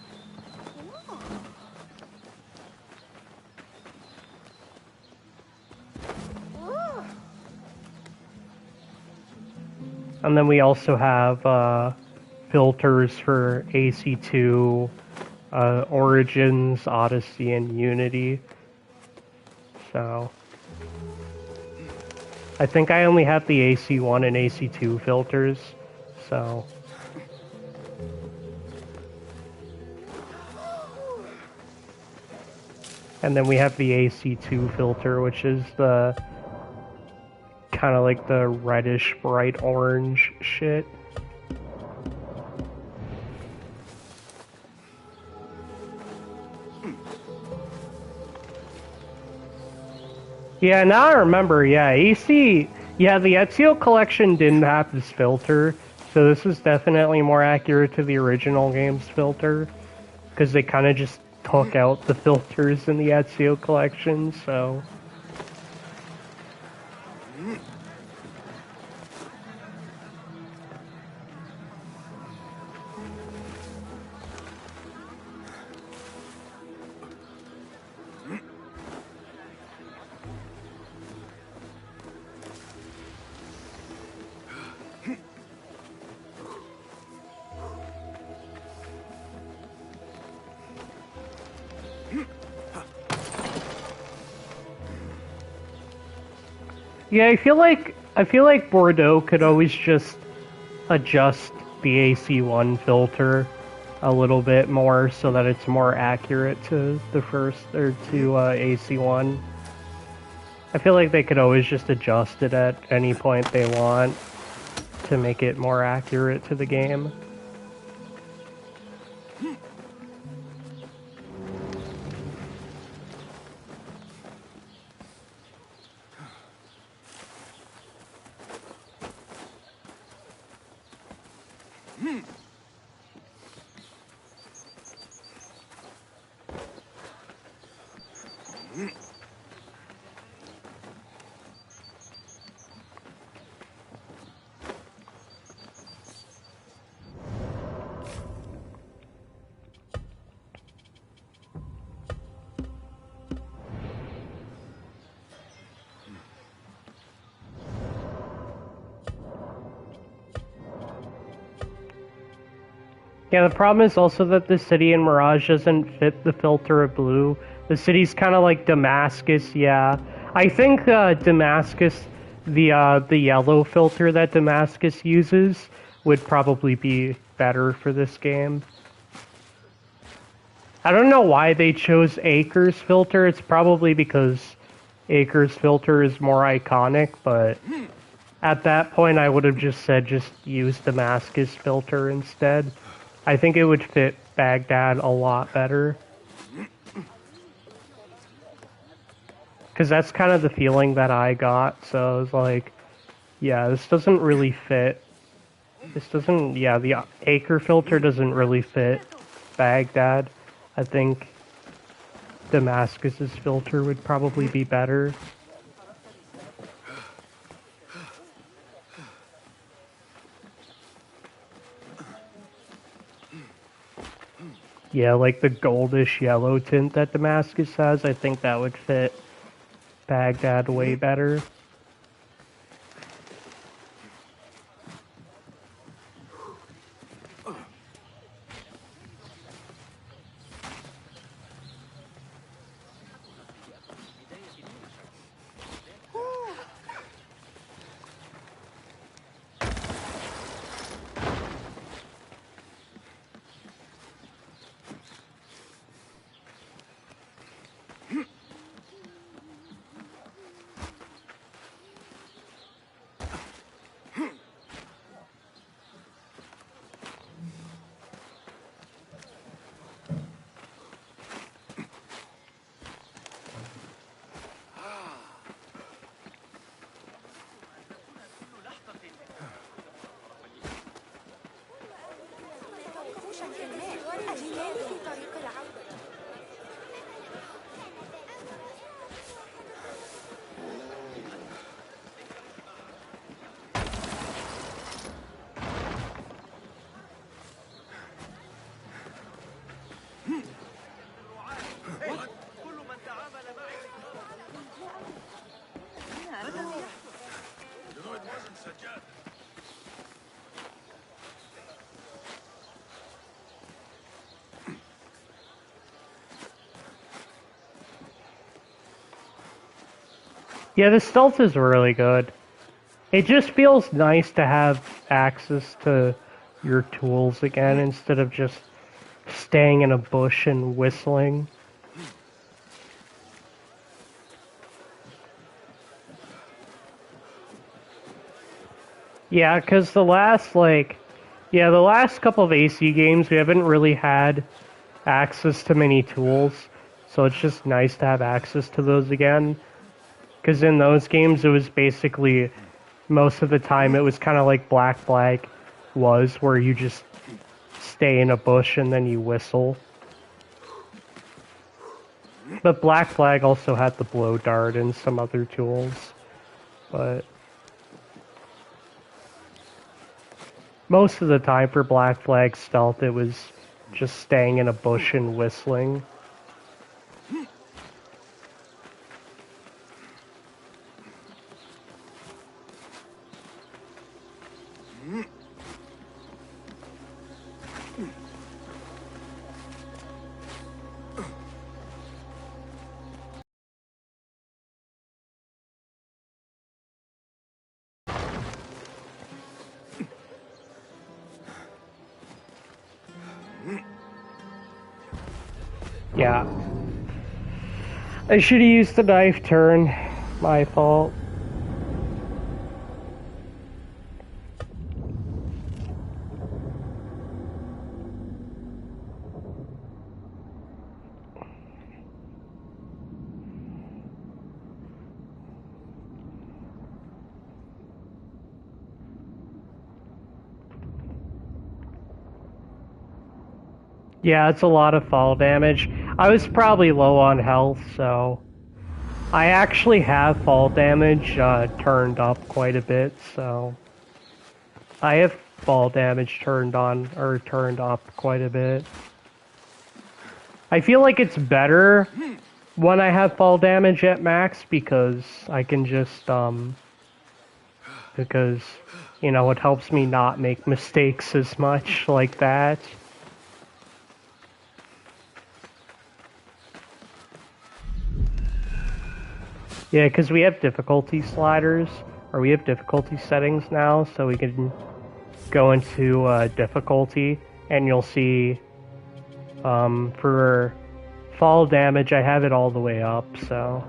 And then we also have filters for AC2, Origins, Odyssey, and Unity. So I think I only have the AC1 and AC2 filters, so. And then we have the AC2 filter, which is the kind of like the reddish bright orange shit. Yeah, now I remember, yeah, the Ezio collection didn't have this filter, so this is definitely more accurate to the original game's filter, because they kind of just took out the filters in the Ezio collection, so. Yeah, I feel like Bordeaux could always just adjust the AC1 filter a little bit more so that it's more accurate to the first or to AC1. I feel like they could always just adjust it at any point they want to make it more accurate to the game. Yeah, the problem is also that the city in Mirage doesn't fit the filter of blue. The city's kind of like Damascus, yeah. I think Damascus, the yellow filter that Damascus uses would probably be better for this game. I don't know why they chose Acre's filter. It's probably because Acre's filter is more iconic, but at that point I would have just said just use Damascus filter instead. I think it would fit Baghdad a lot better. Because that's kind of the feeling that I got, so I was like, yeah, this doesn't really fit. This doesn't, yeah, the Acre filter doesn't really fit Baghdad. I think Damascus's filter would probably be better. Yeah, like the goldish yellow tint that Damascus has, I think that would fit Baghdad way better. Yeah, the stealth is really good. It just feels nice to have access to your tools again instead of just staying in a bush and whistling. Yeah, because the last couple of AC games, we haven't really had access to many tools, so it's just nice to have access to those again. Because in those games, it was basically, most of the time, it was kind of like Black Flag was, where you just stay in a bush and then you whistle. But Black Flag also had the blow dart and some other tools. But most of the time for Black Flag stealth, it was just staying in a bush and whistling. Yeah. I should have used the knife turn. My fault. Yeah, it's a lot of fall damage. I was probably low on health, so I actually have fall damage turned up quite a bit, so I have fall damage turned on, or turned up quite a bit. I feel like it's better when I have fall damage at max because I can just, because, you know, it helps me not make mistakes as much like that. Yeah, because we have difficulty sliders, or we have difficulty settings now, so we can go into difficulty, and you'll see for fall damage, I have it all the way up, so...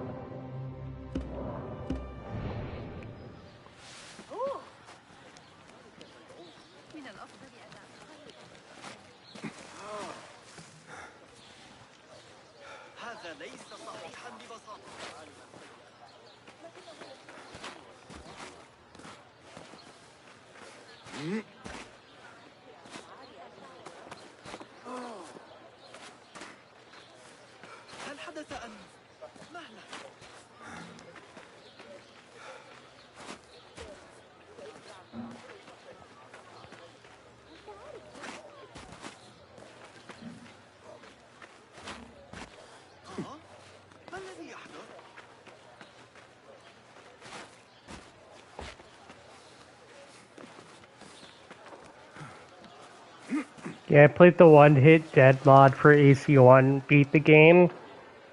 Yeah, I played the one-hit dead mod for AC1, beat the game,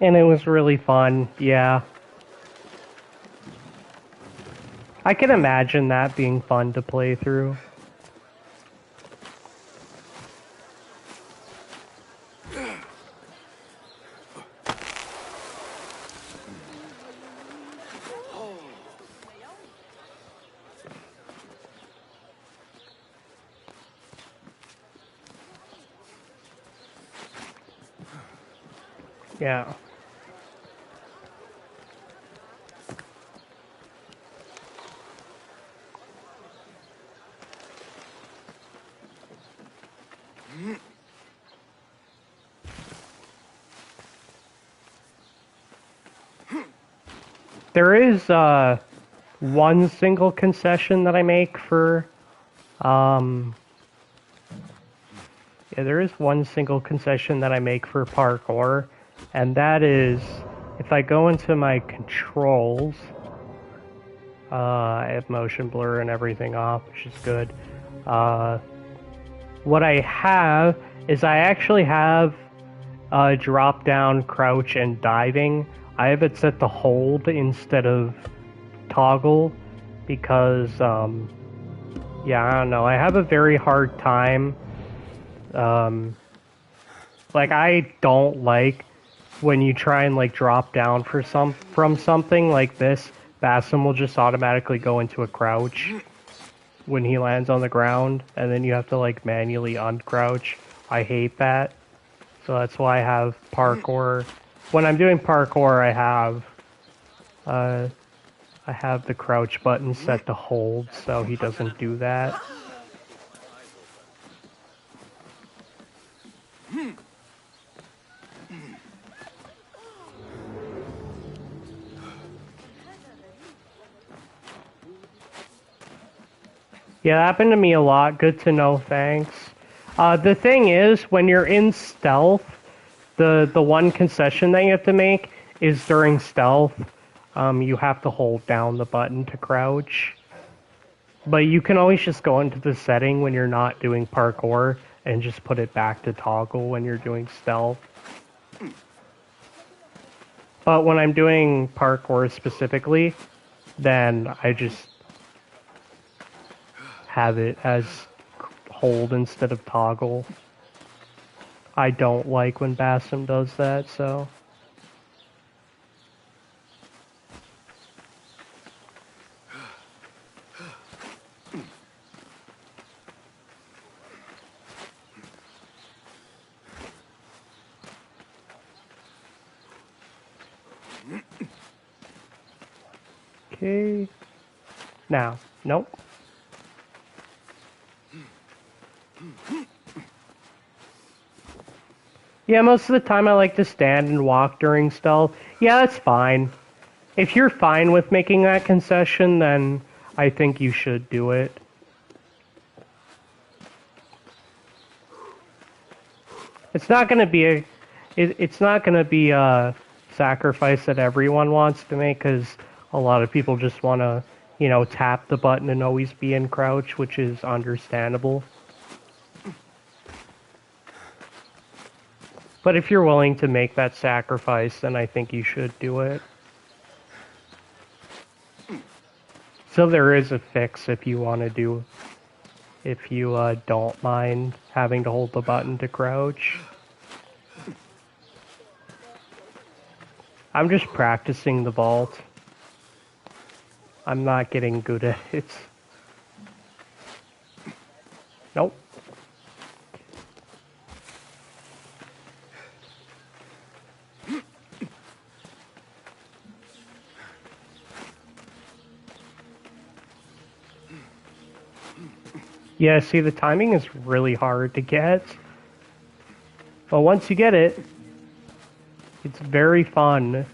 and it was really fun, yeah. I can imagine that being fun to play through. Yeah. There is one single concession that I make for there is one single concession that I make for parkour, and that is if I go into my controls, I have motion blur and everything off, which is good. What I have is I actually have drop down, crouch, and diving. I have it set to hold instead of toggle because, yeah, I don't know. I have a very hard time. Like, I don't like when you try and, like, drop down from something like this. Basim will just automatically go into a crouch when he lands on the ground, and then you have to, like, manually uncrouch. I hate that. So that's why I have parkour. When I'm doing parkour, I have the crouch button set to hold, so he doesn't do that. Yeah, that happened to me a lot. Good to know, thanks. The thing is, when you're in stealth, the one concession that you have to make is during stealth, you have to hold down the button to crouch. But you can always just go into the setting when you're not doing parkour and just put it back to toggle when you're doing stealth. But when I'm doing parkour specifically, then I just have it as hold instead of toggle. I don't like when Basim does that, so... Okay. Now. Nope. Yeah, most of the time I like to stand and walk during stealth. Yeah, that's fine. If you're fine with making that concession, then I think you should do it. It's not gonna be a sacrifice that everyone wants to make, because a lot of people just want to, you know, tap the button and always be in crouch, which is understandable. But if you're willing to make that sacrifice, then I think you should do it. So there is a fix if you want to do, if you don't mind having to hold the button to crouch. I'm just practicing the vault. I'm not getting good at it. Nope. Yeah, see, the timing is really hard to get. But once you get it, it's very fun.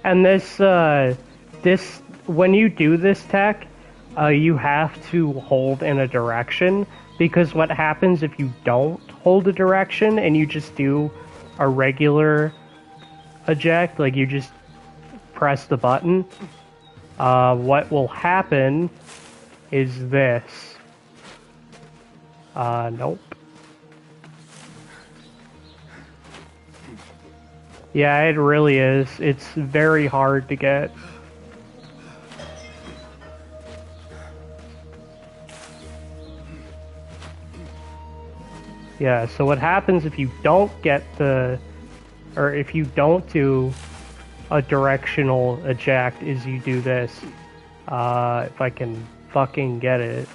And when you do this tech, you have to hold in a direction, because what happens if you don't hold a direction and you just do a regular eject, like you just press the button, what will happen is this. Nope. Yeah, it really is. It's very hard to get. Yeah, so what happens if you don't get or if you don't do a directional eject is you do this. If I can fucking get it.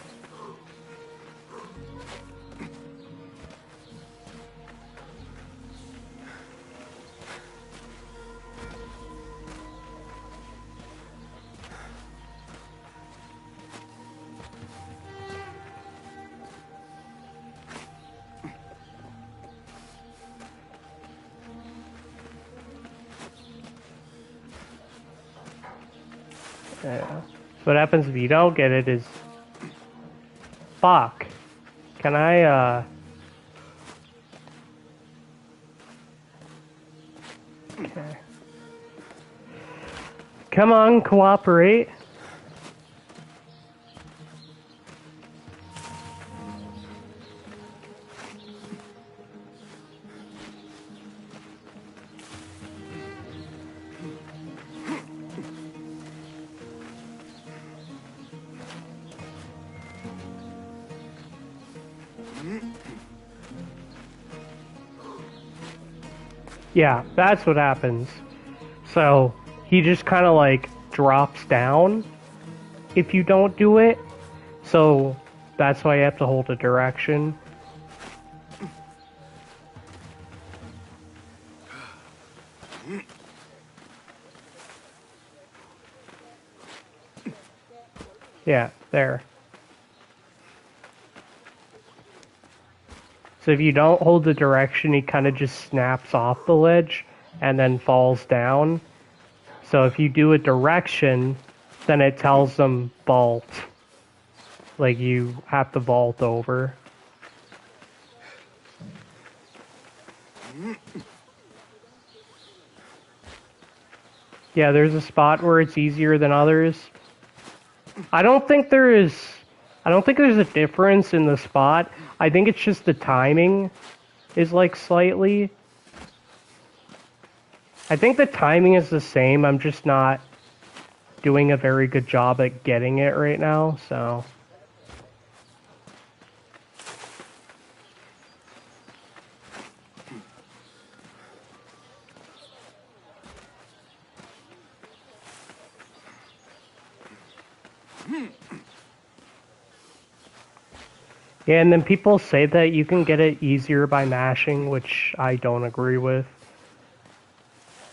Yeah. So what happens if you don't get it is fuck? Can I, Okay. Come on, cooperate. Yeah, that's what happens. So, he just kind of like drops down if you don't do it. So, that's why you have to hold a direction. Yeah, there. So if you don't hold the direction, he kind of just snaps off the ledge and then falls down. So if you do a direction, then it tells them vault. Like you have to vault over. Yeah, there's a spot where it's easier than others. I don't think there's a difference in the spot. I think it's just the timing is like slightly. I think the timing is the same. I'm just not doing a very good job at getting it right now, so. Yeah, and then people say that you can get it easier by mashing, which I don't agree with.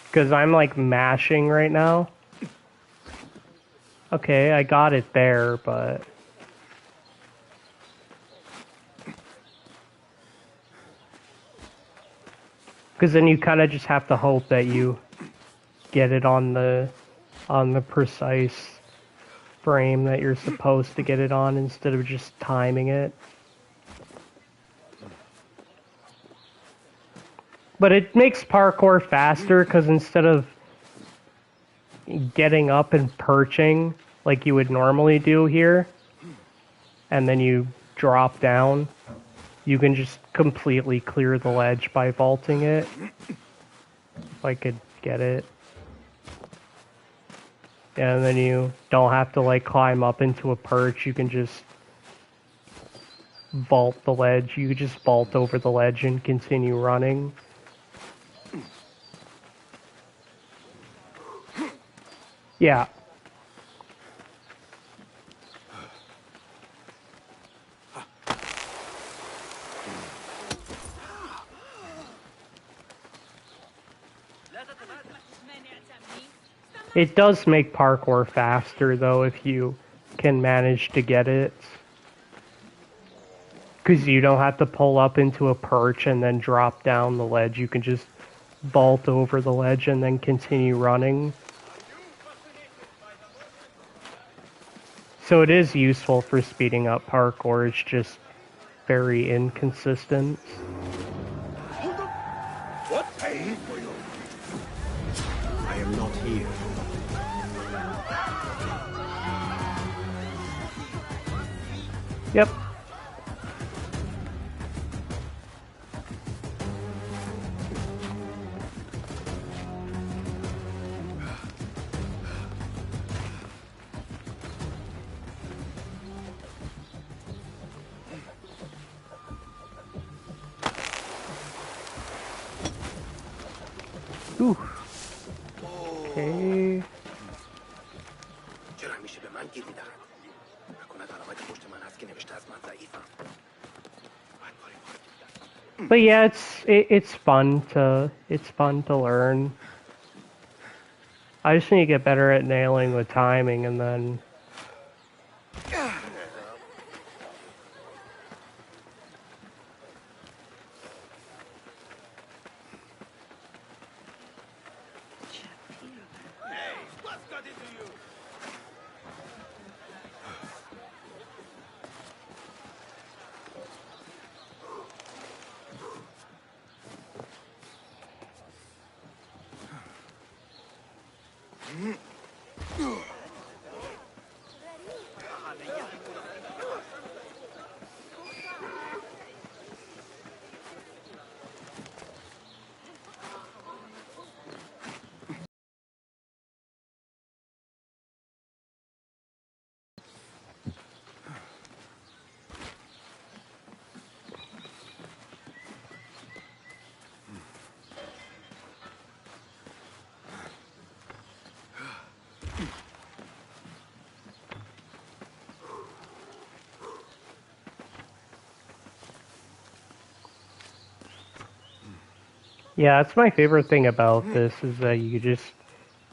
Because I'm like mashing right now. Okay, I got it there, but... Because then you kind of just have to hope that you get it on the precise frame that you're supposed to get it on instead of just timing it. But it makes parkour faster because instead of getting up and perching like you would normally do here, and then you drop down, you can just completely clear the ledge by vaulting it. If I could get it. And then you don't have to like climb up into a perch, you can just vault the ledge. You just vault over the ledge and continue running. Yeah. It does make parkour faster though if you can manage to get it. Because you don't have to pull up into a perch and then drop down the ledge. You can just vault over the ledge and then continue running. So it is useful for speeding up parkour, it's just very inconsistent. What? I hate for you. I am not here. Yep. Ooh. Okay. چرا همیشه به من گیر میدن؟ نکنه علامت پشت من هست که نوشته از من ضعیفم. But yeah, it's fun to learn. I just need to get better at nailing the timing and then Yeah, that's my favorite thing about this is that you just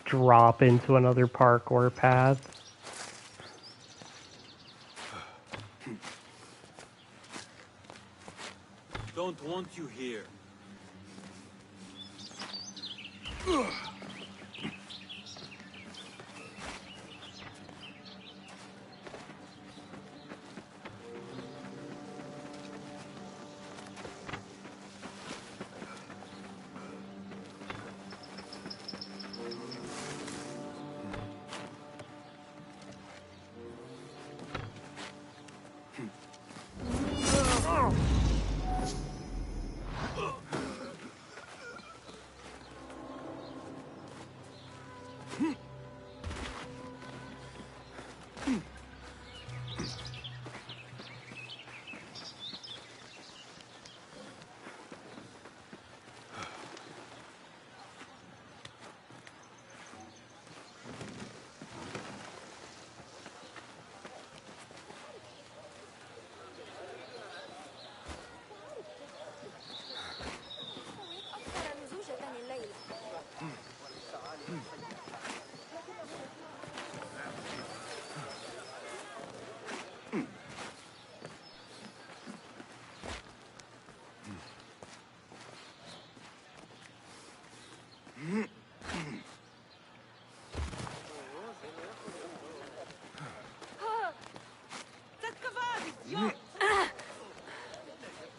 drop into another parkour path. Don't want you here.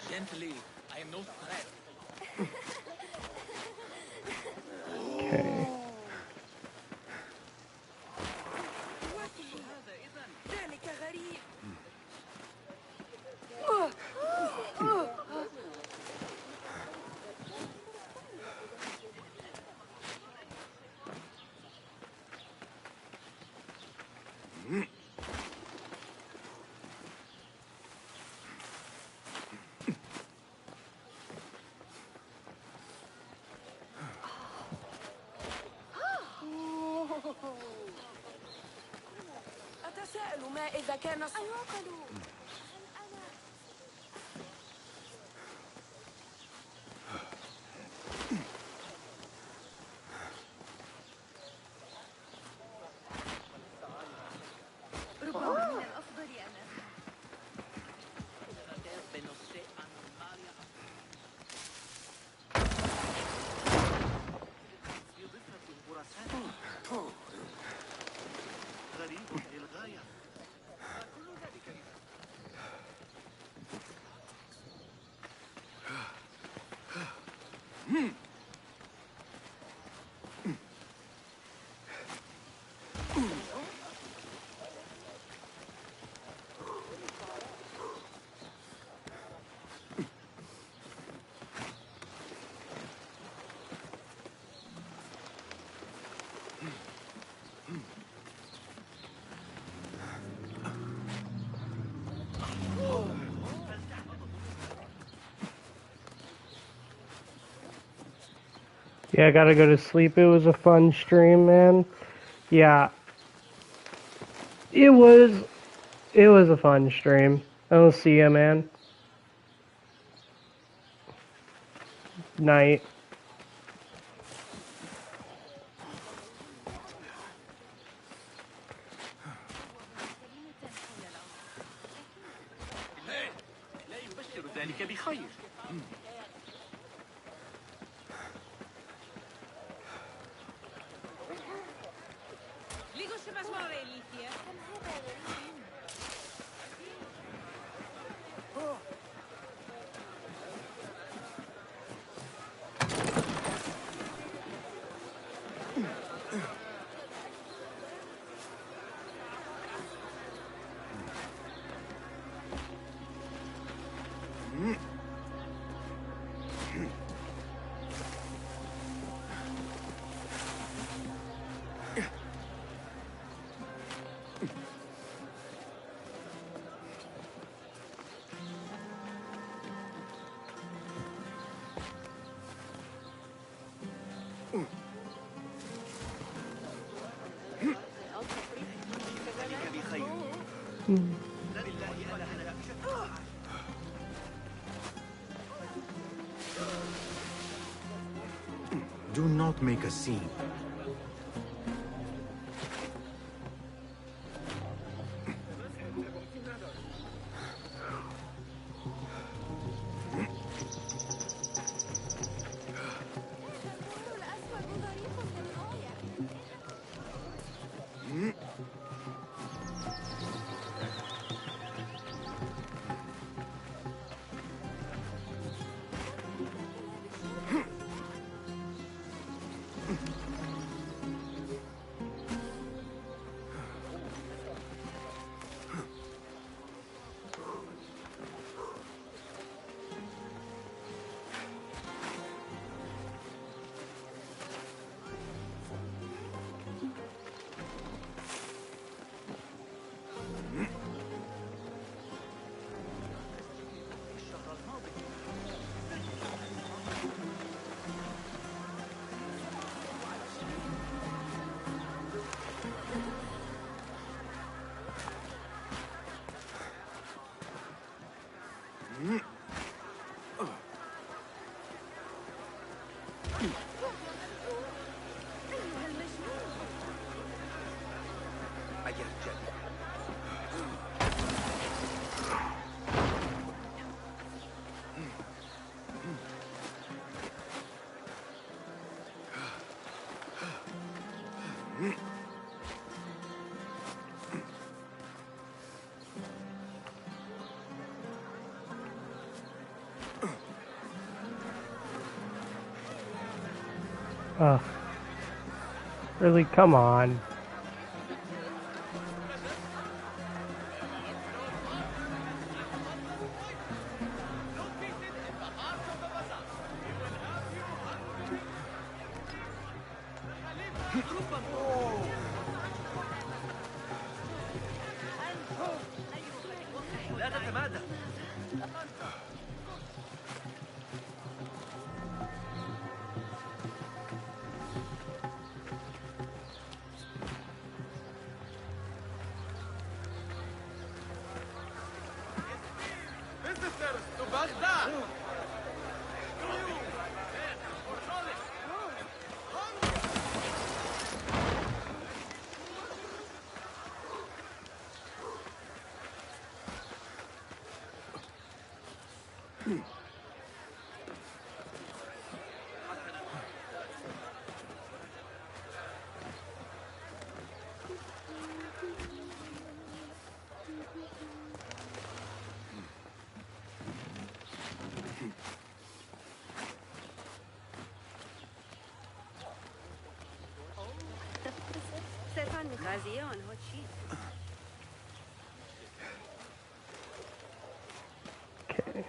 Gently, I am no threat. Okay. ذلك غريب. أتساءل ما إذا كان أيعقل. ربما من الأفضل أنا. غريب للغاية. كل ذلك Yeah, I gotta go to sleep. It was a fun stream, man. Yeah. It was a fun stream. I'll see ya, man. Night. لا يبشر ذلك بخير. Do not make a scene. Ugh. Really, come on. Okay.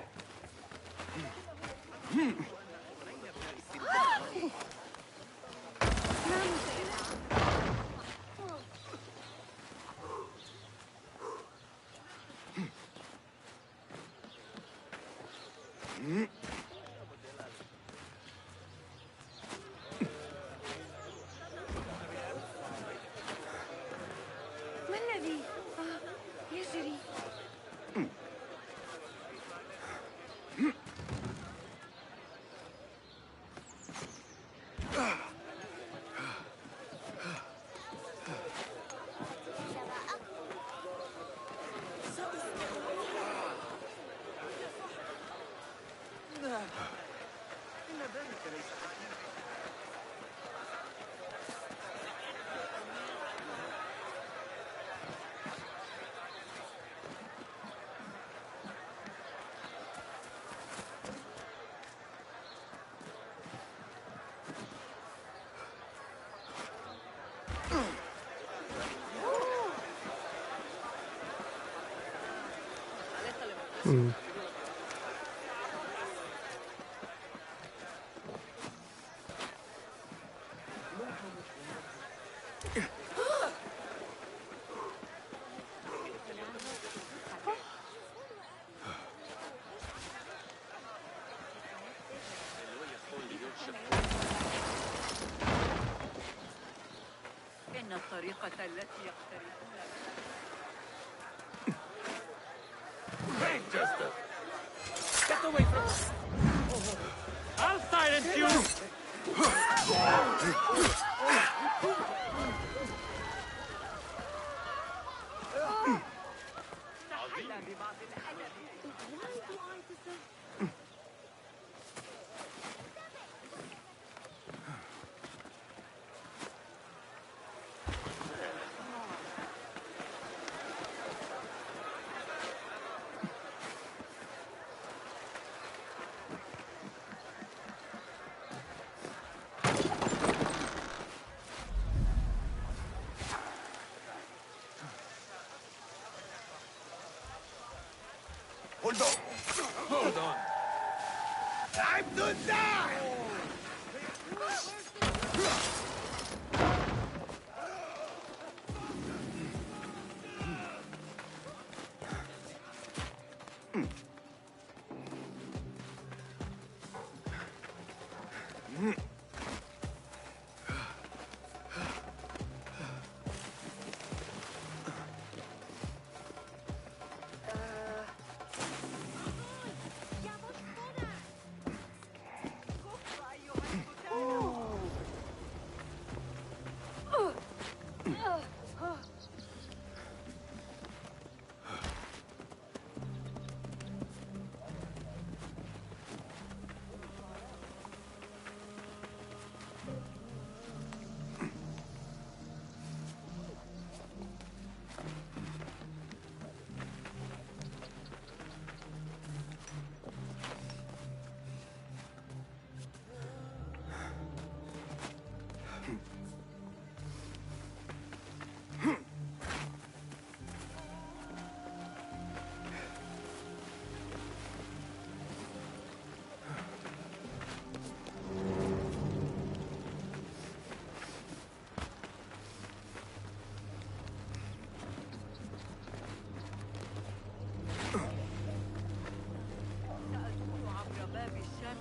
ما الذي يجري؟ الطريقة التي يقتربون. Hey, Jester! Get away from... I'll silence you! Hold on! Hold on! Time to die!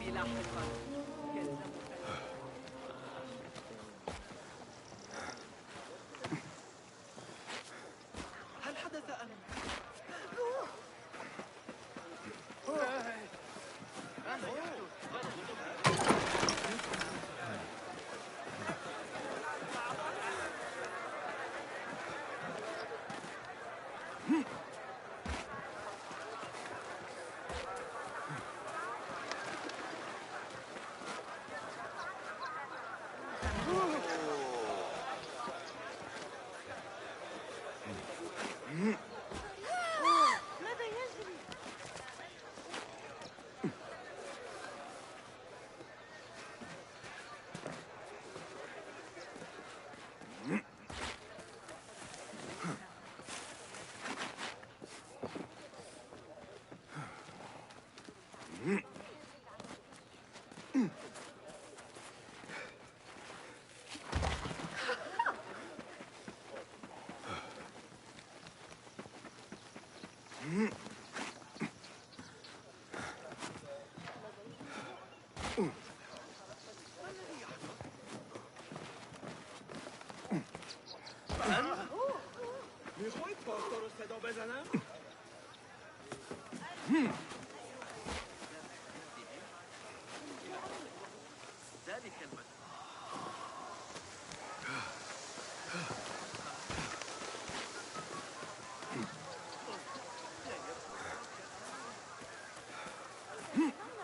لاحقا يلزمك هل حدث أم ماذا يجري؟ ذلك المكان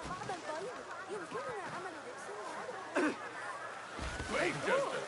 بعض البيض يمكننا عمل بأسره. Wait, Jester!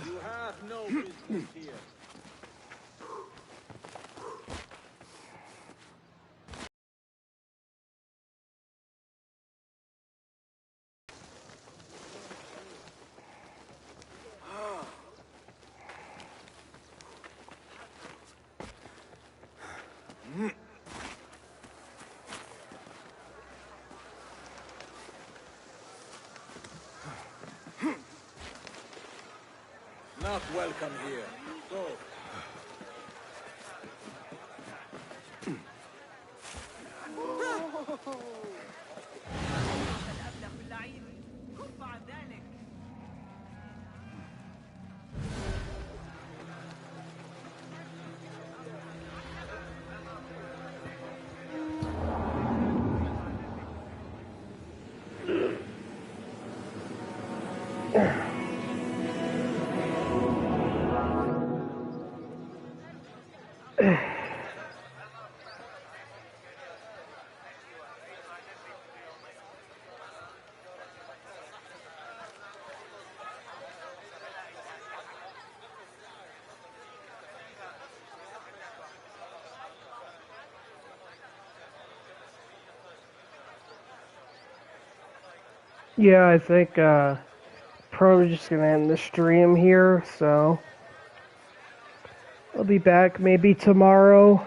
You have no business here. Not welcome here. Go. الأبلة اللعين كف عن ذلك. Yeah, I think probably just gonna end the stream here, so I'll be back maybe tomorrow.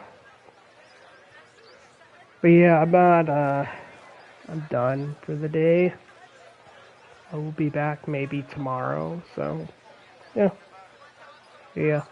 But yeah, I'm done for the day. I will be back maybe tomorrow, so yeah. Yeah.